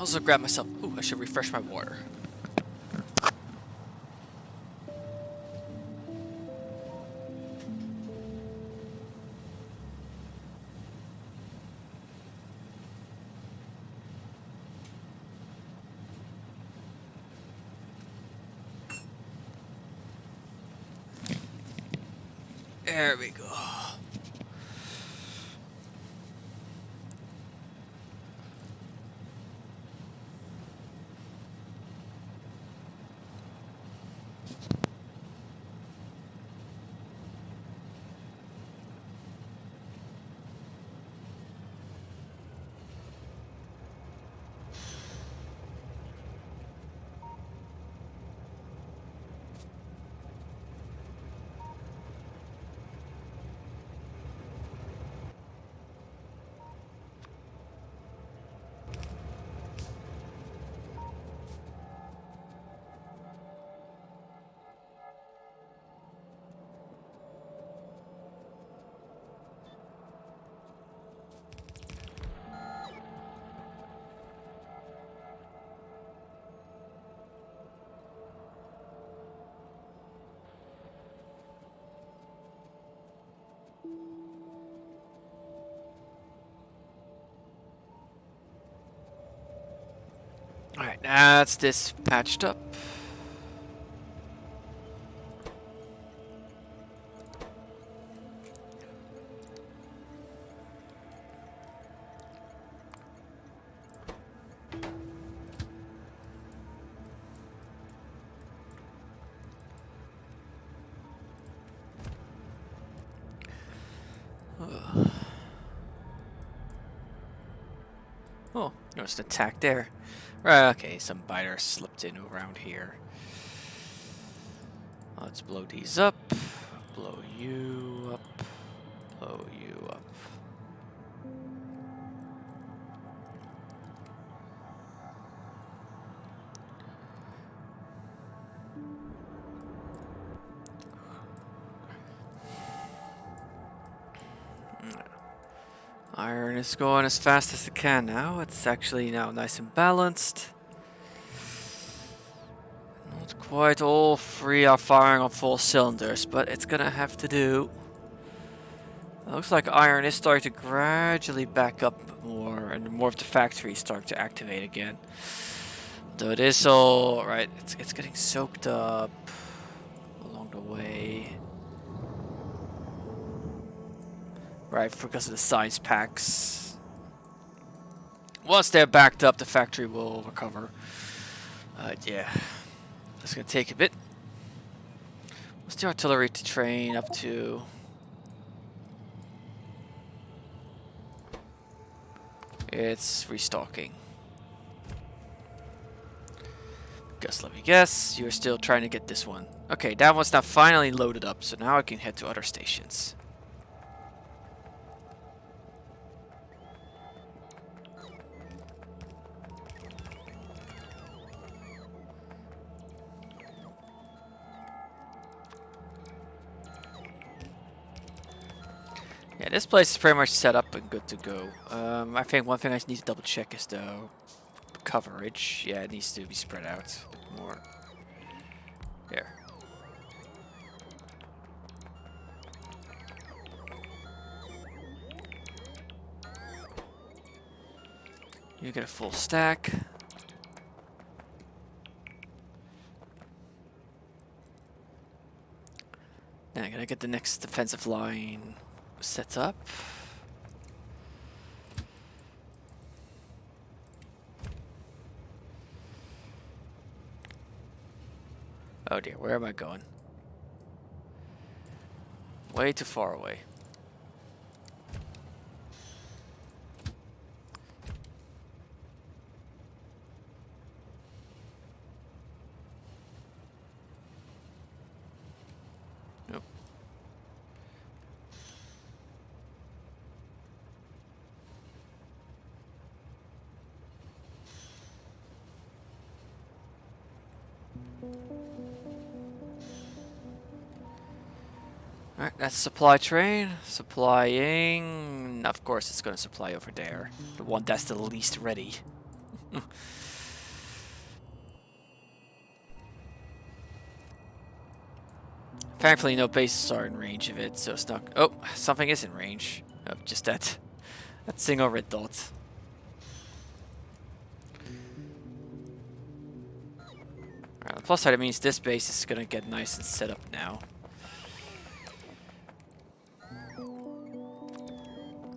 also grab myself. Ooh, I should refresh my water. There we go. Alright, that's this patched up. Oh, noticed an attack there. Right, okay, some biter slipped in around here. Let's blow these up. Blow you up. Blow you up. Iron is going as fast as it can now. It's actually now nice and balanced. Not quite all three are firing on full cylinders, but it's gonna have to do. It looks like iron is starting to gradually back up more, and more of the factories start to activate again. Though it is all right, it's getting soaked up along the way. Right, because of the science packs. Once they're backed up, the factory will recover. Yeah, that's gonna take a bit. What's the artillery to train up to? It's restocking. Guess, let me guess, you're still trying to get this one. Okay, that one's now finally loaded up, so now I can head to other stations. Yeah, this place is pretty much set up and good to go. I think one thing I need to double check is the coverage. Yeah, it needs to be spread out a bit more. There. You get a full stack. Now I'm gonna get the next defensive line set up. Oh dear, where am I going? Way too far away. Nope. Alright, that's supply train. Supplying. Of course, it's going to supply over there. The one that's the least ready. Thankfully, no bases are in range of it, so it's not. Oh, something is in range. Oh, just that single red dot. Alright, the plus side, it means this base is gonna get nice and set up now.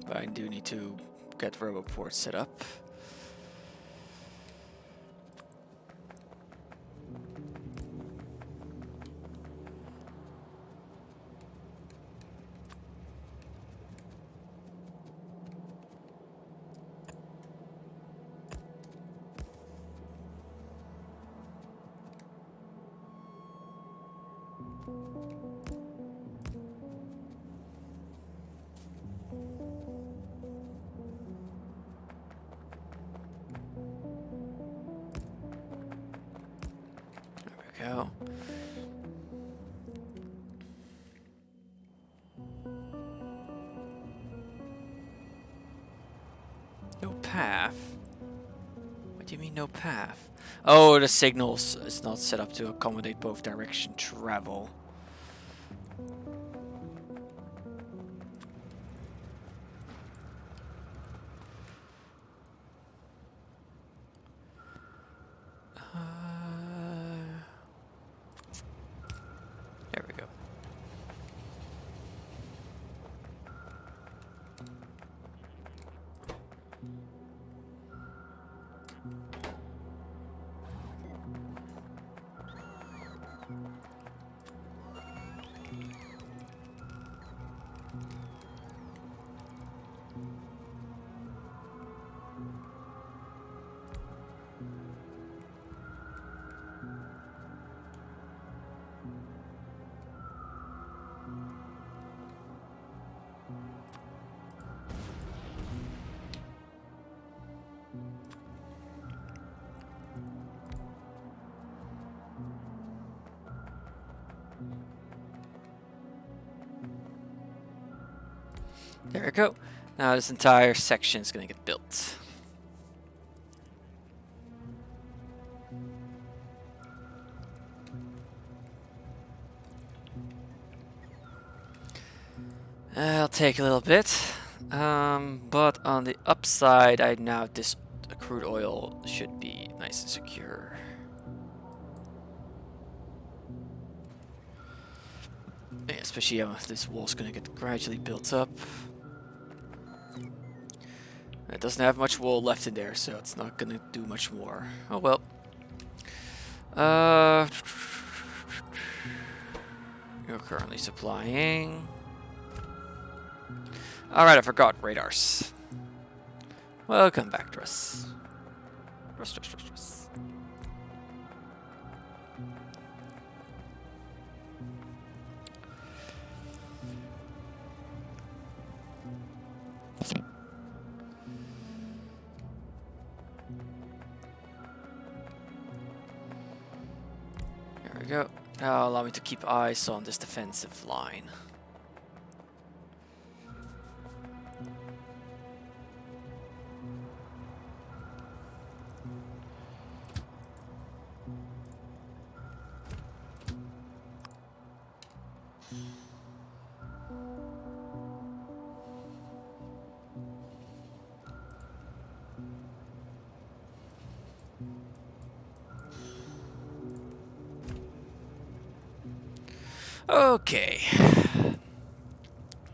But I do need to get Roboport set up. Go. No path? What do you mean no path? Oh, the signals is not set up to accommodate both direction travel. There we go. There we go. Now this entire section is going to get built. It'll take a little bit, but on the upside, this crude oil should be nice and secure. Yeah, especially if this wall's going to get gradually built up. It doesn't have much wall left in there, so it's not going to do much more. Oh well. You're currently supplying. Alright, I forgot radars. Welcome back, Russ. Russ. There we go. Now allow me to keep eyes on this defensive line. Okay.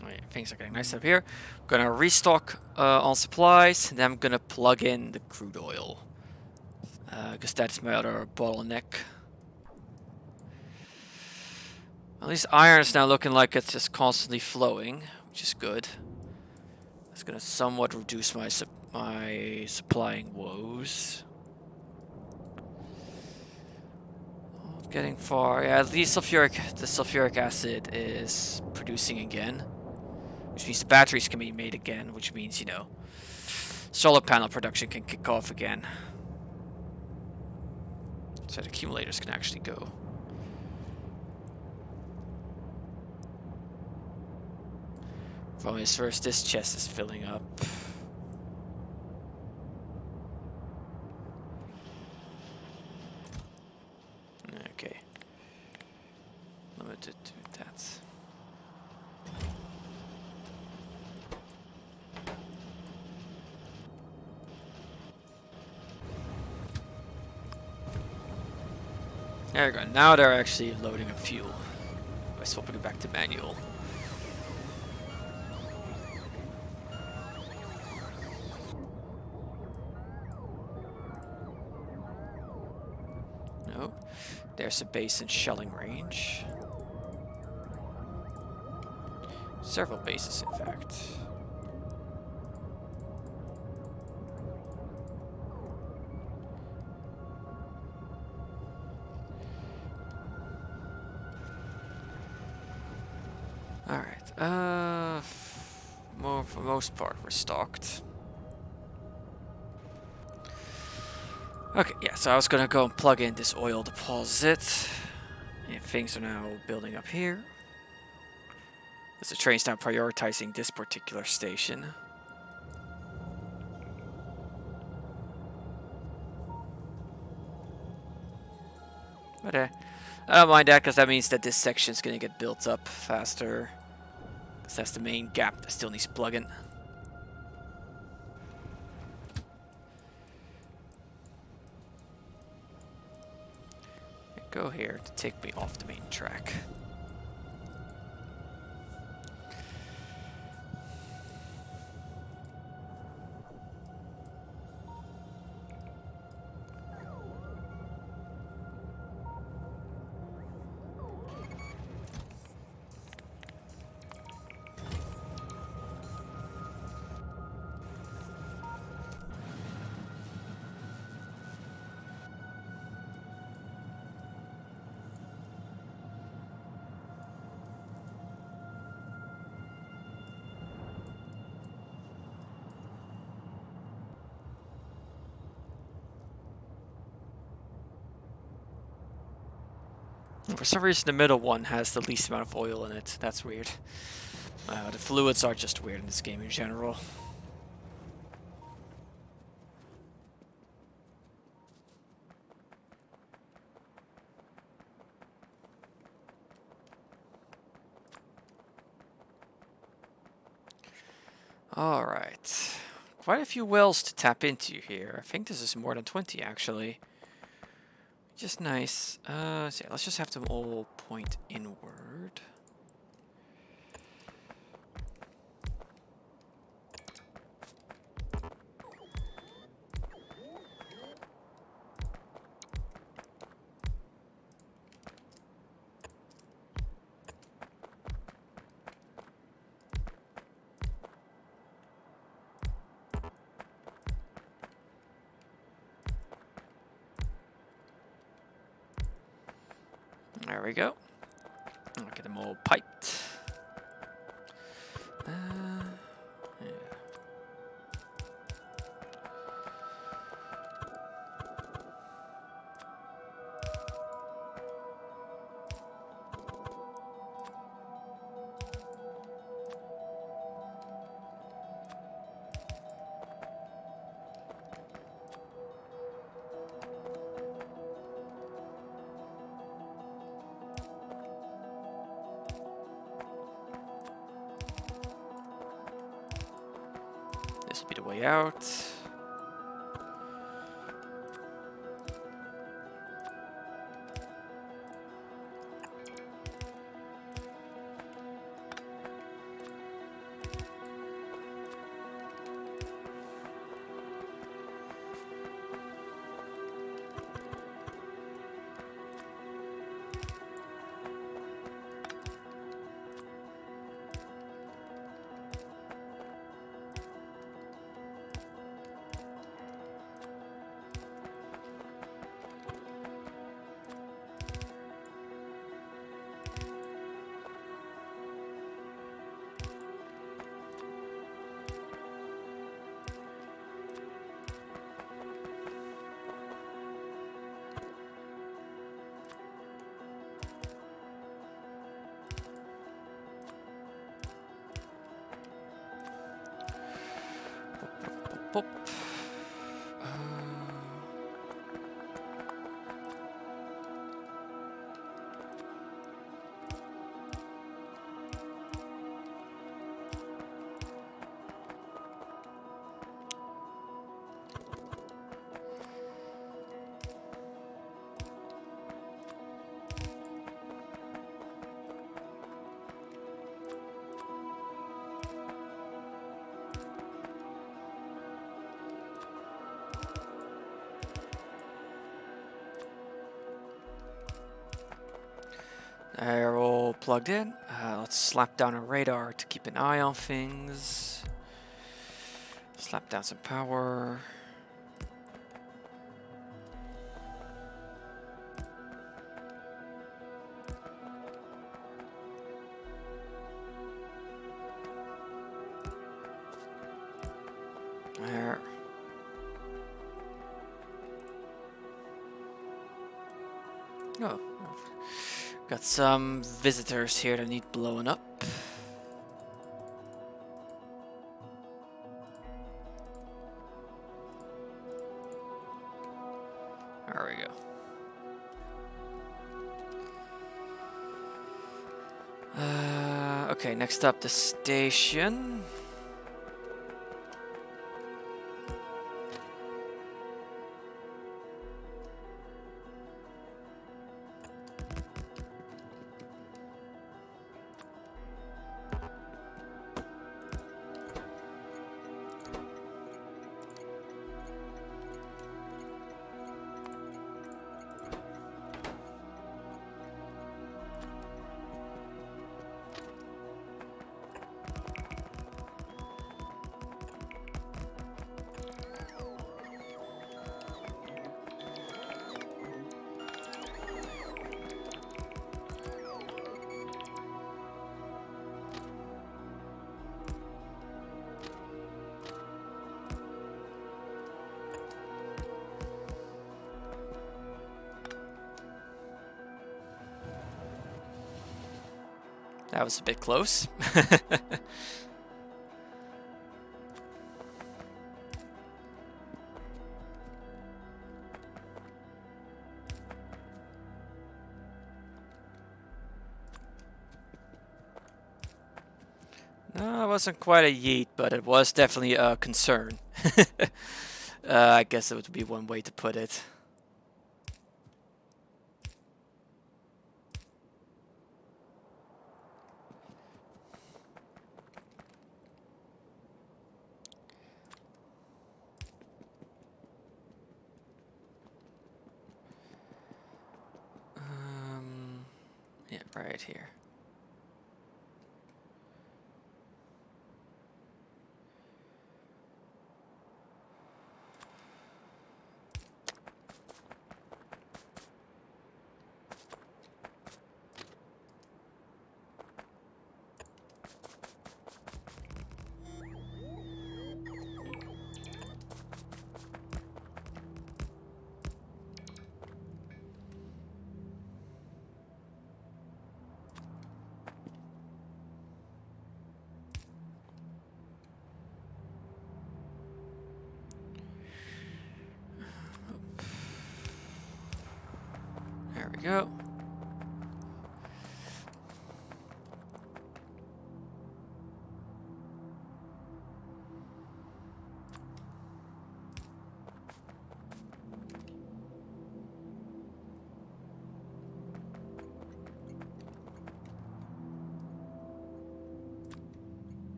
Alright, things are getting nice up here. I'm gonna restock on supplies, and then I'm gonna plug in the crude oil. Because that's my other bottleneck. At least iron is now looking like it's just constantly flowing, which is good. That's gonna somewhat reduce my supplying woes. Getting far. Yeah, at least the sulfuric acid is producing again. Which means the batteries can be made again, which means, you know, solar panel production can kick off again. So the accumulators can actually go. Problem is first, this chest is filling up. Okay. Limited to that. There we go. Now they're actually loading up fuel. By swapping it back to manual. No. There's a base and shelling range. Several bases, in fact. Alright, for most part, we're stocked. Okay, yeah, so I was gonna go and plug in this oil deposit. And things are now building up here. As the train's now prioritizing this particular station. But I don't mind that, because that means that this section's gonna get built up faster. Because that's the main gap that still needs plugging. Go here to take me off the main track. For some reason, the middle one has the least amount of oil in it. That's weird. The fluids are just weird in this game in general. Alright. Quite a few wells to tap into here. I think this is more than 20, actually. Just nice. So yeah, let's just have them all point inward. There we go. I'll get them all piped. Yeah. This will be the way out. They're all plugged in. Let's slap down a radar to keep an eye on things. Slap down some power. There. Oh, got some visitors here that need blowing up. There we go. Okay, next up, the station. That was a bit close. No, it wasn't quite a yeet, but it was definitely a concern. I guess it would be one way to put it. Yeah, right here. There we go.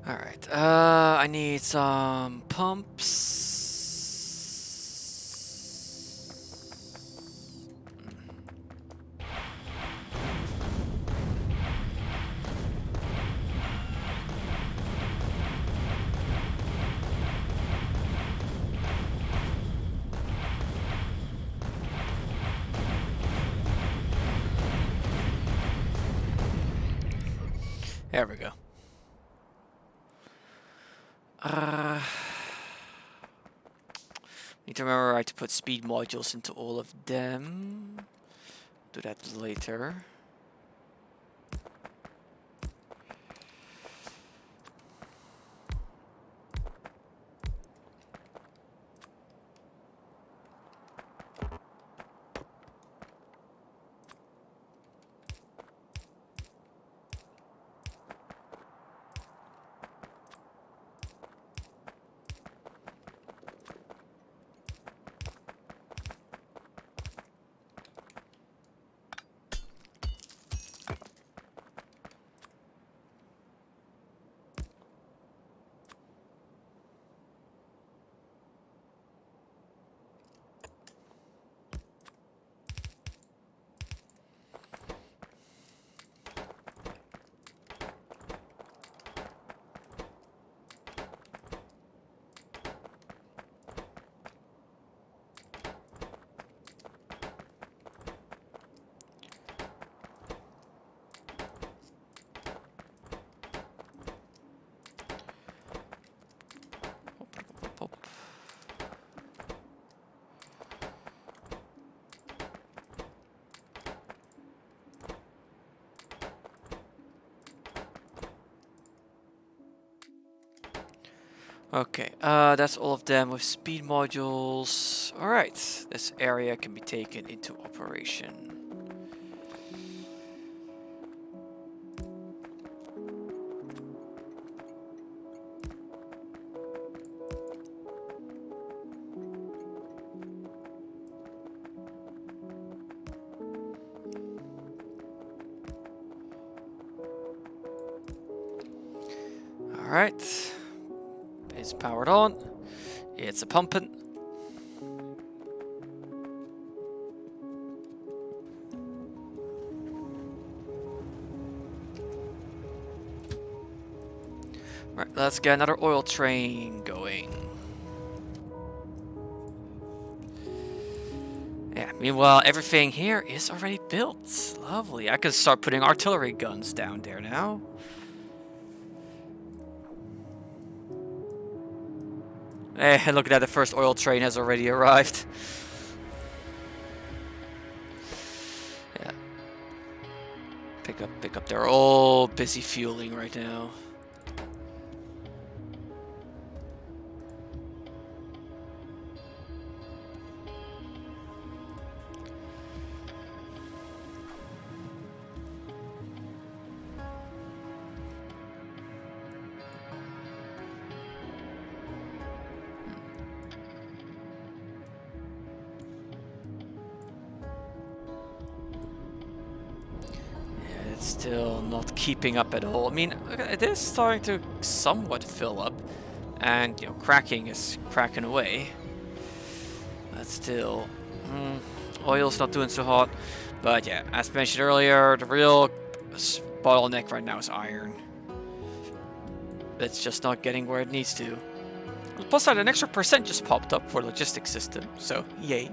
All right. I need some pumps. There we go. Need to remember right to put speed modules into all of them. Do that later. Okay, that's all of them with speed modules. Alright, this area can be taken into operation. Alright, it's powered on. It's a pumping. Right, let's get another oil train going. Yeah, meanwhile, everything here is already built. Lovely. I can start putting artillery guns down there now. Hey, look at that, the first oil train has already arrived. Yeah. Pick up. They're all busy fueling right now. Yeah, it's still not keeping up at all. I mean, it is starting to somewhat fill up. And, you know, cracking is cracking away. But still, oil's not doing so hot. But yeah, as mentioned earlier, the real bottleneck right now is iron. It's just not getting where it needs to. Plus side, an extra percent just popped up for logistics system, so yay.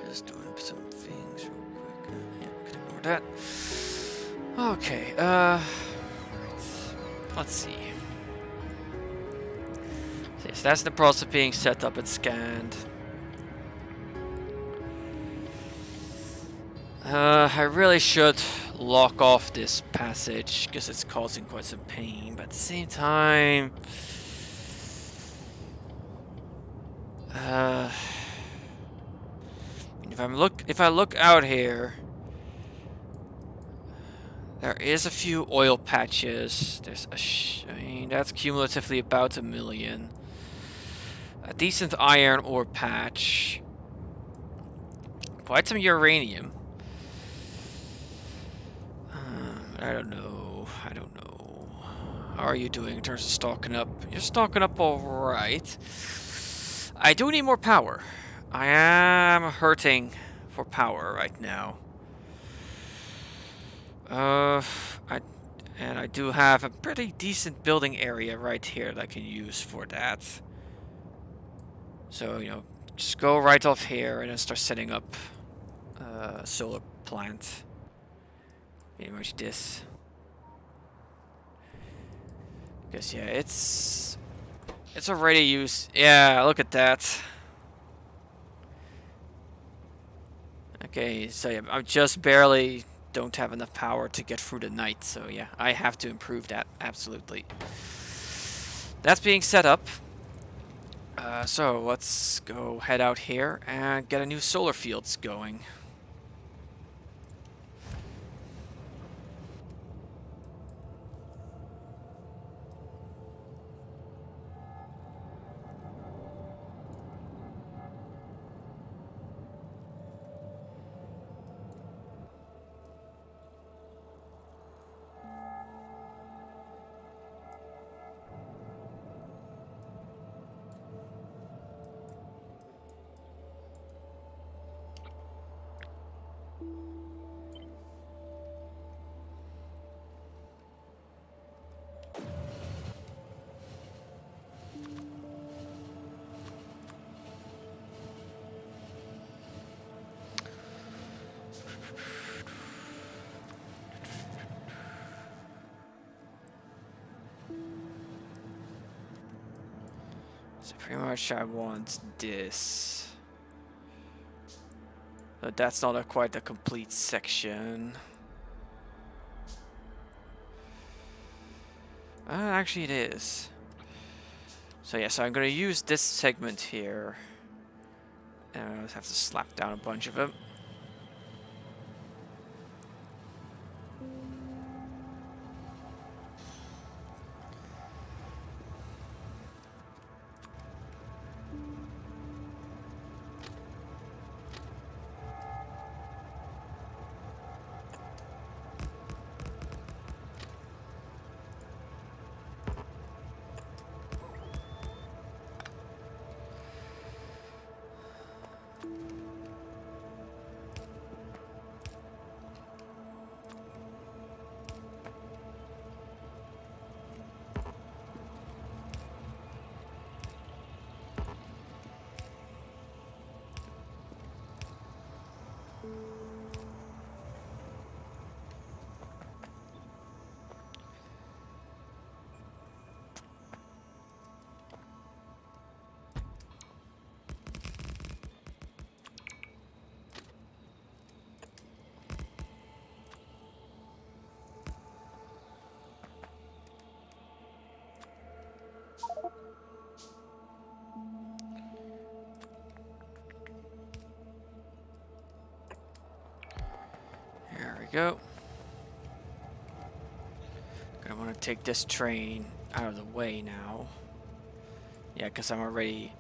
Just doing some things real quick. Yeah, we can ignore that. Okay, let's see. So that's the process being set up and scanned. I really should lock off this passage because it's causing quite some pain, but at the same time, if I look out here, there is a few oil patches. There's I mean, that's cumulatively about 1 million. A decent iron ore patch. Quite some uranium. I don't know. How are you doing in terms of stocking up? You're stocking up alright. I do need more power. I am hurting for power right now. I do have a pretty decent building area right here that I can use for that. So, you know, just go right off here and then start setting up a solar plant. Pretty much this. Because, yeah, it's already used. Yeah, look at that. Okay, so yeah, I'm just barely don't have enough power to get through the night. So, yeah, I have to improve that, absolutely. That's being set up. So let's go head out here and get a new solar fields going. So pretty much I want this. But that's not quite a complete section. Actually it is. So yeah, so I'm gonna use this segment here. And I have to slap down a bunch of them. There we go. I want to take this train out of the way now. Yeah, because I'm already...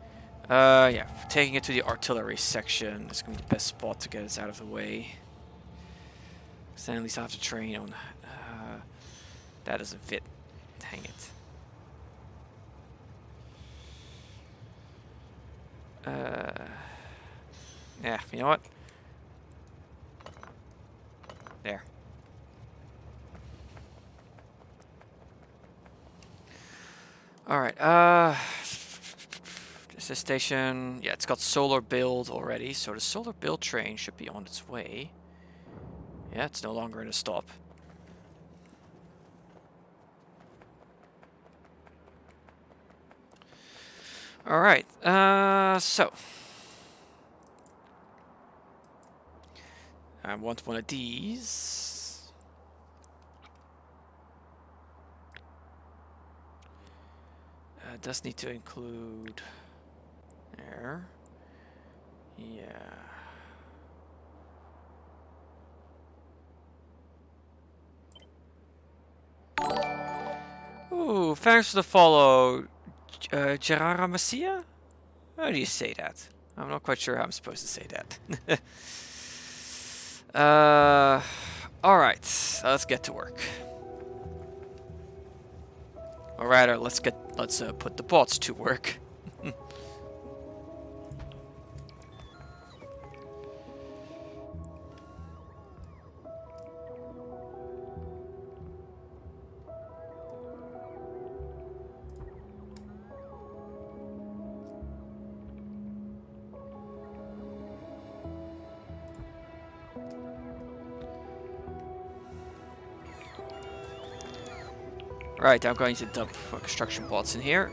yeah, taking it to the artillery section. That's going to be the best spot to get us out of the way. Because then at least I have to train on... that doesn't fit. Dang it. Yeah, you know what? There. Alright, this is station. Yeah, it's got solar build already, so the solar build train should be on its way. Yeah, it's no longer in a stop. Alright, so. I want one of these. It does need to include there. Yeah. Ooh, thanks for the follow, Gerara Masia? How do you say that? I'm not quite sure how I'm supposed to say that. Alright, let's get to work. Or rather, let's put the bots to work. Right, I'm going to dump construction bots in here.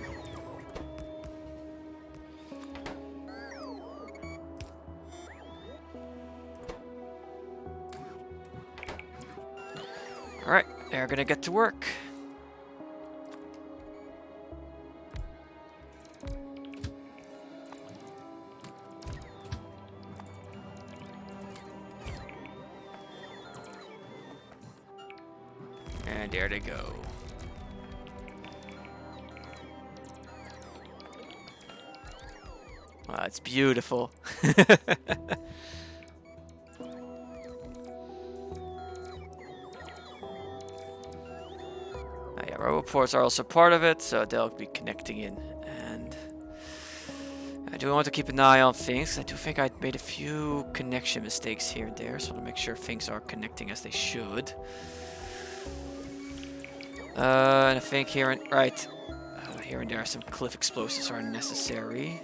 Alright, they're gonna get to work. And there they go. Wow, it's beautiful. Yeah, Roboports are also part of it, so they'll be connecting in. And I do want to keep an eye on things. I do think I made a few connection mistakes here and there, so to make sure things are connecting as they should. And I think here and here and there some cliff explosives are necessary.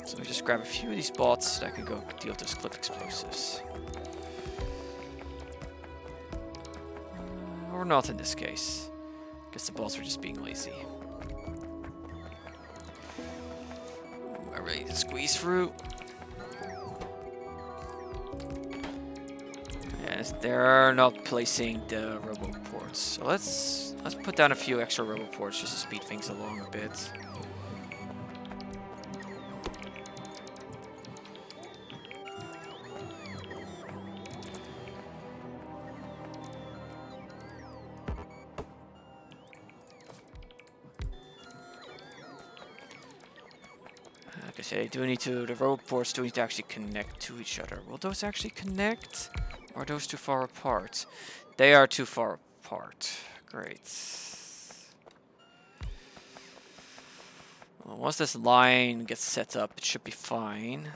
So we just grab a few of these bots that can go deal with those cliff explosives. Or not in this case. Guess the bots are just being lazy. Not ready to squeeze through. Yes, they're not placing the roboports. So let's put down a few extra roboports just to speed things along a bit. Like I said, the roboports do need to actually connect to each other. Will those actually connect? Or are those too far apart? They are too far apart. Great. Well, once this line gets set up, it should be fine.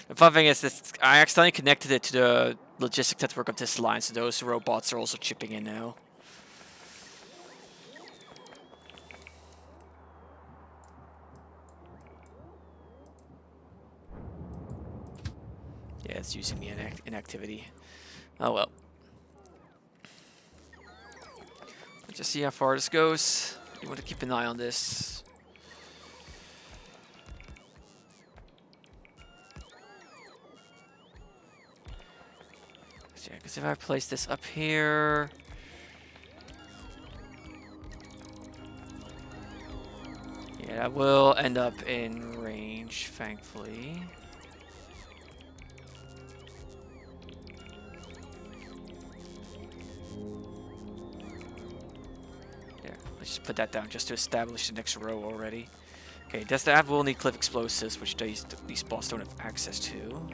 The fun thing is that I accidentally connected it to the logistic network of this line, so those robots are also chipping in now. Yeah, it's using the inactivity. Oh well. Let's just see how far this goes. You want to keep an eye on this. Yeah, because if I place this up here... Yeah, that will end up in range, thankfully. There, let's just put that down just to establish the next row already. Okay, that will need cliff explosives, which these bots don't have access to.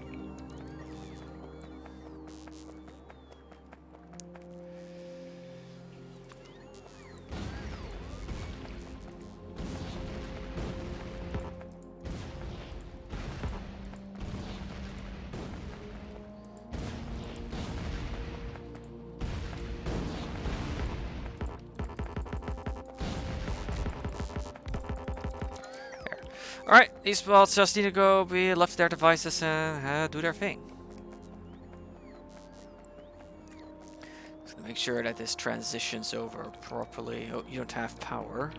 Alright, these bots just need to go be left to their devices and do their thing. Just gonna make sure that this transitions over properly. Oh, you don't have power.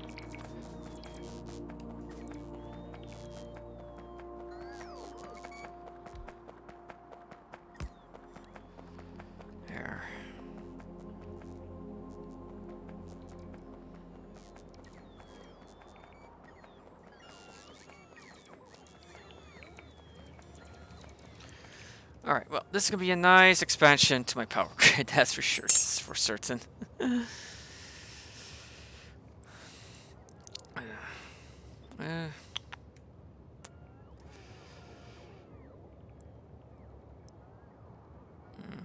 There. Alright, well, this is going to be a nice expansion to my power grid, that's for sure, for certain.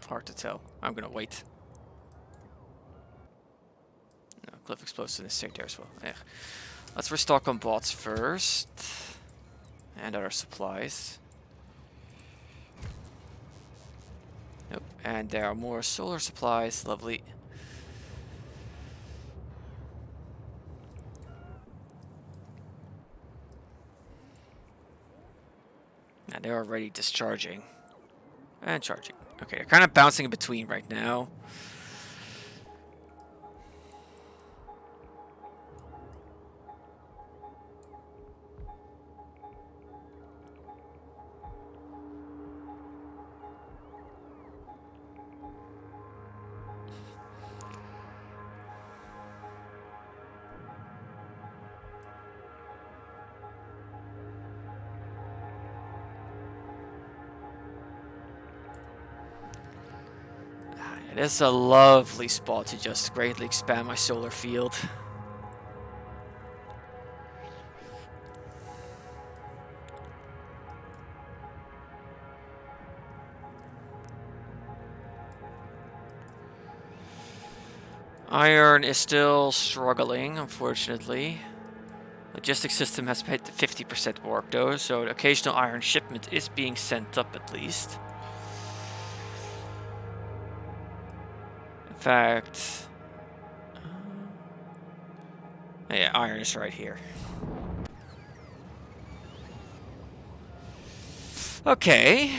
Hard to tell. I'm going to wait. No, cliff explosive is safe there as well. Yeah. Let's restock on bots first. And other supplies. Nope. And there are more solar supplies. Lovely. And they're already discharging. And charging. Okay, they're kind of bouncing in between right now. It is a lovely spot to just greatly expand my solar field. Iron is still struggling, unfortunately. Logistics system has hit 50% work though, so the occasional iron shipment is being sent up at least. In fact... yeah, iron is right here. Okay.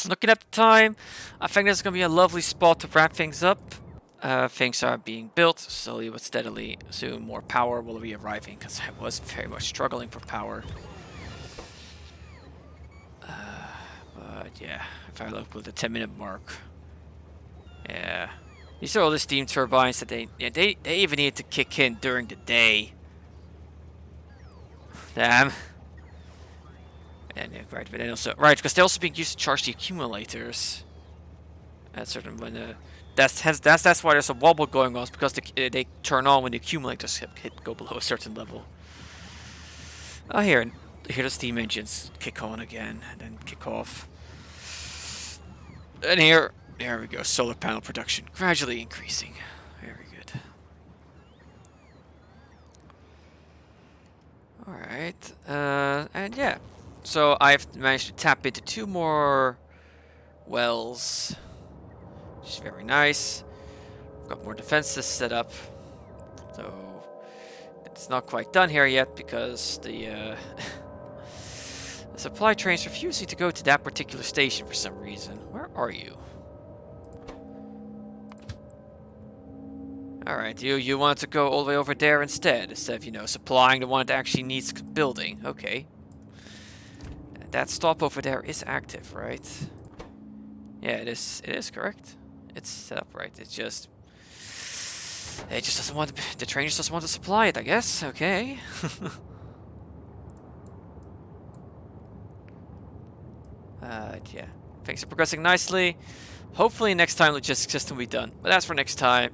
Looking at the time, I think this is going to be a lovely spot to wrap things up. things are being built slowly but steadily. Soon more power will be arriving, because I was very much struggling for power. But yeah, if I look with the 10-minute mark, yeah, these are all the steam turbines that they even need to kick in during the day. Damn. And yeah, right, but then also because they're also being used to charge the accumulators. At certain when that's why there's a wobble going on. It's because they turn on when the accumulators go below a certain level. Oh, here the steam engines kick on again and then kick off. And there we go. Solar panel production gradually increasing. Very good. All right, and yeah, so I've managed to tap into 2 more wells, which is very nice. Got more defenses set up, so it's not quite done here yet because the the supply train's refusing to go to that particular station for some reason. Where are you? Alright, you want to go all the way over there instead of, supplying the one that actually needs building. Okay. That stop over there is active, right? Yeah, it is correct. It's set up right. It just doesn't want the train just doesn't want to supply it, I guess. Okay. Yeah. Things are progressing nicely. Hopefully next time the logistics system will be done. But that's for next time.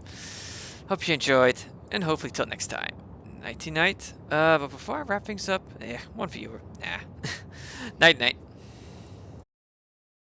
Hope you enjoyed, and hopefully till next time. Nighty night. But before I wrap things up, one viewer. Nah. Night night.